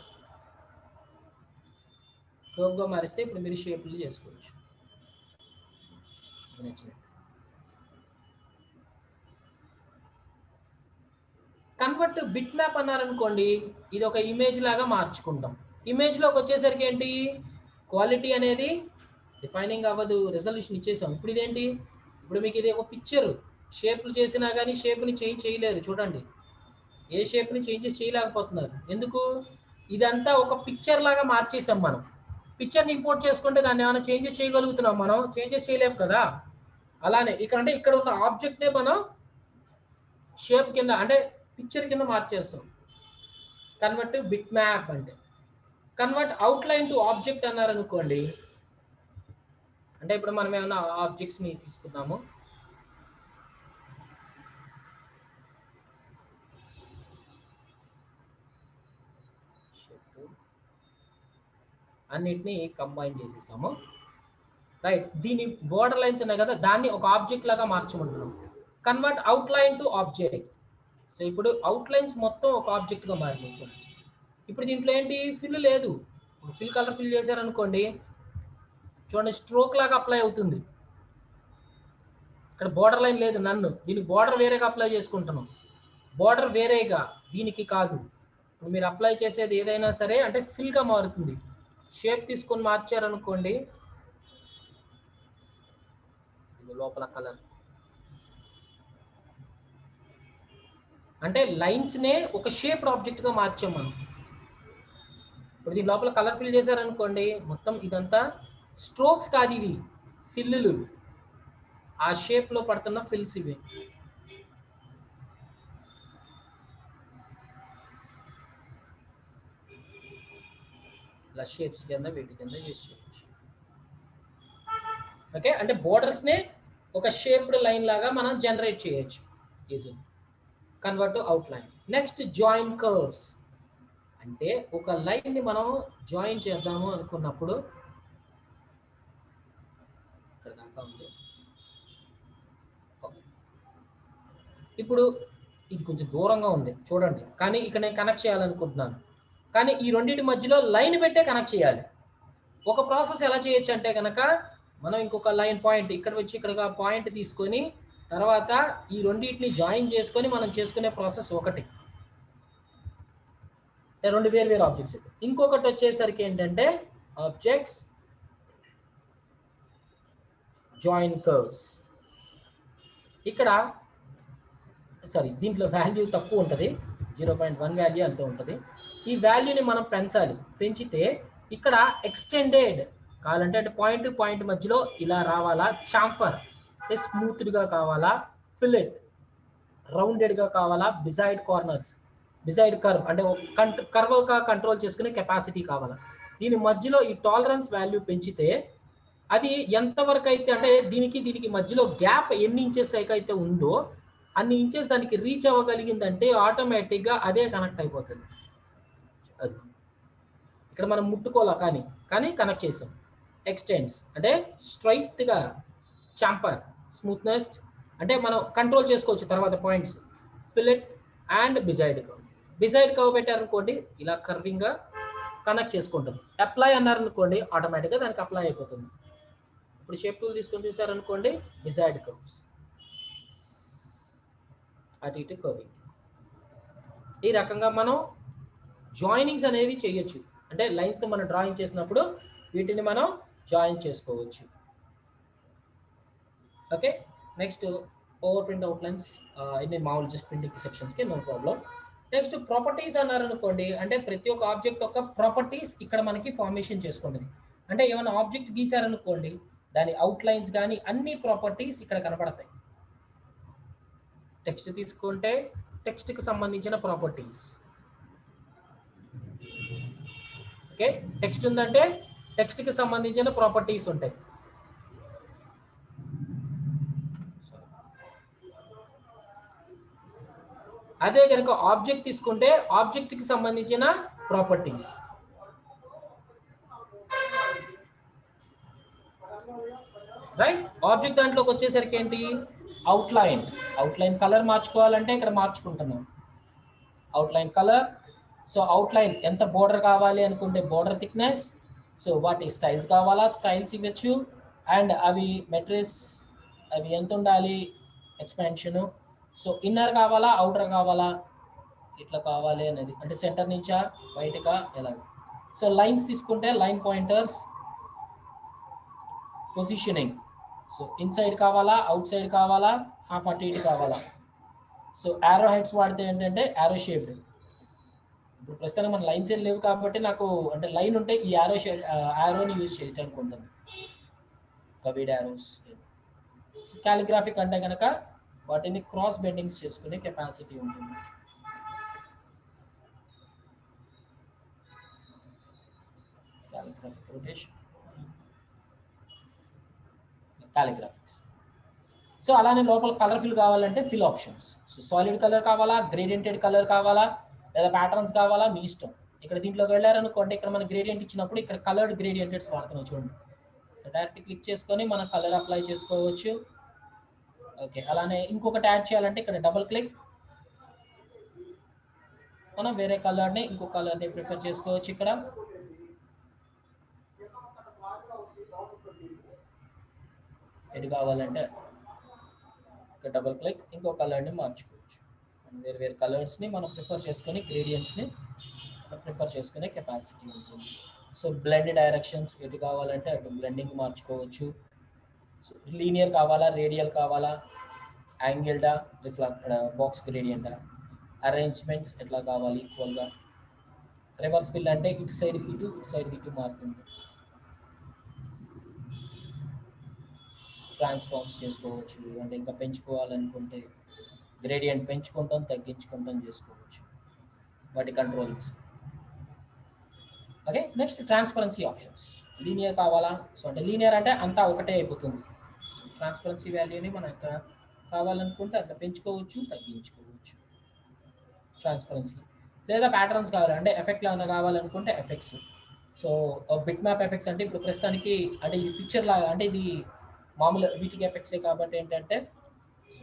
కర్వ్గా మారిస్తే ఇప్పుడు మీరు షేప్లు చేసుకోవచ్చు. కన్వర్ట్ బిట్ మ్యాప్ అన్నారనుకోండి, ఇది ఒక ఇమేజ్ లాగా మార్చుకుంటాం. ఇమేజ్లోకి వచ్చేసరికి ఏంటి, క్వాలిటీ అనేది డిఫైనింగ్ అవ్వదు, రెజల్యూషన్ ఇచ్చేసాం. ఇప్పుడు ఇదేంటి, ఇప్పుడు మీకు ఇది ఒక పిక్చర్, షేప్లు చేసినా కానీ షేప్ని చేంజ్ చేయలేరు. చూడండి, ఏ షేప్ని చేంజెస్ చేయలేకపోతున్నారు. ఎందుకు, ఇదంతా ఒక పిక్చర్ లాగా మార్చేసాం. మనం పిక్చర్ని ఇంపోర్ట్ చేసుకుంటే దాన్ని ఏమైనా చేంజెస్ చేయగలుగుతున్నాం, మనం చేంజెస్ చేయలేము కదా. అలానే ఇక్కడ అంటే ఇక్కడ ఉన్న ఆబ్జెక్ట్నే మనం షేప్ కింద అంటే పిక్చర్ కింద మార్చేస్తాం. కన్వర్ట్ బిట్ మ్యాప్ అంటే. కన్వర్ట్ అవుట్లైన్ టు ఆబ్జెక్ట్ అన్నారనుకోండి, అంటే ఇప్పుడు మనం ఏమైనా ఆబ్జెక్ట్స్ని తీసుకున్నాము, అన్నిటినీ కంబైన్ చేసేసాము, రైట్. దీని బోర్డర్ లైన్స్ ఉన్నాయి కదా, దాన్ని ఒక ఆబ్జెక్ట్ లాగా మార్చమంటున్నాం. Convert outline to object. So ఇప్పుడు అవుట్లైన్స్ మొత్తం ఒక ఆబ్జెక్ట్గా మారినాయి. చూడండి, ఇప్పుడు దీంట్లో ఏంటి, ఫిల్ లేదు. ఫిల్ కలర్ ఫిల్ చేశారనుకోండి, చూడండి స్ట్రోక్ లాగా అప్లై అవుతుంది. ఇక్కడ బోర్డర్ లైన్ లేదు, నన్ను దీనికి బోర్డర్ వేరేగా అప్లై చేసుకుంటున్నాం. బోర్డర్ వేరేగా, దీనికి కాదు. ఇప్పుడు మీరు అప్లై చేసేది ఏదైనా సరే అంటే ఫిల్గా మారుతుంది. షేప్ తీసుకొని మార్చారనుకోండి, లోపల కలర్ అంటే లైన్స్నే ఒక షేప్డ్ ఆబ్జెక్ట్గా మార్చాం మనం. ఇప్పుడు దీని లోపల కలర్ ఫిల్ చేశారనుకోండి, మొత్తం ఇదంతా స్ట్రోక్స్ కాదు, ఇవి ఫిల్లులు. ఆ షేప్లో పడుతున్న ఫిల్స్ ఇవి. ఇలా షేప్స్ కింద వీటి కింద యూజ్ చేయొచ్చు. ఓకే, అంటే బోర్డర్స్నే ఒక షేప్డ్ లైన్ లాగా మనం జనరేట్ చేయొచ్చు easy. Convert to outline. Next join curves. అంటే ఒక లైన్ని మనం జాయిన్ చేద్దాము అనుకున్నప్పుడు, ఇప్పుడు ఇది కొంచెం దూరంగా ఉంది చూడండి, కానీ ఇక్కడ నేను కనెక్ట్ చేయాలనుకుంటున్నాను, కానీ ఈ రెండింటి మధ్యలో లైన్ పెట్టే కనెక్ట్ చేయాలి. ఒక ప్రాసెస్ ఎలా చేయొచ్చు అంటే కనుక, మనం ఇంకొక లైన్ పాయింట్ ఇక్కడ వచ్చి ఇక్కడ పాయింట్ తీసుకొని తర్వాత ఈ రెండింటిని జాయిన్ చేసుకొని మనం చేసుకునే ప్రాసెస్ ఒకటి, రెండు వేరు వేరు ఆబ్జెక్ట్స్. ఇంకొకటి వచ్చేసరికి ఏంటంటే ఆబ్జెక్ట్స్ జాయిన్ కర్వ్స్. ఇక్కడ సారీ, దీంట్లో వాల్యూ తక్కువ ఉంటుంది, 0.1 వాల్యూ అంత ఉంటుంది. ఈ వాల్యూని మనం పెంచాలి. పెంచితే ఇక్కడ ఎక్స్టెండెడ్ కావాలంటే అంటే పాయింట్ పాయింట్ మధ్యలో ఇలా రావాలా, చాంఫర్ అంటే స్మూత్డ్గా కావాలా, ఫిల్లెట్ రౌండెడ్గా కావాలా, బిజైడ్ కార్నర్స్ బిజైడ్ కర్వ్ అంటే కర్వ్గా కంట్రోల్ చేసుకునే కెపాసిటీ కావాలా. దీని మధ్యలో ఈ టాలరెన్స్ వాల్యూ పెంచితే అది ఎంతవరకు అయితే అంటే దీనికి మధ్యలో గ్యాప్ ఎన్ని ఇంచెస్ అయితే ఉందో అన్ని ఇంచెస్ దానికి రీచ్ అవ్వగలిగిందంటే ఆటోమేటిక్గా అదే కనెక్ట్ అయిపోతుంది. అది ఇక్కడ మనం ముట్టుకోవాలా, కానీ కనెక్ట్ చేసాం. ఎక్స్టెండ్స్ అంటే స్ట్రైట్గా, చాంఫర్ స్మూత్నెస్ అంటే మనం కంట్రోల్ చేసుకోవచ్చు తర్వాత points. Fillet and bezier curve. Bezier curve పెట్టారనుకోండి, ఇలా కర్వింగ్గా కనెక్ట్ చేసుకుంటుంది. అప్లై అన్నారనుకోండి, ఆటోమేటిక్గా దానికి అప్లై అయిపోతుంది. ఇప్పుడు షేప్ టూల్ తీసుకొని చూసారనుకోండి, బిజైడ్ కర్వ్స్, అటు ఇటు కర్వింగ్. ఈ రకంగా మనం జాయినింగ్స్ అనేవి చేయొచ్చు. అంటే లైన్స్తో మనం డ్రాయింగ్ చేసినప్పుడు వీటిని మనం జాయిన్ చేసుకోవచ్చు. Okay, next overprint outlines. నేను మామూలు జస్ట్ ప్రింటింగ్ సెక్షన్స్కి నో ప్రాబ్లం. నెక్స్ట్ ప్రాపర్టీస్ అన్నారనుకోండి, అంటే ప్రతి ఒక్క ఆబ్జెక్ట్ యొక్క ప్రాపర్టీస్ ఇక్కడ మనకి ఫార్మేషన్ చేసుకుంటుంది. అంటే ఏమైనా ఆబ్జెక్ట్ గీసారనుకోండి, దాని అవుట్లైన్స్ కానీ అన్ని ప్రాపర్టీస్ ఇక్కడ కనపడతాయి. టెక్స్ట్ తీసుకుంటే టెక్స్ట్కి సంబంధించిన ప్రాపర్టీస్. ఓకే, టెక్స్ట్ ఉందంటే టెక్స్ట్కి సంబంధించిన ప్రాపర్టీస్ ఉంటాయి. అదే కనుక ఆబ్జెక్ట్ తీసుకుంటే ఆబ్జెక్ట్కి సంబంధించిన ప్రాపర్టీస్. రైట్. ఆబ్జెక్ట్ దాంట్లోకి వచ్చేసరికి ఏంటి, అవుట్లైన్. అవుట్లైన్ కలర్ మార్చుకోవాలంటే ఇక్కడ మార్చుకుంటున్నాం అవుట్లైన్ కలర్. సో అవుట్లైన్ ఎంత బోర్డర్ కావాలి అనుకుంటే బోర్డర్ థిక్నెస్. సో వాటి స్టైల్స్ కావాలా, స్టైల్స్ ఇవ్వచ్చు. అండ్ అవి మెట్రిక్స్ అవి ఎంత ఉండాలి, ఎక్స్పాన్షను. సో ఇన్నర్ కావాలా, అవుటర్ కావాలా, ఇట్లా కావాలి అనేది, అంటే సెంటర్ నుంచా బయటగా ఎలాగ. సో లైన్స్ తీసుకుంటే line pointers, positioning. So inside కావాలా, అవుట్ సైడ్ కావాలా, హాఫ్ అటు ఇటు కావాలా. సో యారో హెడ్స్ వాడితే ఏంటంటే యారో షేప్డ్. ఇప్పుడు ప్రస్తుతానికి మన లైన్స్ ఏం లేవు కాబట్టి నాకు అంటే లైన్ ఉంటే ఈ యారోని యూజ్ చేయడానికి ఉంటుంది, కవిడ్ యారోస్. కాలిగ్రాఫిక్ అంటే కనుక వాటిని క్రాస్ బెండింగ్స్ చేసుకునే కెపాసిటీ ఉంటుంది. కాలిగ్రాఫిక్ రొటేషన్, కాలిగ్రాఫిక్స్. సో అలానే లోపల కలర్ఫుల్ కావాలంటే fill options. So solid colour కావాలా, గ్రేడియంటెడ్ కలర్ కావాలా, లేదా ప్యాటర్న్స్ కావాలా, మీ ఇష్టం. ఇక్కడ దీంట్లోకి వెళ్ళారనుకోండి, ఇక్కడ మన గ్రేడియంట్ ఇచ్చినప్పుడు ఇక్కడ కలర్డ్ గ్రేడియంటెడ్స్ వాడుతున్నాం చూడండి. డైరెక్ట్ క్లిక్ చేసుకొని మనం కలర్ అప్లై చేసుకోవచ్చు. ఓకే. అలానే ఇంకొకటి యాడ్ చేయాలంటే ఇక్కడ డబుల్ క్లిక్, మనం వేరే కలర్ని ఇంకో కలర్ని ప్రిఫర్ చేసుకోవచ్చు. ఇక్కడ ఎది కావాలంటే ఇక్కడ డబుల్ క్లిక్, ఇంకో కలర్ని మార్చుకోవచ్చు. వేరు వేరు కలర్స్ని మనం ప్రిఫర్ చేసుకొని గ్రేడియంట్స్ని ప్రిఫర్ చేసుకునే కెపాసిటీ ఉంటుంది. సో బ్లెండ్ డైరెక్షన్స్ ఎటు కావాలంటే అటు బ్లెండింగ్ మార్చుకోవచ్చు. సో లీనియర్ కావాలా, రేడియల్ కావాలా, యాంగిల్డా, బాక్స్ గ్రేడియంటా, అరేంజ్మెంట్స్ ఎట్లా కావాలి ఈక్వల్గా. రివర్స్ ఫిల్ అంటే ఇటు సైడ్ ఇటు సైడ్ ఇటు మారుతుంది. ట్రాన్స్ఫార్మ్స్ చేసుకోవచ్చు, అంటే ఇంకా పెంచుకోవాలనుకుంటే గ్రేడియంట్ పెంచుకుంటాం తగ్గించుకుంటాం చేసుకోవచ్చు, వాటి controlings. Okay. Next transparency options. Linear కావాలా, సో అంటే లీనియర్ అంటే అంతా ఒకటే అయిపోతుంది. సో ట్రాన్స్పరెన్సీ వాల్యూని మనం ఎంత కావాలనుకుంటే అంత పెంచుకోవచ్చు తగ్గించుకోవచ్చు, ట్రాన్స్పరెన్సీ. లేదా ప్యాటర్న్స్ కావాలి అంటే ఎఫెక్ట్లో ఏమైనా కావాలనుకుంటే effects. So bit map effects అంటే ఇప్పుడు ప్రస్తుతానికి అంటే ఈ పిక్చర్ లాగా, అంటే ఇది మామూలు వీటికి ఎఫెక్ట్సే కాబట్టి ఏంటంటే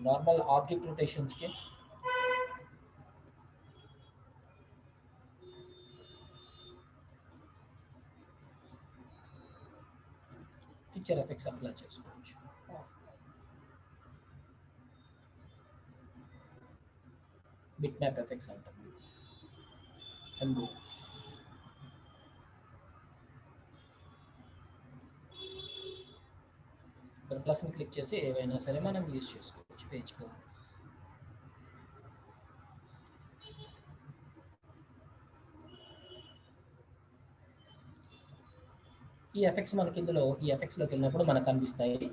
నార్మల్ ఆబ్జెక్ట్ రొటేషన్స్కి పిక్చర్ ఎఫెక్ట్స్ అప్లై చేసుకోవచ్చు. బిట్ మ్యాప్ ఎఫెక్ట్స్ అంటాం. ఇక్కడ ప్లస్ని క్లిక్ చేసి ఏవైనా సరే మనం యూజ్ చేసుకోవచ్చు పేజ్ కు. ఈ ఎఫెక్ట్స్ మనకి ఇందులో ఈ ఎఫెక్ట్స్లోకి వెళ్ళినప్పుడు మనకు కనిపిస్తాయి.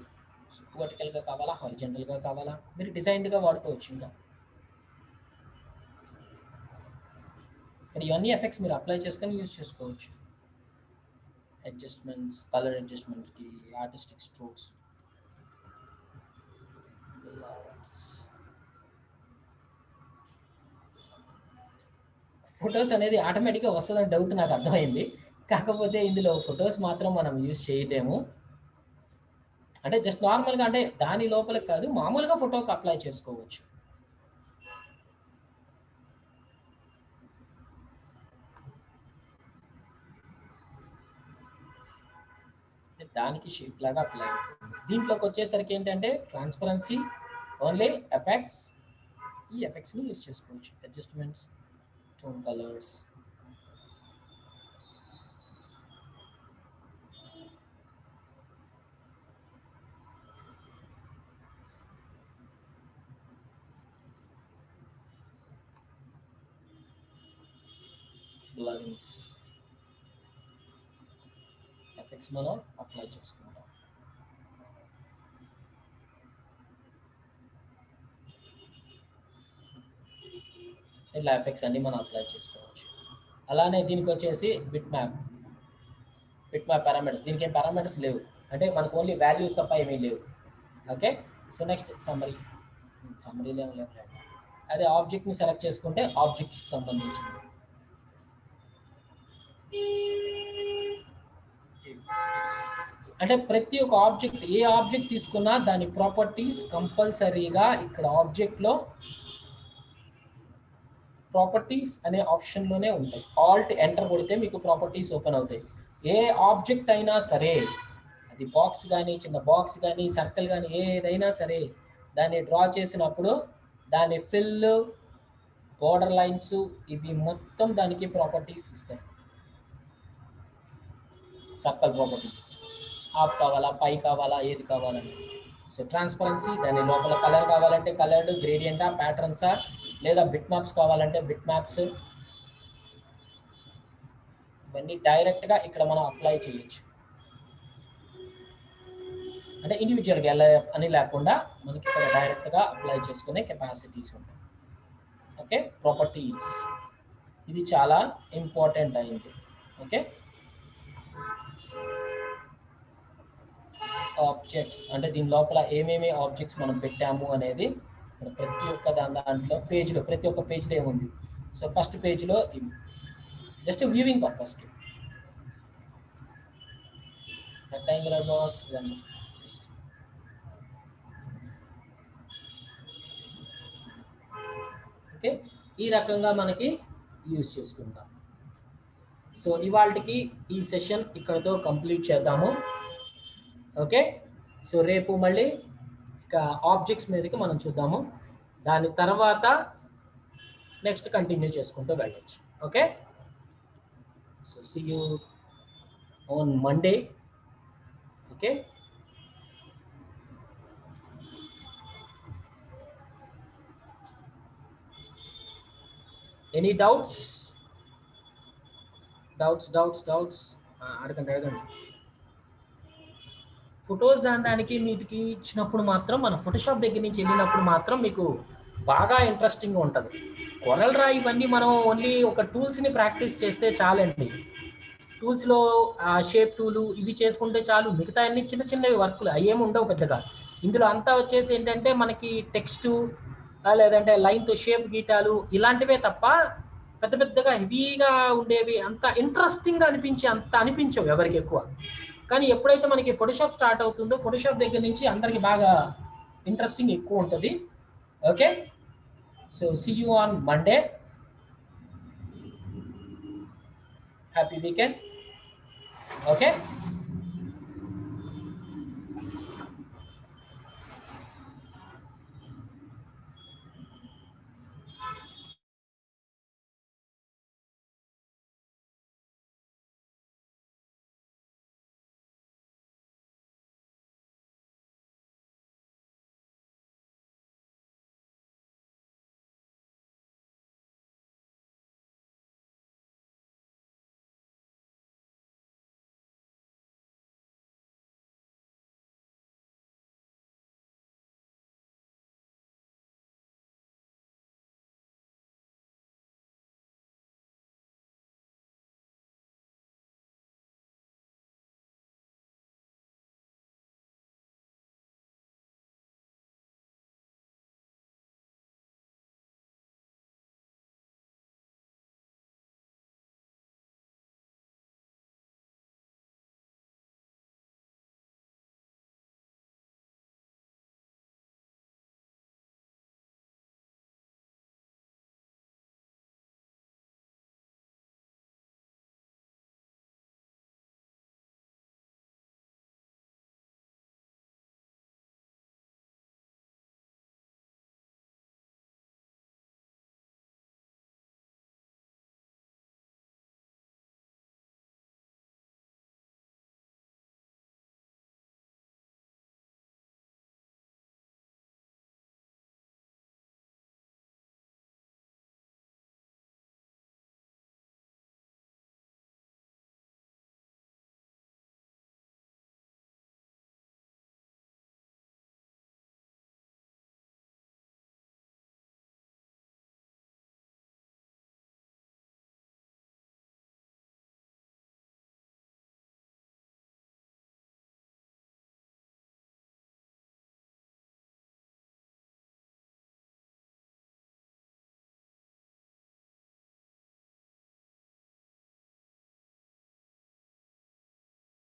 వర్టికల్గా కావాలా, హారిజెంటల్గా కావాలా, మీరు డిజైన్డ్గా వాడుకోవచ్చు. ఇంకా ఇక్కడ ఇవన్నీ ఎఫెక్ట్స్ మీరు అప్లై చేసుకొని యూజ్ చేసుకోవచ్చు. అడ్జస్ట్మెంట్స్, కలర్ అడ్జస్ట్మెంట్స్కి, ఆర్టిస్టిక్ స్ట్రోక్స్. ఫొటోస్ అనేది ఆటోమేటిక్గా వస్తుందని డౌట్ నాకు అర్థమైంది. కాకపోతే ఇందులో ఫొటోస్ మాత్రం మనం యూజ్ చేయలేము. అంటే జస్ట్ నార్మల్గా అంటే దాని లోపలికి కాదు, మామూలుగా ఫోటోకి అప్లై చేసుకోవచ్చు. దానికి షేప్ లాగా అప్లై అవుతుంది. దీంట్లోకి వచ్చేసరికి ఏంటంటే ట్రాన్స్పరెన్సీ, ఓన్లీ ఎఫెక్ట్స్. ఈ ఎఫెక్ట్స్ని యూజ్ చేసుకోవచ్చు. అడ్జస్ట్మెంట్స్, టోన్ కలర్స్, బ్లరింగ్స్, ఎఫెక్ట్స్ మనం అప్లై చేసుకుంటాం. ఇట్లా ఎఫెక్ట్స్ అన్ని మనం అప్లై చేసుకోవచ్చు. అలానే దీనికి వచ్చేసి bit map. Bit map parameters, దీనికి ఏం పారామీటర్స్ లేవు, అంటే మనకు ఓన్లీ వాల్యూస్ తప్ప ఏమీ లేవు. ఓకే, సో నెక్స్ట్ సమ్మరీలో ఏం లేవు. అదే ఆబ్జెక్ట్ని సెలెక్ట్ చేసుకుంటే ఆబ్జెక్ట్స్కి సంబంధించింది. అంటే ప్రతి ఒక్క ఆబ్జెక్ట్, ఏ ఆబ్జెక్ట్ తీసుకున్నా దాని ప్రాపర్టీస్ కంపల్సరీగా ఇక్కడ ఆబ్జెక్ట్లో ప్రాపర్టీస్ అనే ఆప్షన్లోనే ఉంటాయి. ఆల్ట్ ఎంటర్ కొడితే మీకు ప్రాపర్టీస్ ఓపెన్ అవుతాయి. ఏ ఆబ్జెక్ట్ అయినా సరే, అది బాక్స్ కానీ, చిన్న బాక్స్ కానీ, సర్కిల్ కానీ, ఏదైనా సరే దాన్ని డ్రా చేసినప్పుడు దాని ఫిల్, బోర్డర్ లైన్స్, ఇవి మొత్తం దానికి ప్రాపర్టీస్ ఇస్తాయి. సర్కిల్ ప్రాపర్టీస్, హాఫ్ కావాలా, పై కావాలా, ఏది కావాలని. సో ట్రాన్స్పరెన్సీ, దాని లోపల కలర్ కావాలంటే కలర్డ్, గ్రేడియంటా, ప్యాటర్న్సా, లేదా బిట్ మ్యాప్స్ కావాలంటే బిట్ మ్యాప్స్, ఇవన్నీ డైరెక్ట్గా ఇక్కడ మనం అప్లై చేయొచ్చు. అంటే ఇండివిజువల్గా ఎలా అని లేకుండా మనకి ఇక్కడ డైరెక్ట్గా అప్లై చేసుకునే కెపాసిటీస్ ఉంటాయి. ఓకే, ప్రాపర్టీస్ ఇది చాలా ఇంపార్టెంట్ అయింది. ఓకే, ఆబ్జెక్ట్స్ అంటే దీని లోపల ఏమేమి ఆబ్జెక్ట్స్ మనం పెట్టాము అనేది ఇక్కడ ప్రతి ఒక్క దాంట్లో పేజ్లో, ప్రతి ఒక్క పేజ్లో ఏముంది. సో ఫస్ట్ పేజ్లో ఇవి జస్ట్ వ్యూవింగ్ పర్పస్కి రెక్టాంగులర్ బాక్స్, ఇవన్నీ ఓకే, ఈ రకంగా మనకి యూజ్ చేసుకుంటాం. సో ఇవాళకి ఈ సెషన్ ఇక్కడతో కంప్లీట్ చేద్దాము. ఓకే, సో రేపు మళ్ళీ ఇక ఆబ్జెక్ట్స్ మీదకి మనం చూద్దాము. దాని తర్వాత నెక్స్ట్ కంటిన్యూ చేసుకుంటూ వెళ్ళచ్చు. Okay, so see you on Monday. Okay, any doubts? అడగండి. ఫొటోస్ దానికి వీటికి ఇచ్చినప్పుడు మాత్రం, మన ఫోటోషాప్ దగ్గర నుంచి వెళ్ళినప్పుడు మాత్రం మీకు బాగా ఇంట్రెస్టింగ్గా ఉంటుంది. కొరల్ డ్రా ఇవన్నీ మనం ఓన్లీ ఒక టూల్స్ని ప్రాక్టీస్ చేస్తే చాలండి. టూల్స్లో షేప్ టూలు ఇవి చేసుకుంటే చాలు, మిగతా అన్ని చిన్న చిన్నవి వర్క్లు అయ్యేమి ఉండవు పెద్దగా. ఇందులో అంతా వచ్చేసి ఏంటంటే మనకి టెక్స్టు లేదంటే లైన్తో షేప్ గీటాలు ఇలాంటివే తప్ప పెద్ద పెద్దగా హెవీగా ఉండేవి అంత ఇంట్రెస్టింగ్గా అంత అనిపించవు ఎవరికి ఎక్కువ. కానీ ఎప్పుడైతే మనకి ఫోటోషాప్ స్టార్ట్ అవుతుందో, ఫోటోషాప్ దగ్గర నుంచి అందరికి బాగా ఇంట్రెస్టింగ్ ఎక్కువ ఉంటుంది. Okay, so see you on Monday. Happy weekend. Okay.